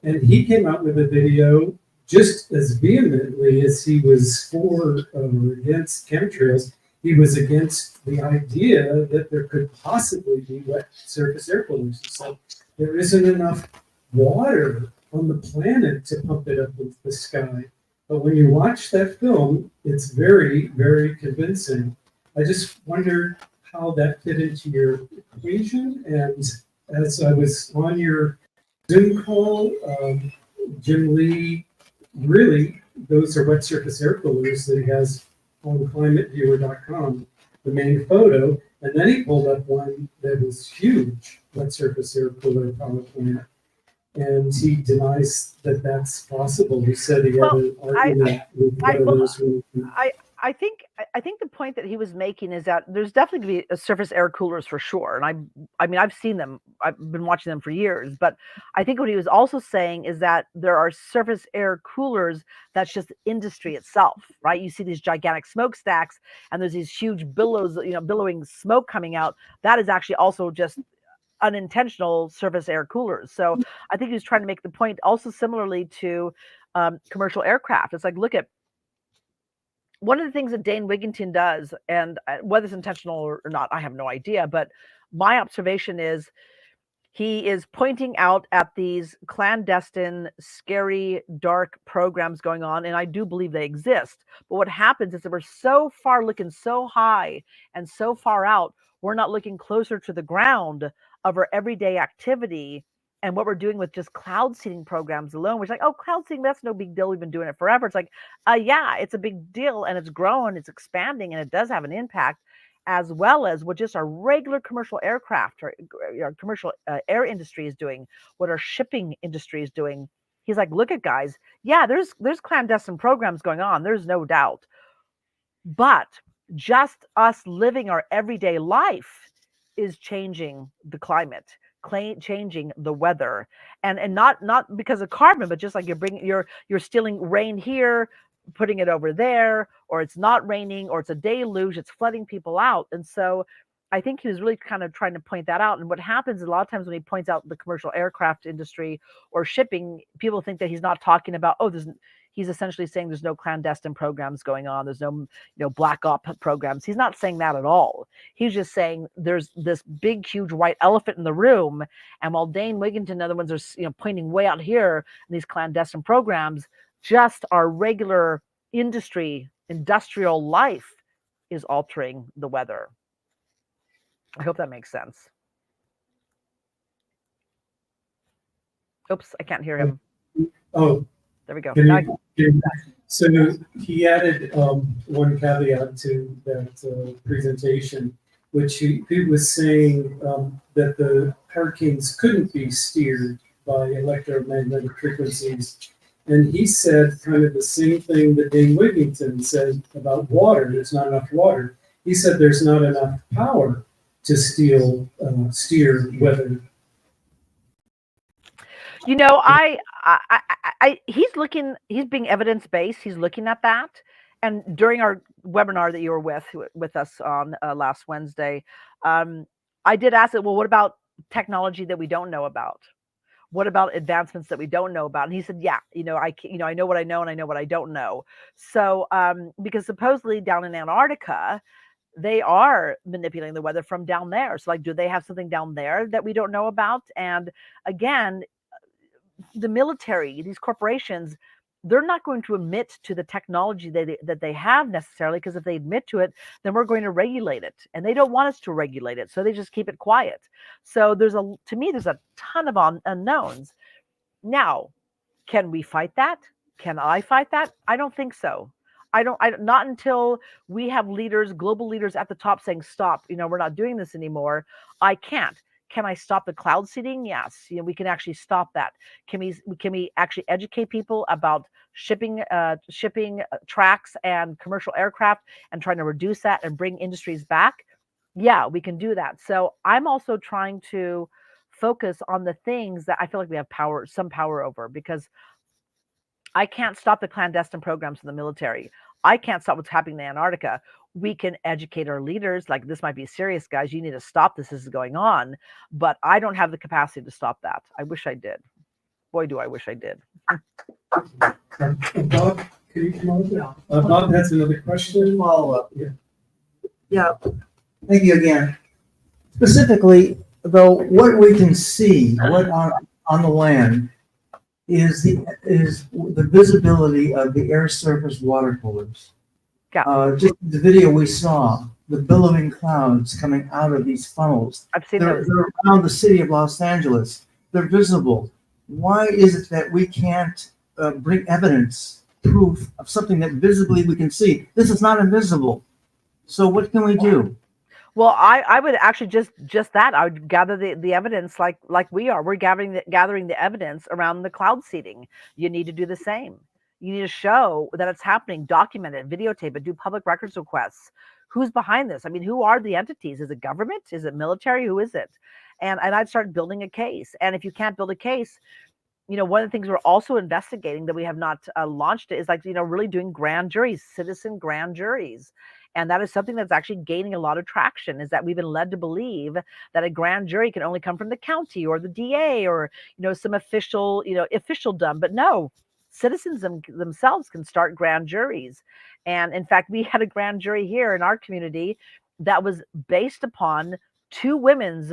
And he came out with a video just as vehemently as he was for or against chemtrails. He was against the idea that there could possibly be wet surface air coolers. So there isn't enough water on the planet to pump it up into the sky. But when you watch that film, it's very, very convincing. I just wondered how that fit into your equation. And as I was on your Zoom call, Jim Lee, really, those are wet surface air coolers that he has on climateviewer.com, the main photo. And then he pulled up one that was huge, wet surface air cooler power plant. And he denies that that's possible. He said he had an argument with I think the point that he was making is that there's definitely going to be a surface air coolers for sure. And I mean, I've seen them. I've been watching them for years. But I think what he was also saying is that there are surface air coolers that's just industry itself, right? You see these gigantic smokestacks, and there's these huge billows, billowing smoke coming out. That is actually also just unintentional surface air coolers. So I think he was trying to make the point also similarly to commercial aircraft. It's like, look at one of the things that Dane Wigington does, and whether it's intentional or not, I have no idea. But my observation is he is pointing out at these clandestine, scary, dark programs going on, and I do believe they exist. But what happens is that we're so far looking so high and so far out, we're not looking closer to the ground of our everyday activity and what we're doing with just cloud seeding programs alone. We're like, oh, cloud seeding, that's no big deal. We've been doing it forever. It's like, yeah, it's a big deal, and it's growing, it's expanding, and it does have an impact, as well as what just our regular commercial aircraft or our commercial air industry is doing, what our shipping industry is doing. He's like, look at guys, yeah, there's clandestine programs going on. There's no doubt. But just us living our everyday life is changing the climate, changing the weather, and not because of carbon, but just like you're stealing rain here, putting it over there, or it's not raining, or it's a deluge, it's flooding people out. And so I think he was really kind of trying to point that out. And what happens a lot of times when he points out the commercial aircraft industry or shipping, people think that he's not talking about, he's essentially saying there's no clandestine programs going on, there's no black op programs. He's not saying that at all. He's just saying there's this big huge white elephant in the room, and while Dane Wigington and other ones are pointing way out here in these clandestine programs, just our regular industrial life is altering the weather. I hope that makes sense. Oops, I can't hear him. Oh, there we go. So he added one caveat to that presentation, which he was saying that the hurricanes couldn't be steered by electromagnetic frequencies. And he said kind of the same thing that Dane Wigington said about water. There's not enough water. He said there's not enough power to steer weather. He's being evidence-based. He's looking at that. And during our webinar that you were with us on last Wednesday, I did ask it, well, what about technology that we don't know about? What about advancements that we don't know about? And he said, yeah, I know what I know and I know what I don't know. So because supposedly down in Antarctica, they are manipulating the weather from down there. So like, do they have something down there that we don't know about? And again, the military, these corporations, they're not going to admit to the technology that they have necessarily, because if they admit to it, then we're going to regulate it, and they don't want us to regulate it, so they just keep it quiet. So to me, there's a ton of unknowns. Now, can we fight that? Can I fight that? I don't think so. Not until we have leaders, global leaders at the top saying, stop, we're not doing this anymore. I can't. Can I stop the cloud seeding? Yes, we can actually stop that. Can we actually educate people about shipping tracks and commercial aircraft and trying to reduce that and bring industries back? Yeah, we can do that. So I'm also trying to focus on the things that I feel like we have some power over, because I can't stop the clandestine programs in the military. I can't stop what's happening in Antarctica. We can educate our leaders, like, this might be serious, guys. You need to stop this. This is going on. But I don't have the capacity to stop that. I wish I did. Boy, do I wish I did. Bob, can you come over? Bob has another question. Follow up. Yeah. Thank you again. Specifically, though, what we can see, what on the land, is the visibility of the air surface water coolers. Yeah. Just the video we saw, the billowing clouds coming out of these funnels. I've seen those. They're around the city of Los Angeles. They're visible. Why is it that we can't bring evidence, proof of something that visibly we can see? This is not invisible. So what can we do? Well, I would actually just that. I would gather the evidence like we are. We're gathering the evidence around the cloud seeding. You need to do the same. You need to show that it's happening, document it, videotape it, do public records requests. Who's behind this? I mean, who are the entities? Is it government? Is it military? Who is it? And I'd start building a case. And if you can't build a case, one of the things we're also investigating that we have not launched is really doing grand juries, citizen grand juries. And that is something that's actually gaining a lot of traction, is that we've been led to believe that a grand jury can only come from the county or the DA or, some official, officialdom. But no, citizens themselves can start grand juries. And in fact, we had a grand jury here in our community that was based upon two women's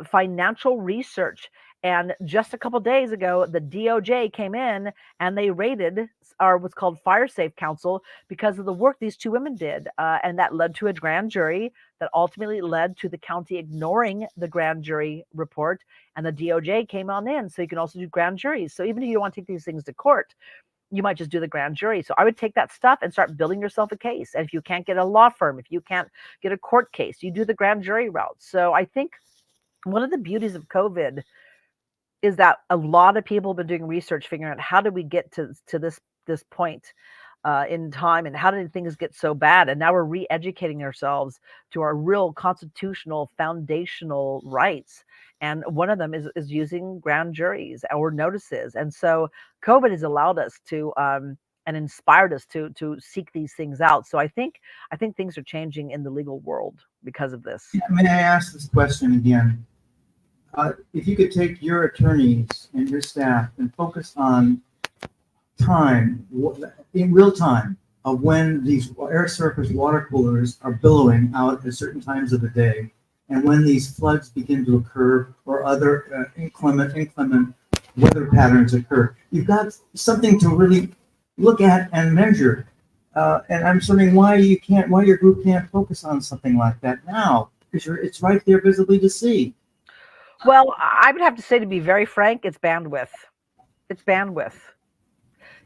financial research. And just a couple days ago, the DOJ came in and they raided our what's called Fire Safe Council because of the work these two women did. And that led to a grand jury that ultimately led to the county ignoring the grand jury report. And the DOJ came on in. So you can also do grand juries. So even if you don't want to take these things to court, you might just do the grand jury. So I would take that stuff and start building yourself a case. And if you can't get a law firm, if you can't get a court case, you do the grand jury route. So I think one of the beauties of COVID is that a lot of people have been doing research, figuring out how did we get to this point in time, and how did things get so bad? And now we're re-educating ourselves to our real constitutional foundational rights. And one of them is using grand juries or notices. And so COVID has allowed us to and inspired us to seek these things out. So I think things are changing in the legal world because of this. May I ask this question again? If you could take your attorneys and your staff and focus on time, in real time, of when these air surface water coolers are billowing out at certain times of the day, and when these floods begin to occur or other inclement weather patterns occur, you've got something to really look at and measure. And I'm wondering why your group can't focus on something like that now, because it's right there visibly to see. Well, I would have to say, to be very frank, it's bandwidth. It's bandwidth.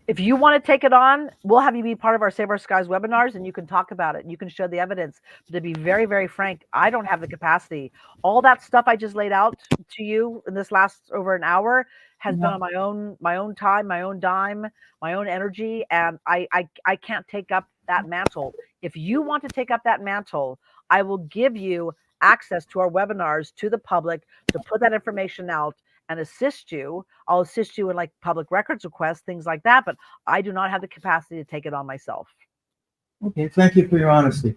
If you want to take it on, we'll have you be part of our Save Our Skies webinars, and you can talk about it. You can show the evidence. But to be very, very frank, I don't have the capacity. All that stuff I just laid out to you in this last over an hour has been on my own time, my own dime, my own energy, and I can't take up that mantle. If you want to take up that mantle, I will give you access to our webinars to the public to put that information out and assist you. I'll assist you in like public records requests, things like that, but I do not have the capacity to take it on myself. Okay, thank you for your honesty.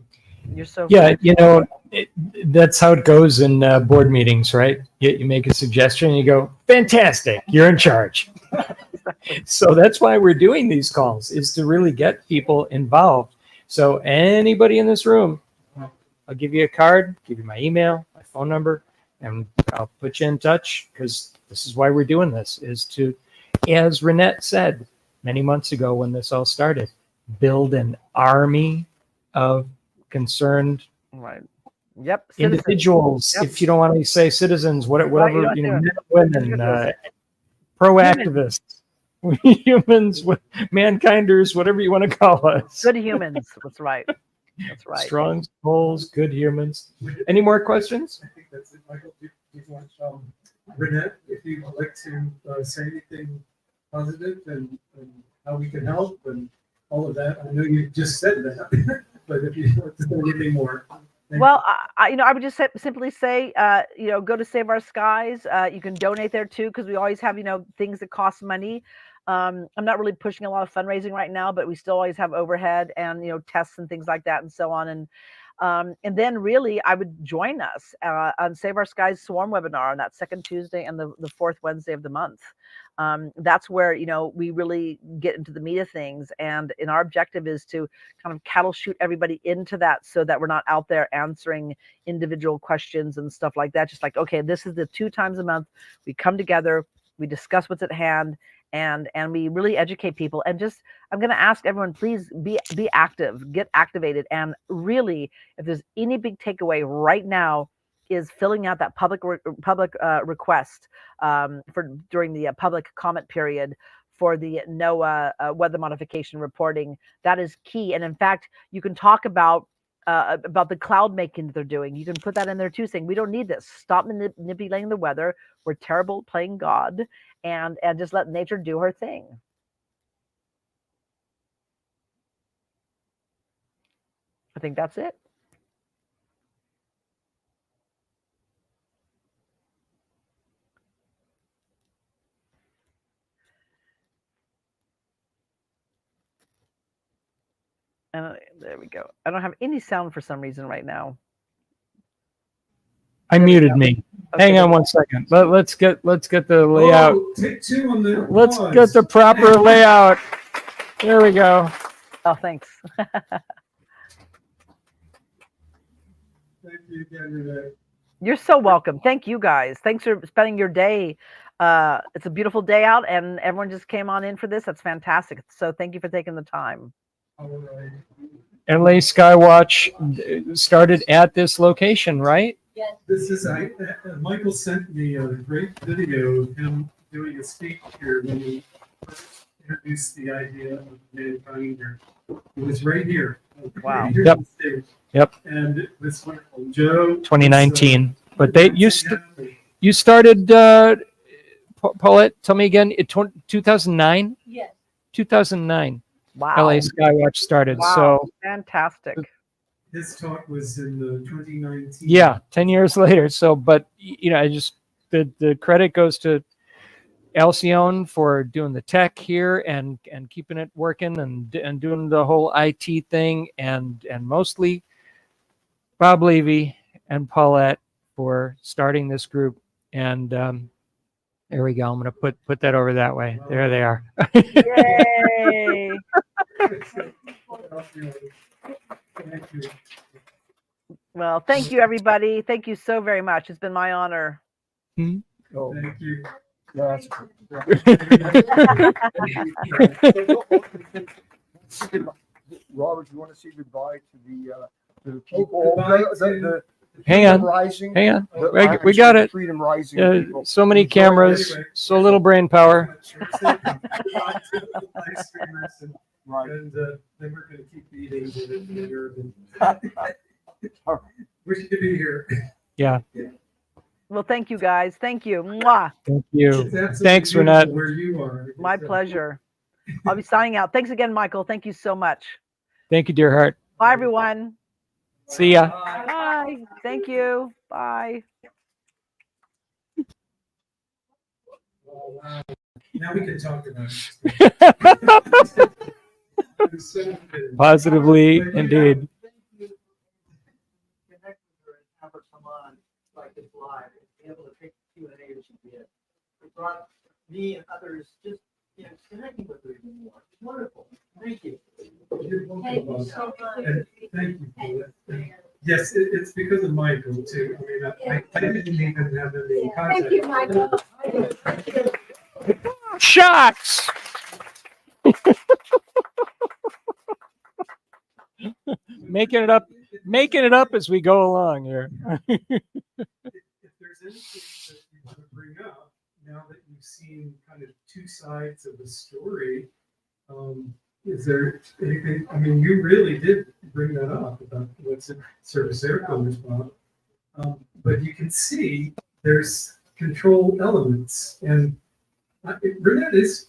You're so yeah, that's how it goes in board meetings, right? You make a suggestion and you go, fantastic, you're in charge. So that's why we're doing these calls, is to really get people involved. So anybody in this room, I'll give you a card, give you my email, my phone number, and I'll put you in touch, because this is why we're doing this, is to, as Reinette said many months ago when this all started, build an army of concerned individuals. If you don't want to say citizens, whatever, men, women, pro-activists, humans, mankinders, whatever you want to call us. Good humans. That's right. That's right. Strong souls, good humans. Any more questions? I think that's it, Michael. Do you want Reinette, if you'd like to say anything positive and how we can help and all of that? I know you just said that, but if you want to say anything more. Well, I would just simply say, go to Save Our Skies. You can donate there too, because we always have, things that cost money. I'm not really pushing a lot of fundraising right now, but we still always have overhead and, tests and things like that and so on. And then really I would join us on Save Our Skies Swarm webinar on that second Tuesday and the fourth Wednesday of the month. That's where, we really get into the meat of things. And our objective is to kind of cattle shoot everybody into that, so that we're not out there answering individual questions and stuff like that. Just like, okay, this is the 2 times a month. We come together, we discuss what's at hand, and we really educate people. And just, I'm going to ask everyone, please be active, get activated. And really, if there's any big takeaway right now, is filling out that public request for during the public comment period for the NOAA weather modification reporting. That is key. And in fact, you can talk about the cloud making that they're doing. You can put that in there too, saying we don't need this. Stop manipulating the weather. We're terrible at playing God, and just let nature do her thing. I think that's it. And there we go. I don't have any sound for some reason right now. I muted me. Okay, Hang on one second. Let's get the layout. Oh, take two on the Let's pause. get the proper layout. There we go. Oh, thanks. Thank you again, Renee. You're so welcome. Thank you guys. Thanks for spending your day. It's a beautiful day out, and everyone just came on in for this. That's fantastic. So thank you for taking the time. All right. LA Skywatch started at this location, right? Yes. This is Michael sent me a great video of him doing a speech here when he first introduced the idea of mankind. It was right here. Wow. Here Yep. on stage. Yep. And it was wonderful. Joe. 2019. But you started, Paulette, tell me again, 2009? Yes. 2009. Wow. LA Skywatch started. Wow. So Fantastic. His talk was in the 2019. yeah, 10 years later. So, but you know, I just the credit goes to Alcyone for doing the tech here and keeping it working and doing the whole IT thing, and mostly Bob Levy and Paulette for starting this group. And there we go. I'm going to put that over that way. There they are. Yay. Thank you. Well, thank you, everybody. Thank you so very much. It's been my honor. Hmm? Thank you. That's Robert, you want to say goodbye to the people? goodbye The Hang on. Rising. Hang on. The- We got it. Freedom Rising people. So many cameras, so little brain power. Right. And then we're going to keep eating in UnUrban. Wish you could be here. Yeah. Well, thank you, guys. Thank you. Mwah. Thank you. It's absolutely Thanks, beautiful Reinette. where you are. My pleasure. I'll be signing out. Thanks again, Michael. Thank you so much. Thank you, dear heart. Bye, everyone. See ya. Bye. Thank you. Bye. Oh, wow. Now we can talk about it. Positively, indeed. Have her come on like this live and be able to take Q&A that she did. It brought me and others just connecting with her even more. It's wonderful. Thank you. You're welcome, Thank you Bob. so much. And thank you for that. Yes, it's because of Michael too. I mean, I didn't even have any contact. Thank you, Michael. Shots. Making it up as we go along here. If there's anything that you want to bring up, now that you've seen kind of two sides of the story, is there anything, I mean, you really did bring that up about what's in surface air coolers, Bob. But you can see there's control elements, and Reinette is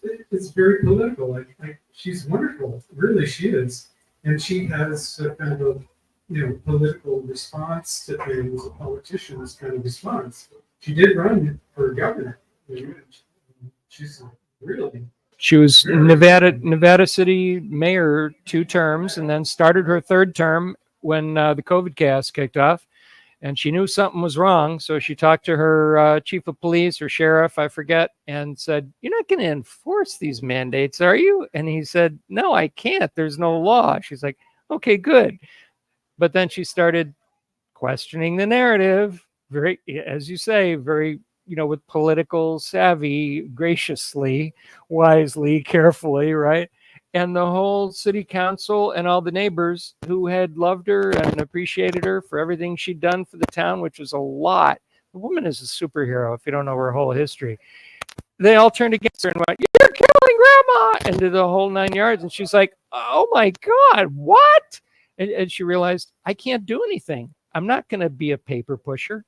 very political. She's wonderful, really she is. And she has a kind of a political response to things, a politician's kind of response. She did run for governor. She's really. She was Nevada City mayor 2 terms, and then started her 3rd term when the COVID chaos kicked off. And she knew something was wrong, so she talked to her chief of police or sheriff, I forget, and said, "You're not going to enforce these mandates, are you?" And he said, "No, I can't. There's no law." She's like, "Okay, good." But then she started questioning the narrative, very, as you say, very, with political savvy, graciously, wisely, carefully, right? And the whole city council and all the neighbors who had loved her and appreciated her for everything she'd done for the town, which was a lot. The woman is a superhero if you don't know her whole history. They all turned against her and went, "You're killing grandma," and did the whole 9 yards. And she's like, "Oh my God, what?" And she realized, I can't do anything. I'm not going to be a paper pusher.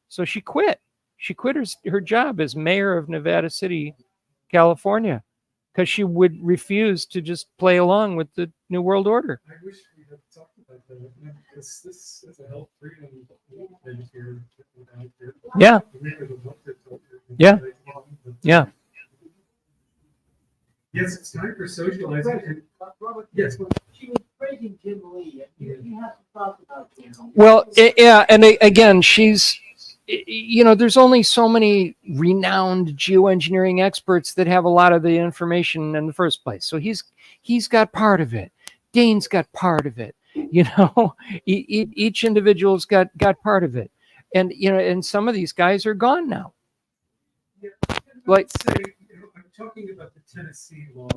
So she quit. She quit her job as mayor of Nevada City, California, because she would refuse to just play along with the New World Order. I wish we had talked about that, because this is a health freedom movement here. Yeah. Yeah. Yeah. Yes, it's time for socializing. Robert, Yes. she was praising Well, yeah, and again, there's only so many renowned geoengineering experts that have a lot of the information in the first place. So he's got part of it. Dane's got part of it. Each individual's got part of it, and and some of these guys are gone now. Yeah, Like, say, I'm talking about the Tennessee law,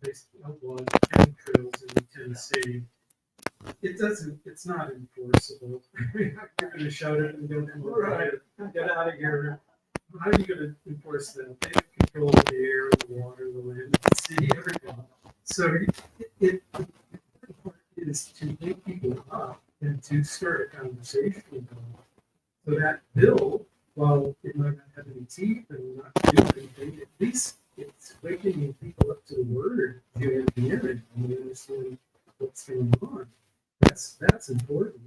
basically outlawed cane trails in Tennessee. It's not enforceable. You're gonna shut it and go, right, get out of here. How are you gonna enforce that? They have control of the air, the water, the land, the sea, everything. So it is to wake people up and to start a conversation with them. So that bill, while it might not have any teeth and not do anything, at least it's waking people up to the word geoengineering and understand what's going on. That's important.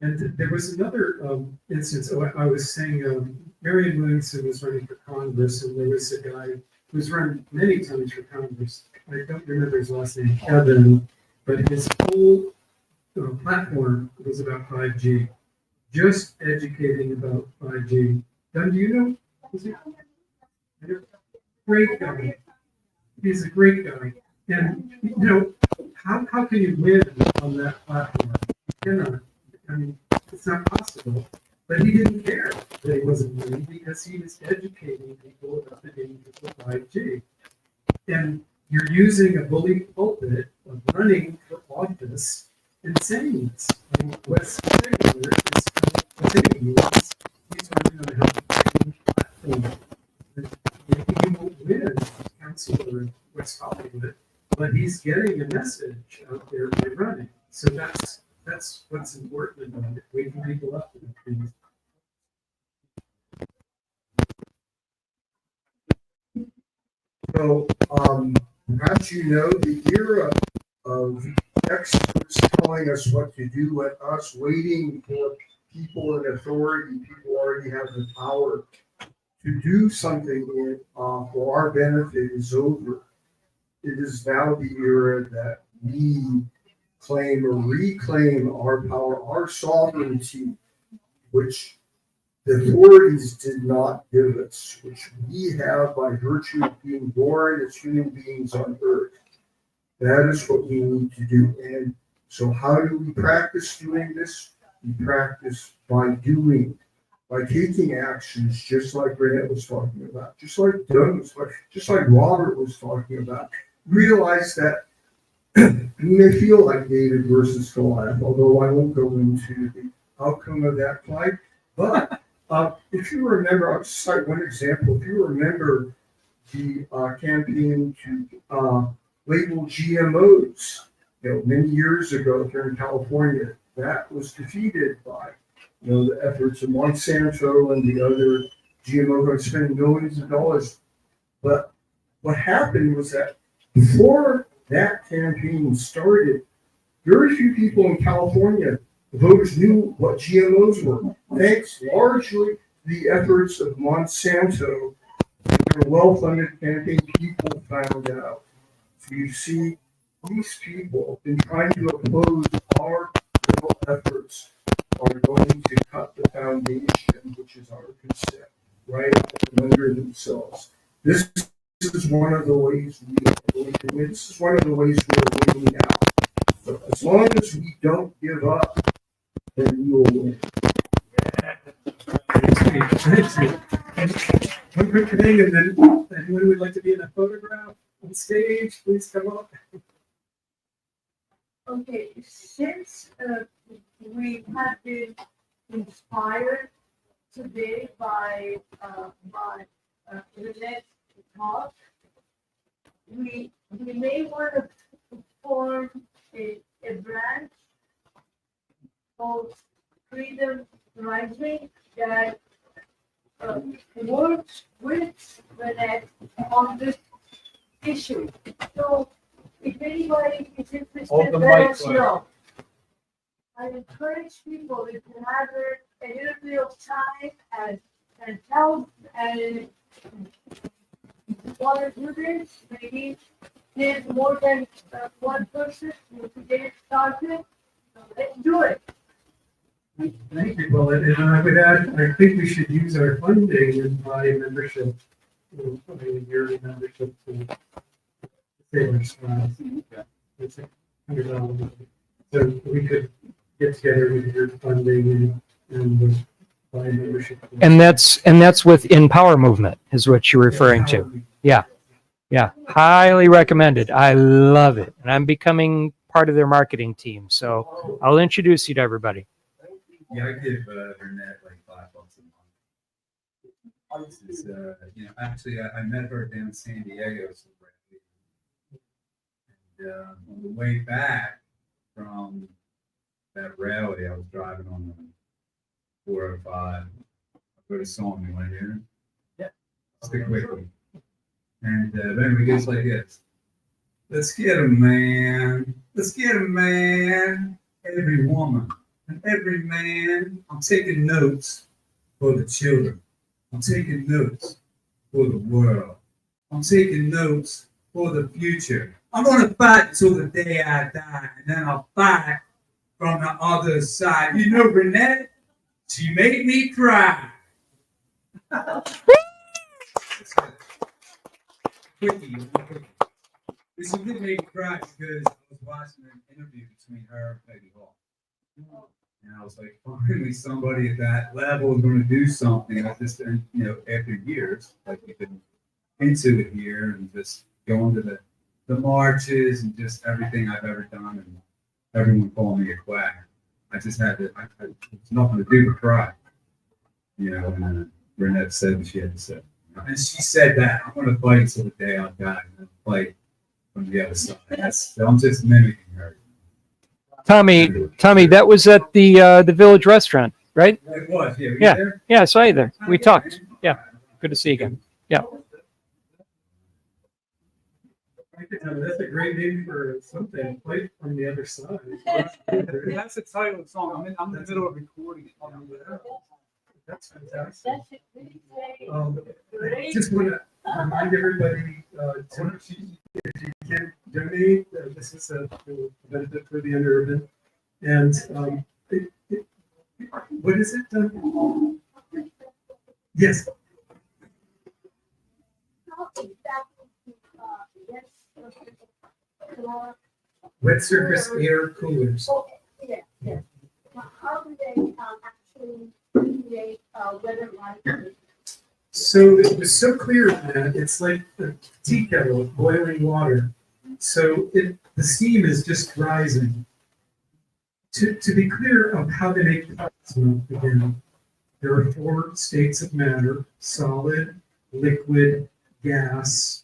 And there was another instance. I was saying Marion Williamson was running for Congress, and there was a guy who was run many times for Congress. I don't remember his last name, Kevin, but his whole platform was about 5G, just educating about 5G. Don, do you know? Is he? Great guy. He's a great guy. And, how can you win on that platform? You cannot. I mean, it's not possible. But he didn't care that he wasn't winning because he was educating people about the dangers of 5G. And you're using a bully pulpit of running for office and saying this. I mean, Wes Taylor is saying this. He's running on a health platform. Maybe he won't win councilor in West Hollywood, but he's getting a message out there by running. So that's what's important about it, waking people up to the things. So, perhaps the era of experts telling us what to do and us waiting for people in authority, people already have the power to do something for our benefit is over. It is now the era that we claim or reclaim our power, our sovereignty, which the authorities did not give us, which we have by virtue of being born as human beings on earth. That is what we need to do. And so how do we practice doing this? We practice by doing, by taking actions, just like Reinette was talking about, just like Doug was talking, just like Robert was talking about. Realize that we may feel like David versus Goliath, although I won't go into the outcome of that fight. But if you remember, I'll just cite one example. If you remember the campaign to label GMOs, many years ago here in California, that was defeated by the efforts of Monsanto and the other GMO companies spending millions of dollars. But what happened was that before that campaign started, very few people in California, the voters, knew what GMOs were. Thanks largely to the efforts of Monsanto and their well-funded campaign, people found out. So you see, these people have been trying to oppose our little efforts are going to cut the foundation, which is our consent, right under themselves. This is one of the ways we are going to win. This is one of the ways we are winning out. So as long as we don't give up, then we will win. Thanks. One quick thing, and then anyone would like to be in a photograph on stage, please come up. Okay, since we have been inspired today by Reinette's talk, we may want to form a branch called FreedomRising that works with Reinette on this issue. So if anybody is interested, let us know. I encourage people, if you have a little bit of time and help and want to do this, maybe there's more than one person to get it started. Let's do it. Thank you. Well, and I would add, I think we should use our funding and buy membership, a yearly membership to SaveOurSkies. It's $100. So we could get together with your funding and buy membership. And that's with Empower Movement is what you're referring to. Yeah. Yeah. Highly recommended. I love it. And I'm becoming part of their marketing team. So I'll introduce you to everybody. Yeah, I give Reinette like $5 a month. This is, actually, I met her down in San Diego. And on the way back from that rally, I was driving on the 405. I put a song in my ear. Yeah. Stick quickly. And then we goes like this. Let's get a man. Let's get a man. Every woman. And every man, I'm taking notes for the children. I'm taking notes for the world. I'm taking notes for the future. I'm going to fight till the day I die, and then I'll fight from the other side. You know, Reinette, she made me cry. Quickie. This did make me cry because I was watching an interview between her and Peggy Hall. And I was like, finally, somebody at that level is going to do something. I just, after years, like we've been into it here and just going to the marches and just everything I've ever done, and everyone calling me a quack. I just had to, it's nothing to do but cry. And Reinette said what she had to say. And she said that, I'm going to fight until the day I die. And fight from the other side. I'm just mimicking her. Tommy, that was at the Village Restaurant, right? It was, yeah. Yeah, There? yeah, I saw you there. We talked. Yeah, good to see you again. Yeah. That's a great name for something. Play from the other side. That's the title of the song. I'm in the middle of recording it. That's fantastic. I just want to remind everybody, if you can donate, this is a benefit for the UnUrban. And what is it? Yes. Wet surface air coolers. Yeah. How do they actually create weather like? So it was so clear that it's like a tea kettle of boiling water. So the steam is just rising. To be clear of how they make the plasma again, there are 4 states of matter: solid, liquid, gas.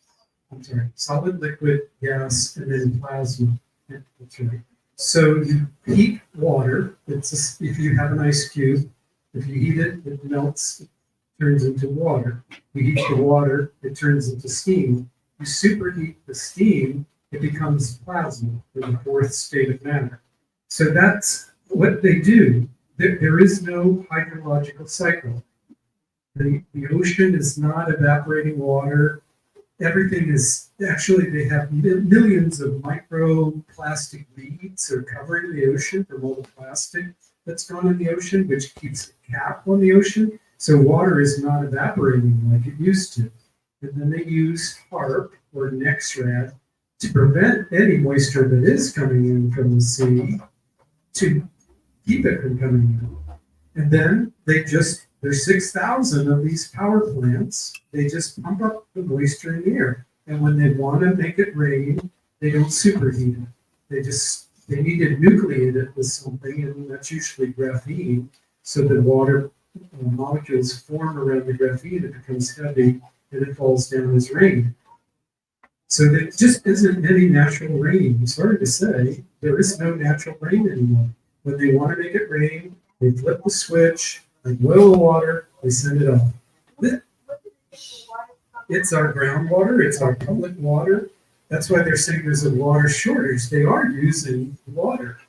Solid, liquid, gas, and then plasma. That's right. So you heat water. If you have an ice cube, if you heat it, it melts. Turns into water. You heat the water, it turns into steam. You superheat the steam, it becomes plasma, or the 4th state of matter. So that's what they do. There is no hydrological cycle. The ocean is not evaporating water. Everything is, actually they have millions of microplastic beads are covering the ocean from all the plastic that's gone in the ocean, which keeps a cap on the ocean. So water is not evaporating like it used to. And then they use HARP or NexRad to prevent any moisture that is coming in from the sea to keep it from coming in. And then there's 6,000 of these power plants. They just pump up the moisture in the air. And when they want to make it rain, they don't superheat it. They need to nucleate it with something, and that's usually graphene, so the water molecules form around the graphene, it becomes heavy, and it falls down as rain. So there just isn't any natural rain. It's hard to say. There is no natural rain anymore. When they want to make it rain, they flip the switch, they boil the water, they send it off. It's our groundwater, it's our public water. That's why they're saying there's a water shortage. They are using water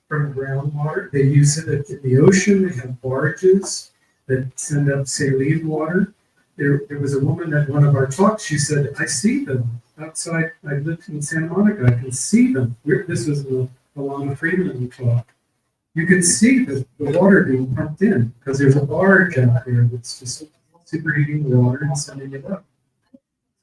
from groundwater. They use it in the ocean. They have barges that send up saline water. There was a woman at one of our talks. She said, I see them outside. I lived in Santa Monica. I can see them. This was the Alana Friedman talk. you can see the water being pumped in because there's a barge out there that's just superheating the water and sending it up.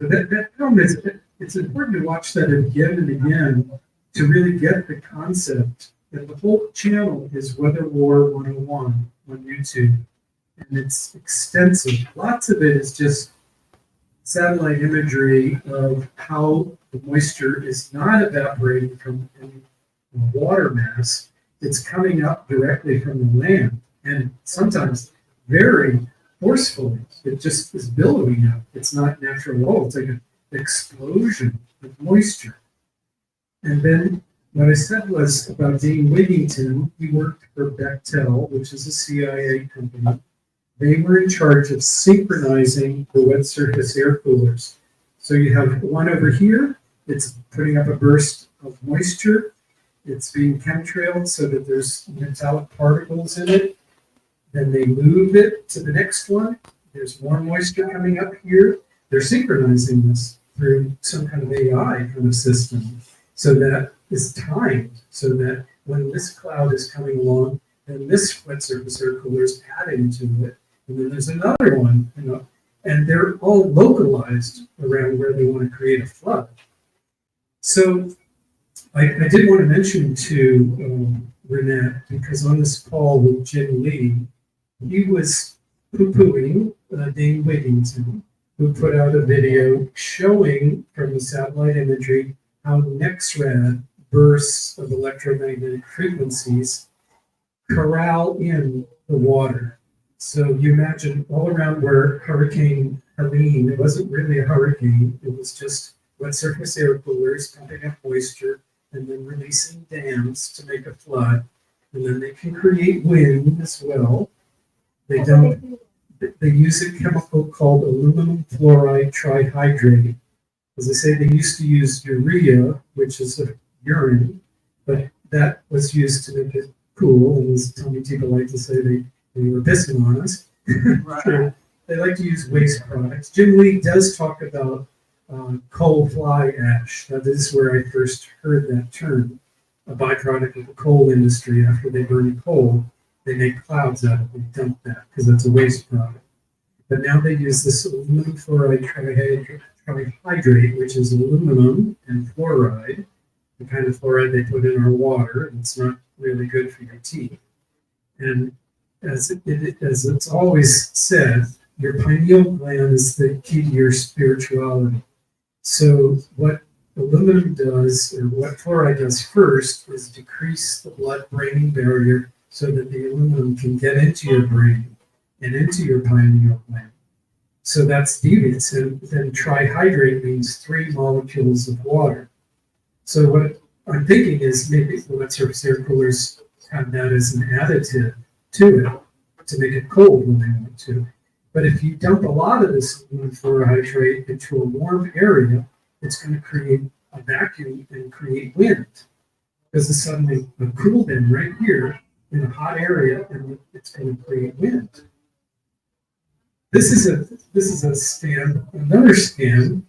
So that film is, it's important to watch that again and again to really get the concept. And the whole channel is Weather War 101 on YouTube. And it's extensive. Lots of it is just satellite imagery of how the moisture is not evaporating from any water mass. It's coming up directly from the land. And sometimes very forcefully. It just is billowing up. It's not natural at all. It's like an explosion of moisture. And then what I said was about Dean Wiggington. He worked for Bechtel, which is a CIA company. They were in charge of synchronizing the wet surface air coolers. So you have one over here. It's putting up a burst of moisture. It's being chemtrailed so that there's metallic particles in it. Then they move it to the next one. There's more moisture coming up here. They're synchronizing this through some kind of AI kind of system. So that is timed so that when this cloud is coming along, then this wet surface air cooler is adding to it. And then there's another one, and they're all localized around where they want to create a flood. So I did want to mention to Reinette, because on this call with Jim Lee, he was poo-pooing Dane Wiggington, who put out a video showing from the satellite imagery how NEXRAD bursts of electromagnetic frequencies corral in the water. So you imagine all around where Hurricane Helene, it wasn't really a hurricane, it was just wet surface air coolers pumping up moisture and then releasing dams to make a flood. And then they can create wind as well. They use a chemical called aluminum fluoride trihydrate. As I say, they used to use urea, which is a urine, but that was used to make it cool. And as Tony people like to say, they were pissing on us. Right. They like to use waste products. Jim Lee does talk about coal fly ash. Now, this is where I first heard that term, a byproduct of the coal industry. After they burn coal, they make clouds out of it. They dump that because that's a waste product. But now they use this aluminum fluoride trihydrate, which is aluminum and fluoride, the kind of fluoride they put in our water, and it's not really good for your teeth. And as it's always said, your pineal gland is the key to your spirituality. So what aluminum does, or what fluoride does first, is decrease the blood-brain barrier so that the aluminum can get into your brain and into your pineal gland. So that's devious. And then trihydrate means 3 molecules of water. So what I'm thinking is maybe the wet surface air coolers have that as an additive to it to make it cold when they want to. But if you dump a lot of this aluminum fluorohydrate into a warm area, it's going to create a vacuum and create wind. Because it's suddenly a cool bin right here in a hot area, and it's going to create wind. This is a scan, another scan,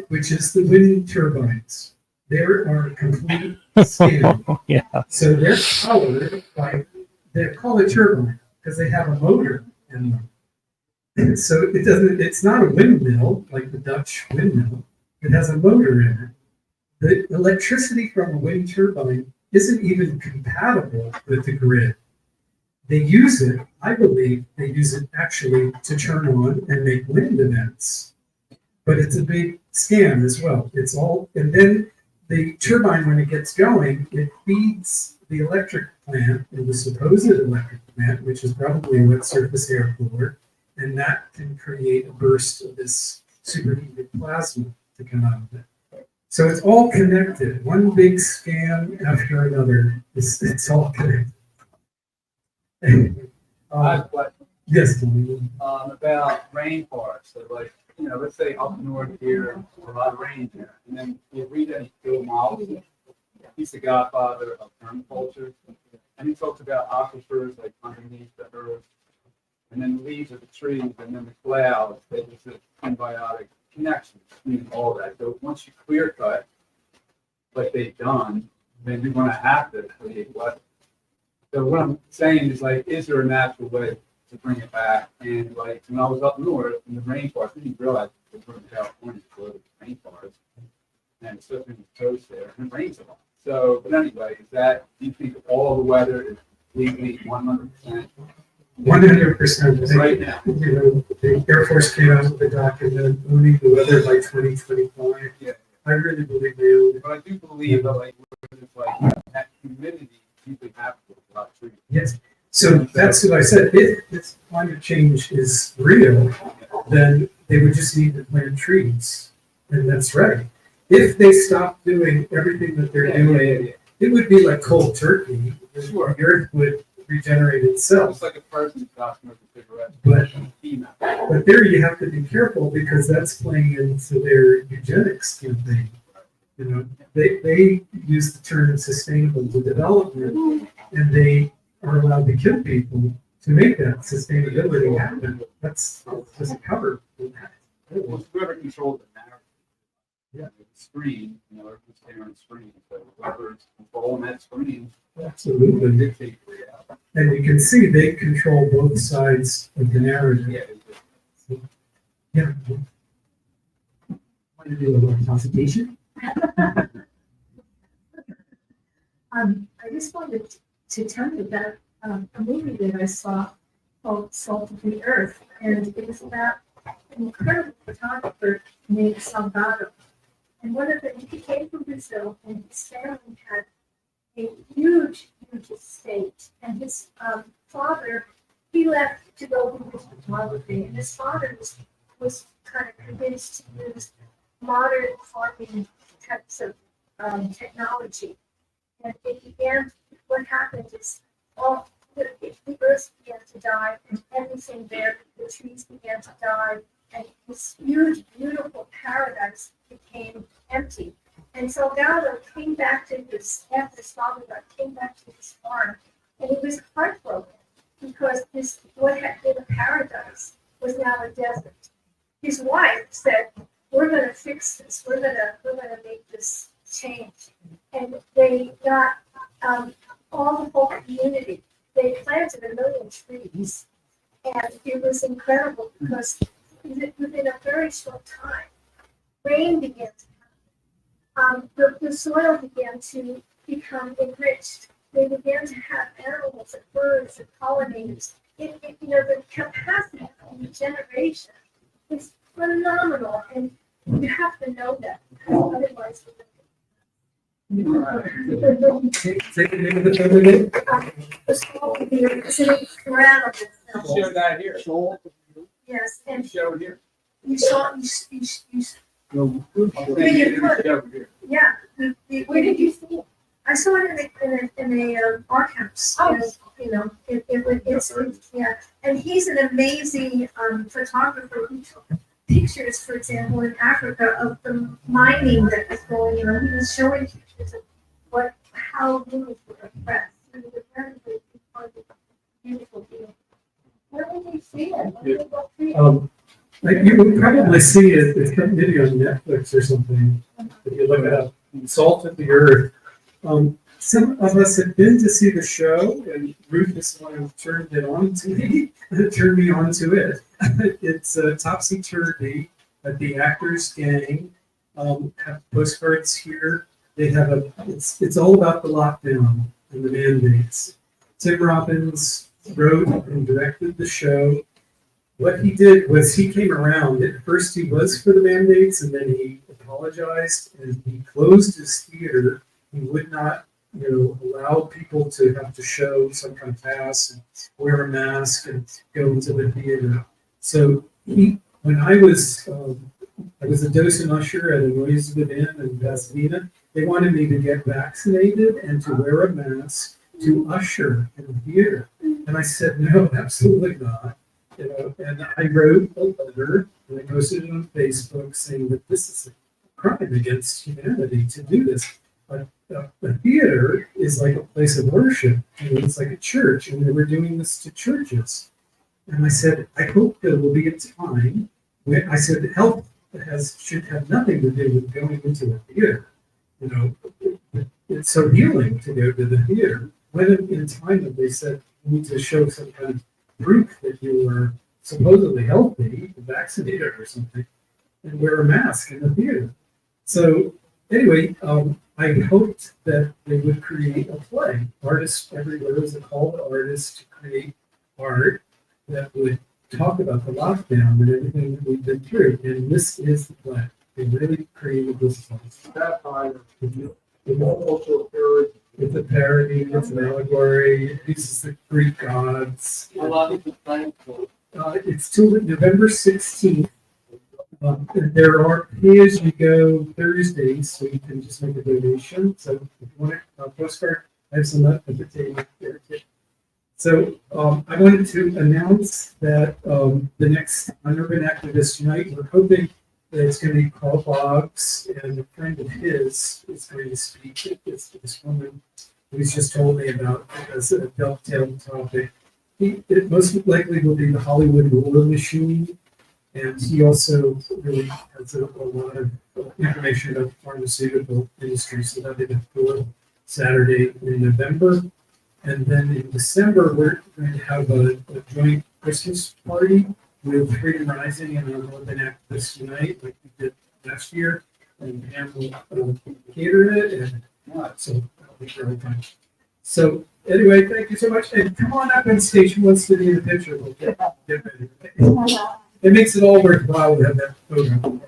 which is the wind turbines. There are a complete scan. Yeah. So they're powered by, they're called a turbine because they have a motor in them. And so it's not a windmill like the Dutch windmill. It has a motor in it. The electricity from a wind turbine isn't even compatible with the grid. They use it, I believe, they use it actually to turn on and make wind events. But it's a big scam as well. It's all, and then the turbine, when it gets going, it feeds the electric plant, or the supposed electric plant, which is probably a wet surface air cooler, and that can create a burst of this superheated plasma to come out of it. So it's all connected. One big scam after another. It's all connected. Yes, Tony. About rainforests. So like, let's say up north here, a lot of rain here. And then you read that Bill Miles, he's the godfather of permaculture. And he talks about aquifers like underneath the earth. And then the leaves of the trees, and then the clouds. There's a symbiotic connection between all that. So once you clear cut, like they've done, then you're going to have to create weather. So what I'm saying is like, is there a natural way to bring it back? And like, when I was up north in the rainforest, I didn't realize it was in California, so the rainforest, and it's still in the coast there, and it rains a lot. So, but anyway, is that, do you think all the weather is completely 100%? 100%. Right now. You know, the Air Force came out with a document owning the weather by 2025. Yeah. I really believe they own it. But I do believe that like, it's like that humidity usually happens with a lot of trees. Yes. So that's what I said. If climate change is real, then they would just need to plant trees. And that's right. If they stop doing everything that they're doing, it would be like cold turkey. Sure. The earth would regenerate itself. It's like a person stops smoking cigarettes. But there you have to be careful because that's playing into their eugenics campaign. You know, they use the term sustainable development, and they are allowed to kill people to make that sustainability happen. That's just covered. Well, whoever controls the narrative. Yeah. The screen, you know, everyone's staring on the screen. So whoever's controlling that screen, Absolutely. dictate the reality. And you can see they control both sides of the narrative. Yeah. So, yeah. Want to do a little consultation? I just wanted to tell you about a movie that I saw called Salt of the Earth, and it was about an incredible photographer named Salgado. And he came from Brazil, and his family had a huge estate. And his father, he left to go do his photography, and his father was kind of convinced to use modern farming types of technology. And it began, what happened is all the earth began to die, and everything there, the trees began to die, and this huge, beautiful paradise became empty. And Salgado came back to after his father died, came back to his farm, and he was heartbroken because what had been a paradise was now a desert. His wife said, "We're going to fix this. We're going to make this change." And they got all the whole community. They planted 1 million trees, and it was incredible because within a very short time, rain began to happen. The soil began to become enriched. They began to have animals and birds and pollinators. The capacity of regeneration is phenomenal, and you have to know that because otherwise Say the name of the film again. it's an incredible film. Show that here. Yes, and Show it here. you saw you No. yeah. Where did you see it? I saw it in a art house. Yeah. And he's an amazing photographer who took pictures, for example, in Africa of the mining that was going on. He was showing pictures of how women were oppressed. It was a very, very beautiful deal. Where did you see it? Where did you go see it? You would probably see it. It's maybe on Netflix or something. If you look it up, Salt of the Earth. Some of us had been to see the show, and Ruth is the one who turned it on to me. Turned me on to it. It's topsy-turvy. The Actors Gang have postcards here. They have it's all about the lockdown and the mandates. Tim Robbins wrote and directed the show. What he did was he came around. At first he was for the mandates, and then he apologized and he closed his theater. He would not, allow people to have to show some kind of pass and wear a mask and go into the theater. So when I was a docent usher at a Noiswood Inn in Pasadena, they wanted me to get vaccinated and to wear a mask to usher in the theater. And I said, no, absolutely not. And I wrote a letter and I posted it on Facebook saying that this is a crime against humanity to do this. A theater is like a place of worship. It's like a church, and they were doing this to churches. And I said, I hope there will be a time when I said health should have nothing to do with going into a theater. It's so healing to go to the theater. when in time that they said you need to show some kind of proof that you were supposedly healthy, vaccinated or something, and wear a mask in the theater. So anyway, I hoped that they would create a play. Artists everywhere is a call to artists to create art that would talk about the lockdown and everything that we've been through. And this is the play. They really created this play. It's a parody, it's an allegory, it uses the Greek gods. It's till November 16th. And there are pay-as-you-go Thursdays, so you can just make a donation. So if you want a postcard, I have some at the table there too. So I wanted to announce that the next UnUrban Activists Unite, we're hoping that it's going to be Carl Boggs, and a friend of his is going to speak. It's this woman who's just told me about as a dovetail topic. It most likely will be the Hollywood War Machine, and he also really has a lot of information about the pharmaceutical industry. So that'll be the fourth Saturday in November. And then in December, we're going to have a joint Christmas party with FreedomRising and UnUrban Activists Unite, like we did last year. And Pam will cater it, and so that'll be really fun. So anyway, thank you so much. And come on up on stage. Who wants to be in the picture? We'll get ready. It makes it all worthwhile to have that photo.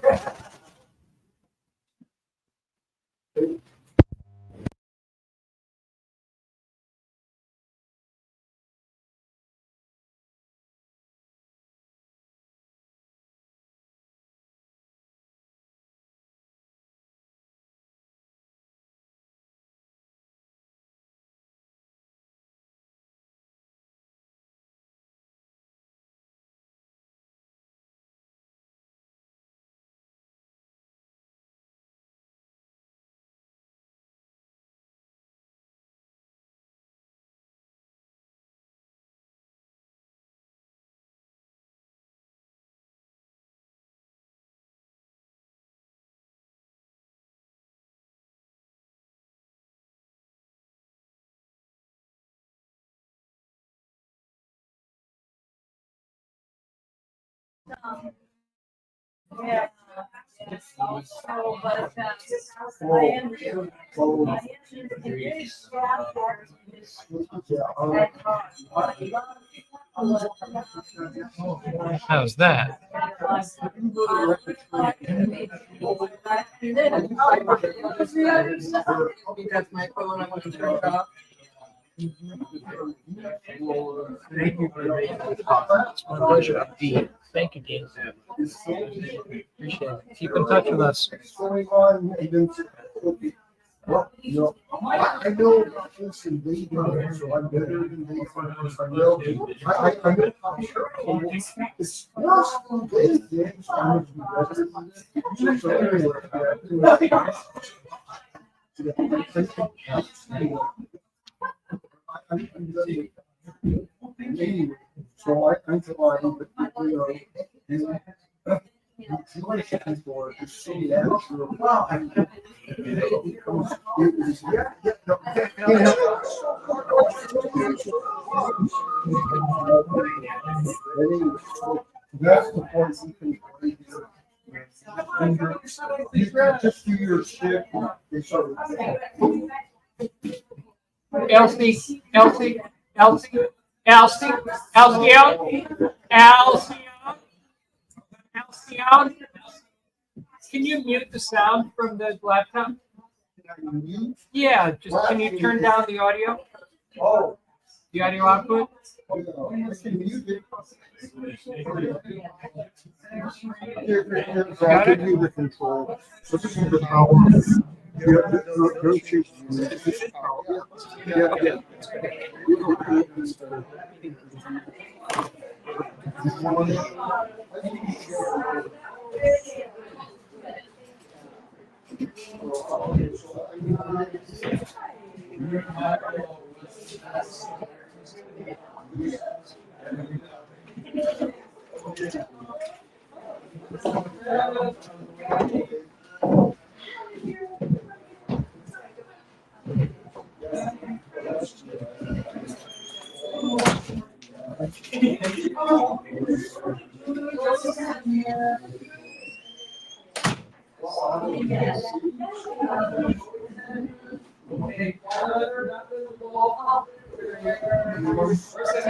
Yeah. How's that? Thank you for it's my pleasure, Dean. Thank you, Dean. Appreciate it. Keep in touch with us. Well, you know, I know about this and they do, so I'm better than they find us. I know how sure it's worse than they think. I'm better than this. So anyway, so I'm flying, but you know, for to see that. Wow. That's the point you can just do your shit. Elsie, Alcyon, can you mute the sound from the laptop? Yeah, just can you turn down the audio? Oh. The audio output? Got it? The control. So this is the power.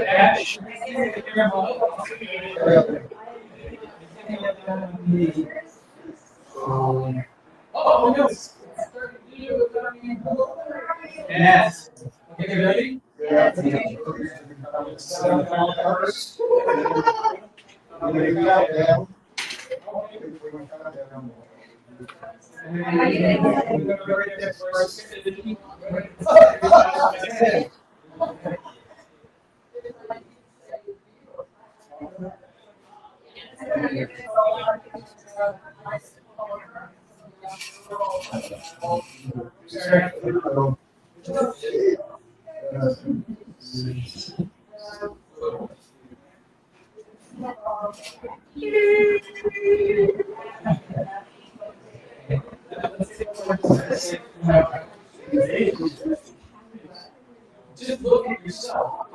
Ash. Oh, no. Yes. Okay, ready? Just look at yourself.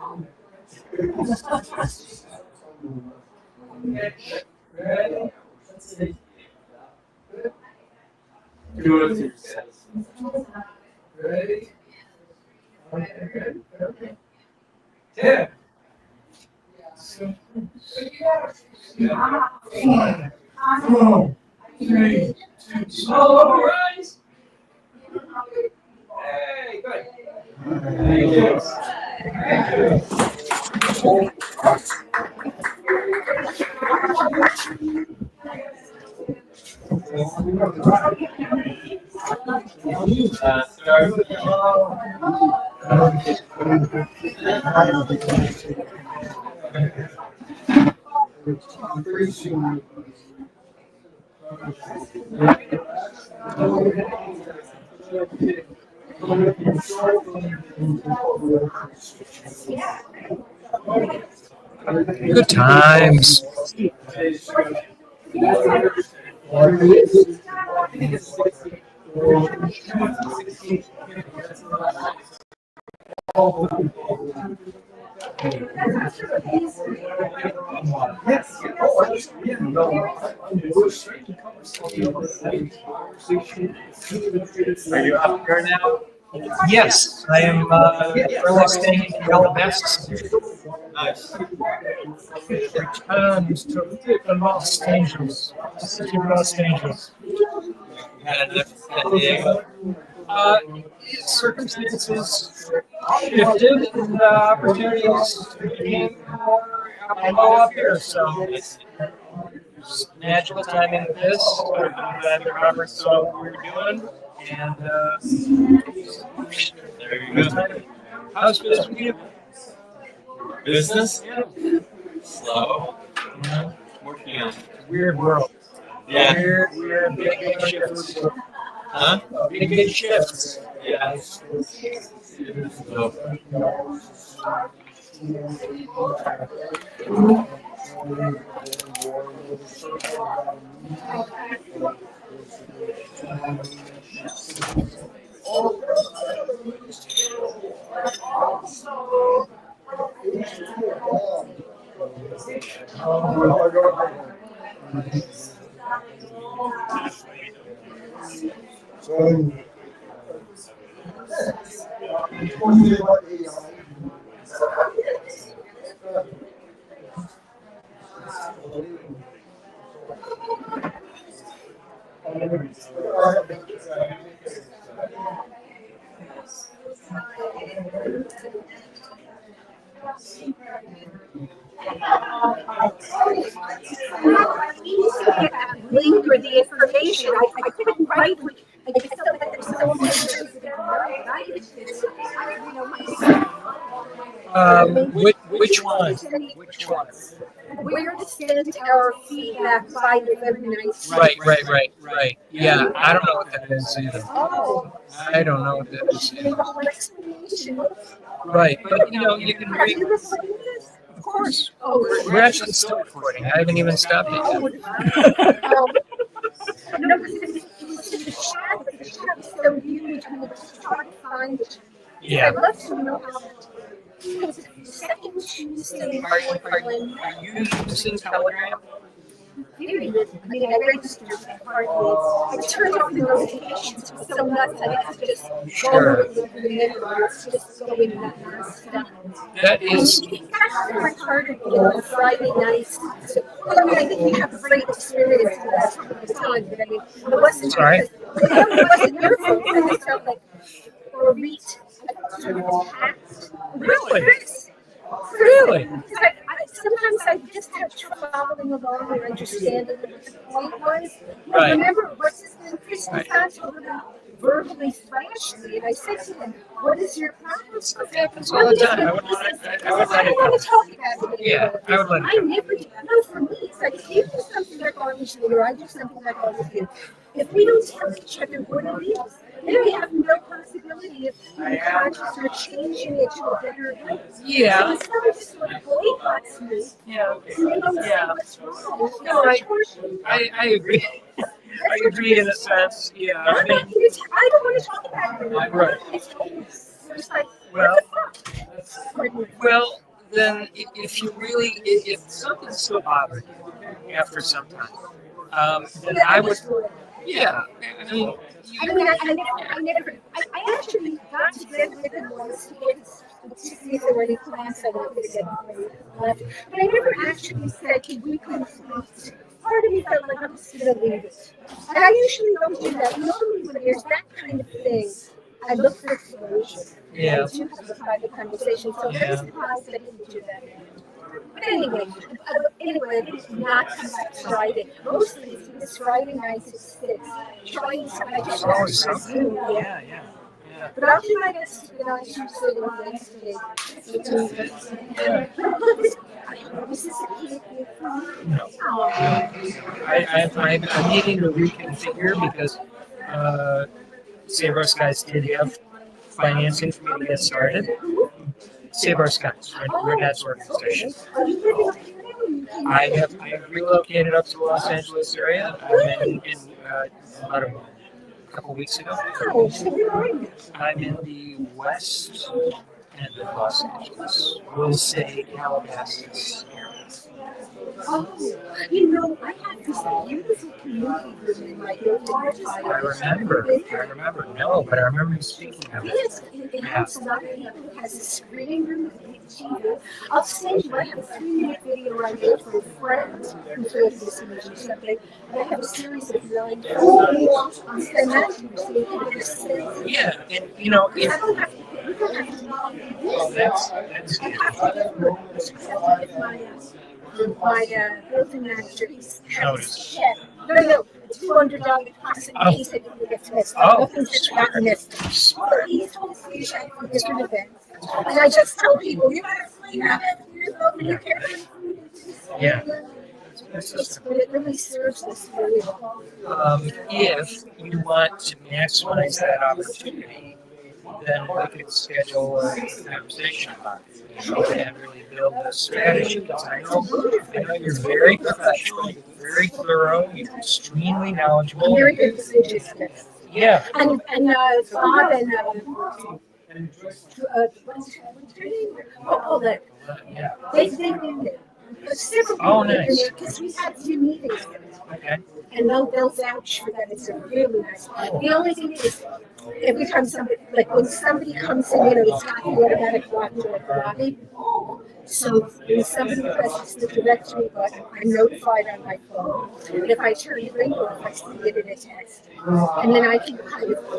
Ready? Do it to yourself. Ready? Yeah. Four, three, two, slow rise. Hey, good. Thank you. Good times. Are you up here now? Yes, I am really staying in Calabasas. Nice. Returns to Los Angeles. City of Los Angeles. Had enough San Diego. Circumstances shifted and opportunities became more apropos up here. So just magical timing with this. I'm glad that Robert saw what we were doing. And There you go. how's business with you? Business? Slow. Working on it. Weird world. Yeah. Weird big shifts. Huh? Big shifts. Yeah. So, Link or the information, I couldn't write, I just felt that there's so many things that are right. Which one? Which one? Where to send our feedback by November 19th. Right. Yeah, I don't know what that is either. I don't know what that is either. Right, but you can read. Of course. We're actually still recording. I haven't even stopped it yet. No, because it was in the chat, but the chat was so huge, we were just trying to find it. Yeah. I'd love to know how. second Tuesday. Are you using Telegram? Very good. I mean, I registered hardly. I turned off the notifications. It was so nuts. I had to just Sure. go over the members, just go in that stuff. That is. It got harder and harder to get on Friday nights. So, I mean, I think you have a great experience with that time, but I mean, it wasn't. Sorry. It wasn't your fault. I just felt like or reach sort of attacked. Really? Chris. Really? Sometimes I just have trouble following along or understanding what the point was. Right. Remember, what's his name? Chris verbally thrashed me, and I said to him, "What is your problem?" It happens all the time. I would let it want go. to talk about it. Yeah, I would let it I go. never do. No, for me, it's like if you do something that bothers me, or I do something that bothers you, if we don't tell each other what it is, then we have no possibility of being conscious or changing it to a better way. Yeah. So it's not just like boycotts me. Yeah. And they don't say Yeah. what's wrong. No, I agree. I agree in a sense. Yeah. I mean, I don't want to talk about it anymore. Right. It's hopeless. It's like, Well, what the fuck? well, then if you really, if something's still bothering you after some time, then I would, yeah. I mean, I actually got together with him once to see if there were any plans I wanted to get left. But I never actually said, "Hey, we couldn't please." Part of me felt like I'm just going to leave it. And I usually don't do that. Normally when there's that kind of thing, I look for closure. Yeah. I do have a private conversation, so very surprised that I didn't do that. But anyway, I did not come back Friday. Mostly it's Friday nights at 6. Trying to, I just always got something. Zoom. Yeah. But I'll do my best to get on Tuesday and Wednesday. This is a key. I'm needing to reconfigure because SaveOurSkies did have financing for me to get started. SaveOurSkies, Reinette's organization. I have relocated up to the Los Angeles area. I've been in about a couple weeks ago. I'm in the west end of Los Angeles. We'll say Calabasas area. Oh, you know, I had this beautiful community in my building. I remember. No, but I remember you speaking of it. Yes, it has a lot of people. It has a screening room with a big TV. I'll send you, I have a 3-minute video I made for a friend who told this image or something. And I have a series of 9 films. I'll send that to you so you can get a sense. Yeah, and you know, if that's I have to get my building manager, he's check. No, $200 deposit in case anything gets missed. Nothing's just gotten missed. So he told me to check for different events. And I just tell people, you better clean up after yourself when you care. yeah. But it really serves us really well. If you want to maximize that opportunity, then we could schedule a conversation about it and really build a strategy. Because I know you're very professional, you're very thorough, you're extremely knowledgeable. I'm very good decisions. Yeah. And Bob and what's her name? Paulette. Yeah. They've been there. Oh, nice. Because we've had 2 meetings. Okay. And they'll vouch for that. It's a really nice. The only thing is, every time somebody, like when somebody comes in, it's not the automatic lock to the lobby. So when somebody presses the directory button, I'm notified on my phone. And if I turn the ring off, I still get it a text. And then I can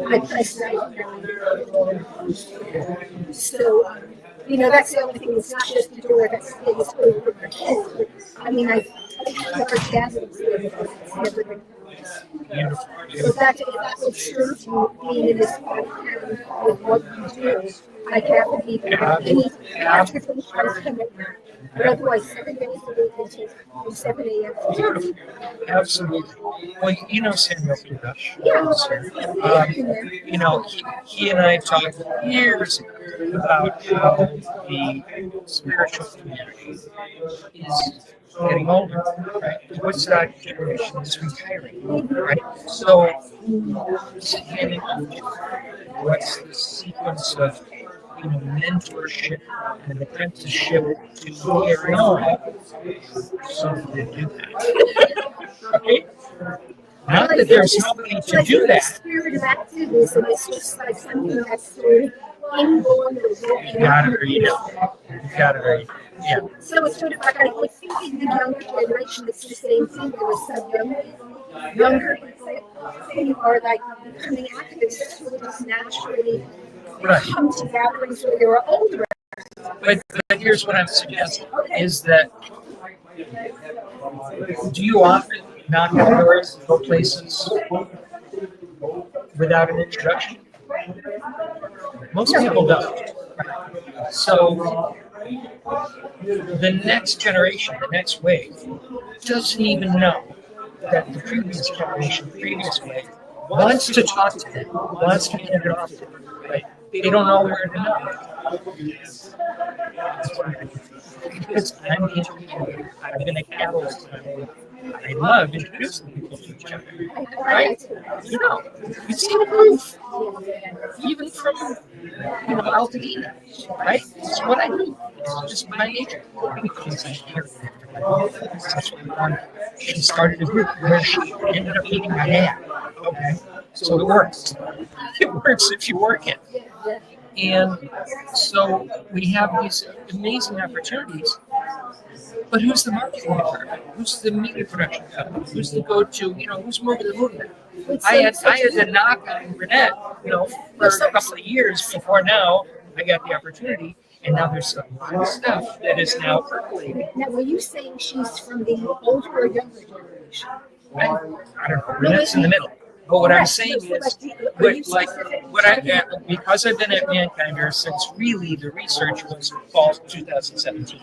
I press that. So, that's the only thing. It's not just the door that's the biggest over for my kids. I mean, I've never gathered it's never been. So that would serve you being in this part of town with what you do. I can't believe it. After things try to come at night. But otherwise, 7 days a week until 7 a.m. Absolutely. Well, Samuel Pirush. Yeah. He and I talked years about how the spiritual community is getting older, right? The Woodstock generation is retiring, right? So, what's the sequence of, mentorship and apprenticeship to carry on. So they do that. Right? Not that there's nobody to do that. Spirit of activism is just like something that's sort of inborn or You gotta read it. You gotta read it. Yeah. So it's sort of like I would think in the younger generation, it's the same thing. There was some younger people are like becoming activists who just naturally come to gatherings where they were older. But here's what I'm suggesting is that do you often knock on doors and go places without an introduction? Most people don't. So the next generation, the next wave, doesn't even know that the previous generation, previous wave, wants to talk to them, wants to hand it off to them. Right? They don't know where to know. Because I'm the intermediary. I've been a catalyst. I love introducing people to each other. Right? You see the proof. Even from, Altadena. Right? It's what I do. It's just my nature. Because I care. She started a group where she ended up meeting my dad. Okay. So it works. It works if you work it. And so we have these amazing opportunities. But who's the marketing department? Who's the media production company? Who's the go-to? Who's moving the movement? I had to knock on Reinette, for a couple of years before now I got the opportunity. And now there's a lot of stuff that is now percolating. Now, were you saying she's from the older or younger generation? I don't know. Reinette's in the middle. But what I'm saying is, because I've been at Mankinder since really the research was fall 2017,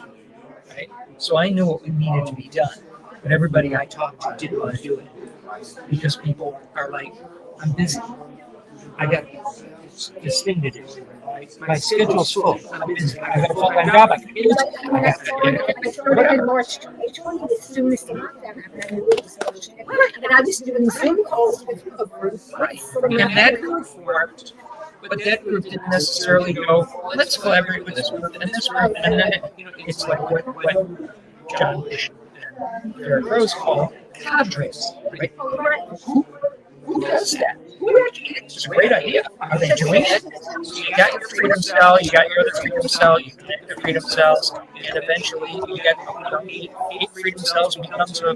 right? So I knew what needed to be done, but everybody I talked to didn't want to do it because people are like, I'm busy. I got this thing to do. My schedule's full. I'm busy. I got a full-time job. I started in March 2020 as soon as the lockdown happened. And I was doing Zoom calls with a group. And that group worked, but that group didn't necessarily go, let's collaborate with this group and this group. And then it's like what John Bush and Derek Rose call cadres, right? Who does that? It's a great idea. Are they doing it? You got your freedom cell, you got your other freedom cell, you connect the freedom cells, and eventually you get eight freedom cells and becomes a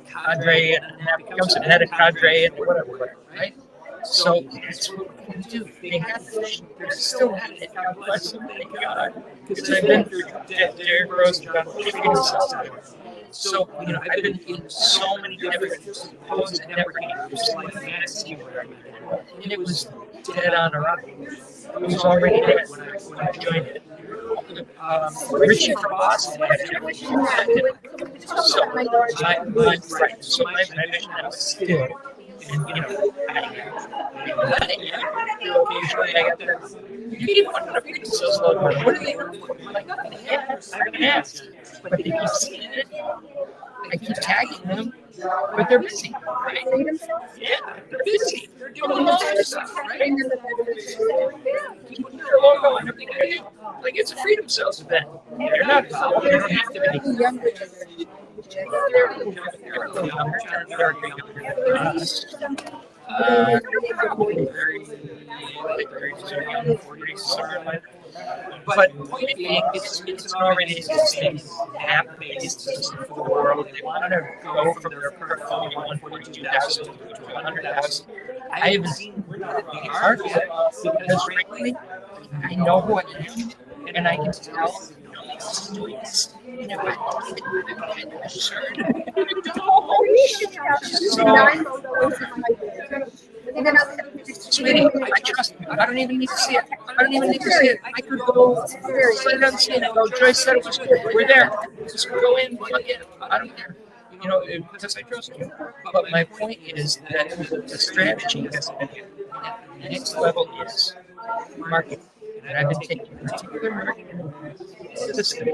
cadre, and that becomes a meta cadre, and whatever, right? So that's what we do. They have this, they're still at it. God bless them, thank God. Because I've been through Derek Rose and John Bush freedom cells. So, I've been in so many different posts and networking groups like fantasy where and it was dead on arrival. It was already dead when I joined it. Richie from Boston had everything. So my mission now is still, and occasionally I got there. You need one of the freedom cells. What are they going to do? I'm like, I'm going to ask. But they keep seeing it. I keep tagging them, but they're busy, right? Yeah, they're busy. They're doing all this stuff, right? Put their logo and everything they do. Like it's a Freedom Cells event. They're not involved. They don't have to be. They're younger than us. Probably very young, 40s, something like that. But point being, it's an already existing app-based system for the world. They want to go from their portfolio 142,000 to 100,000. I haven't seen the art yet because, frankly, I know who I am, and I can tell this is doing this. And if I get absurd, Sweetie, I trust you. I don't even need to see it. I could go sit it on scene and go, Joyce said it was good. We're there. Just go in, plug in. I don't care. Because I trust you. But my point is that the strategy has been the next level is marketing. And I've been taking particular marketing to the city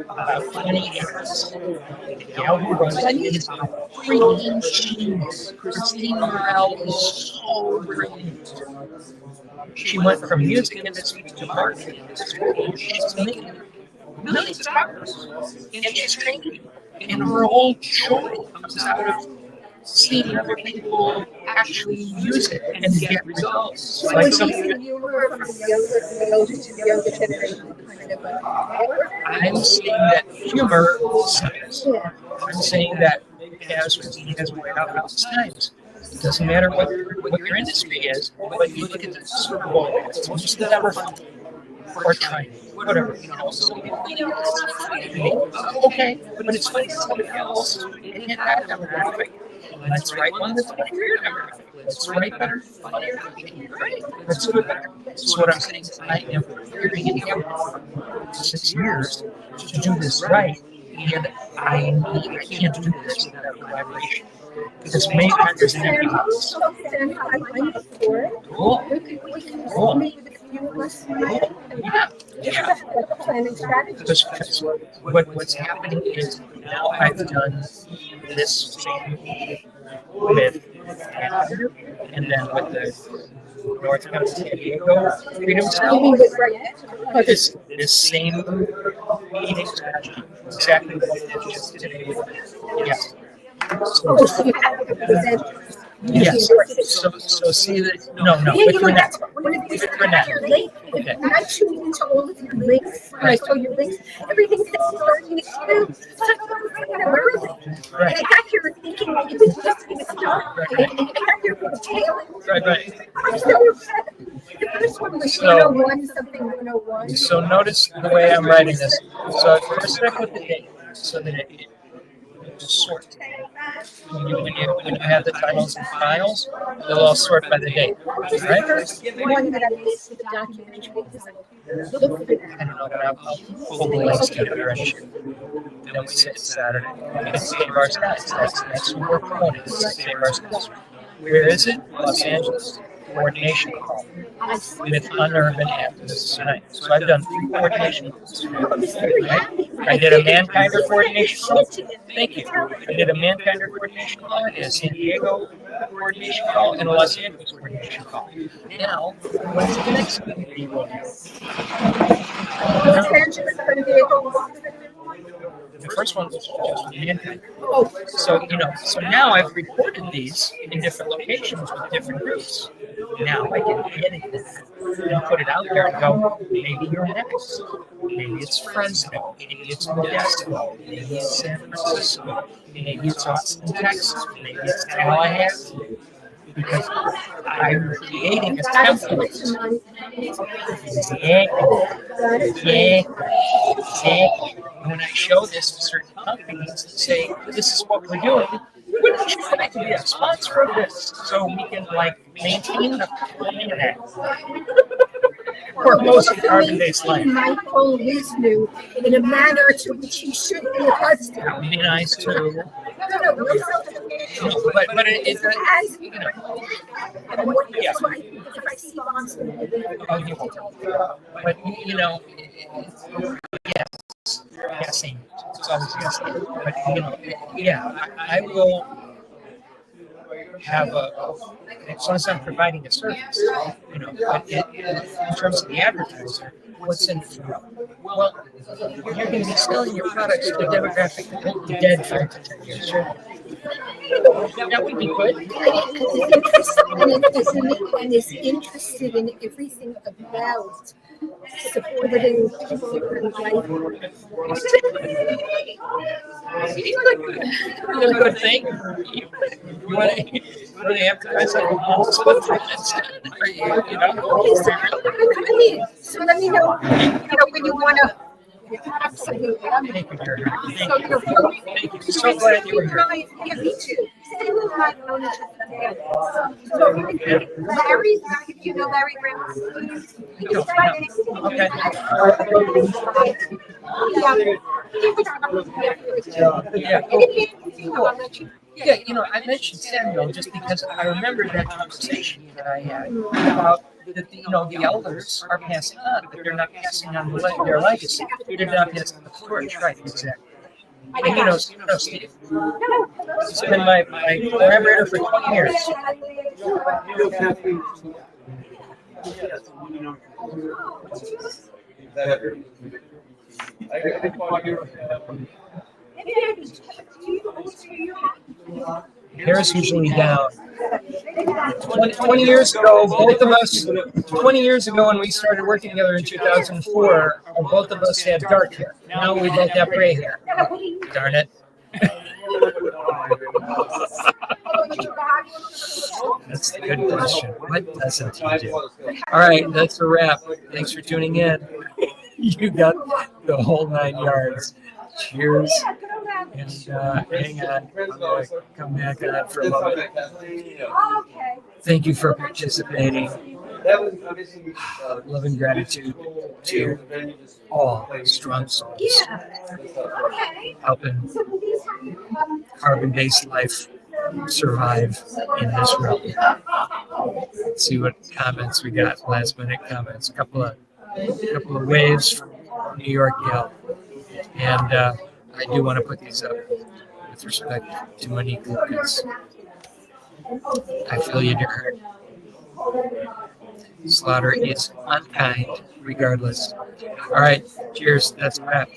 about 20 years. The gal who runs it is a freaking genius. Christine Morel is so brilliant. She went from music industry to marketing industry. She's making millions of dollars, and she's training. And her whole joy comes out of seeing other people actually use it and get results. So Like it's using humor from the older to the younger generation, kind of I'm saying that humor is science. I'm saying that as we went out those times, it doesn't matter what your industry is, but you look at the Super Bowl, it's just the number or China, whatever, you know. So, okay, but it's funny somebody else in that demographic. Let's write one that's funny for your demographic. Let's write better, funnier. Right? Let's do it better. So what I'm saying is I am preparing in for 6 years to do this right, and I can't do this without collaboration. Because many understand this. Cool. Yeah. Because what's happening is now I've done this same with and then with the North County San Diego Freedom Cell. This same meeting strategy, exactly what I did just today with yes. Yes. So see that with Reinette. With Reinette. Okay. And I tuned into all of your links. When I saw your links, everything said starting at 2. So I thought I was kind of early. Right. And I got here thinking like it was just going to start. Right. And I got here for the tail end. Right. I'm so upset. The first one was 101, something 101. So notice the way I'm writing this. So first I put the date so that it sort. When you have the titles and files, they'll all sort by the date, right? The first one that I made with the documentary. I don't know, but I'll pull the links together and shoot. Then we say it's Saturday. It's SaveOurSkies. That's what we're promoting. SaveOurSkies. Where is it? Los Angeles. Coordination call with UnUrban activists tonight. So I've done 3 coordination calls. Right? I did a Mankinder coordination call. Thank you. I did a Mankinder coordination call, a San Diego coordination call, and a Los Angeles coordination call. Now, what's the next thing that you will do? Los Angeles, San Diego. The first one was just Mankinder. So now I've recorded these in different locations with different groups. Now I can edit this and put it out there and go, maybe you're next. Maybe it's Fresno. Maybe it's Modesto. Maybe it's San Francisco. Maybe it's Austin, Texas. Maybe it's Tallahassee. Because I'm creating a template. When I show this to certain companies and say, this is what we're doing, wouldn't you like to be a sponsor of this so we can maintain the planet? Or most carbon-based life. Michael Wisnu in a manner to which he should be accustomed. That would be nice too. No, but it's as you know. Yes. If I see bonds, but yes, guessing. It's always guessing. But I will have as long as I'm providing a service, but in terms of the advertiser, what's in it for you? Well, you're going to be selling your products to a demographic that won't be dead 5 to 10 years. That would be good. And is interested in everything about supporting a good thing. You want to advertise on so let me know, when you want to. Absolutely. Thank you. So glad you were here. Yeah, me too. So Larry, you know Larry Brown? Okay. Yeah, I mentioned Samuel just because I remember that conversation that I had about that the elders are passing on, but they're not passing on their legacy. They're not passing the torch, right? Exactly. And Steve. He's been my collaborator for 20 years. Hair's usually down. 20 years ago, both of us, 20 years ago when we started working together in 2004, both of us had dark hair. Now we both have gray hair. Darn it. That's a good question. What doesn't he do? All right, that's a wrap. Thanks for tuning in. You got the whole 9 yards. Cheers. And hang on. I'm going to come back on for a moment. Thank you for participating. Love and gratitude to all strong souls helping carbon-based life survive in this realm. Let's see what comments we got. Last minute comments. A couple of waves from New York Gal. And I do want to put these up with respect to Monique Lucas. I feel you, dear heart. Slaughter is unkind, regardless. All right, cheers. That's a wrap.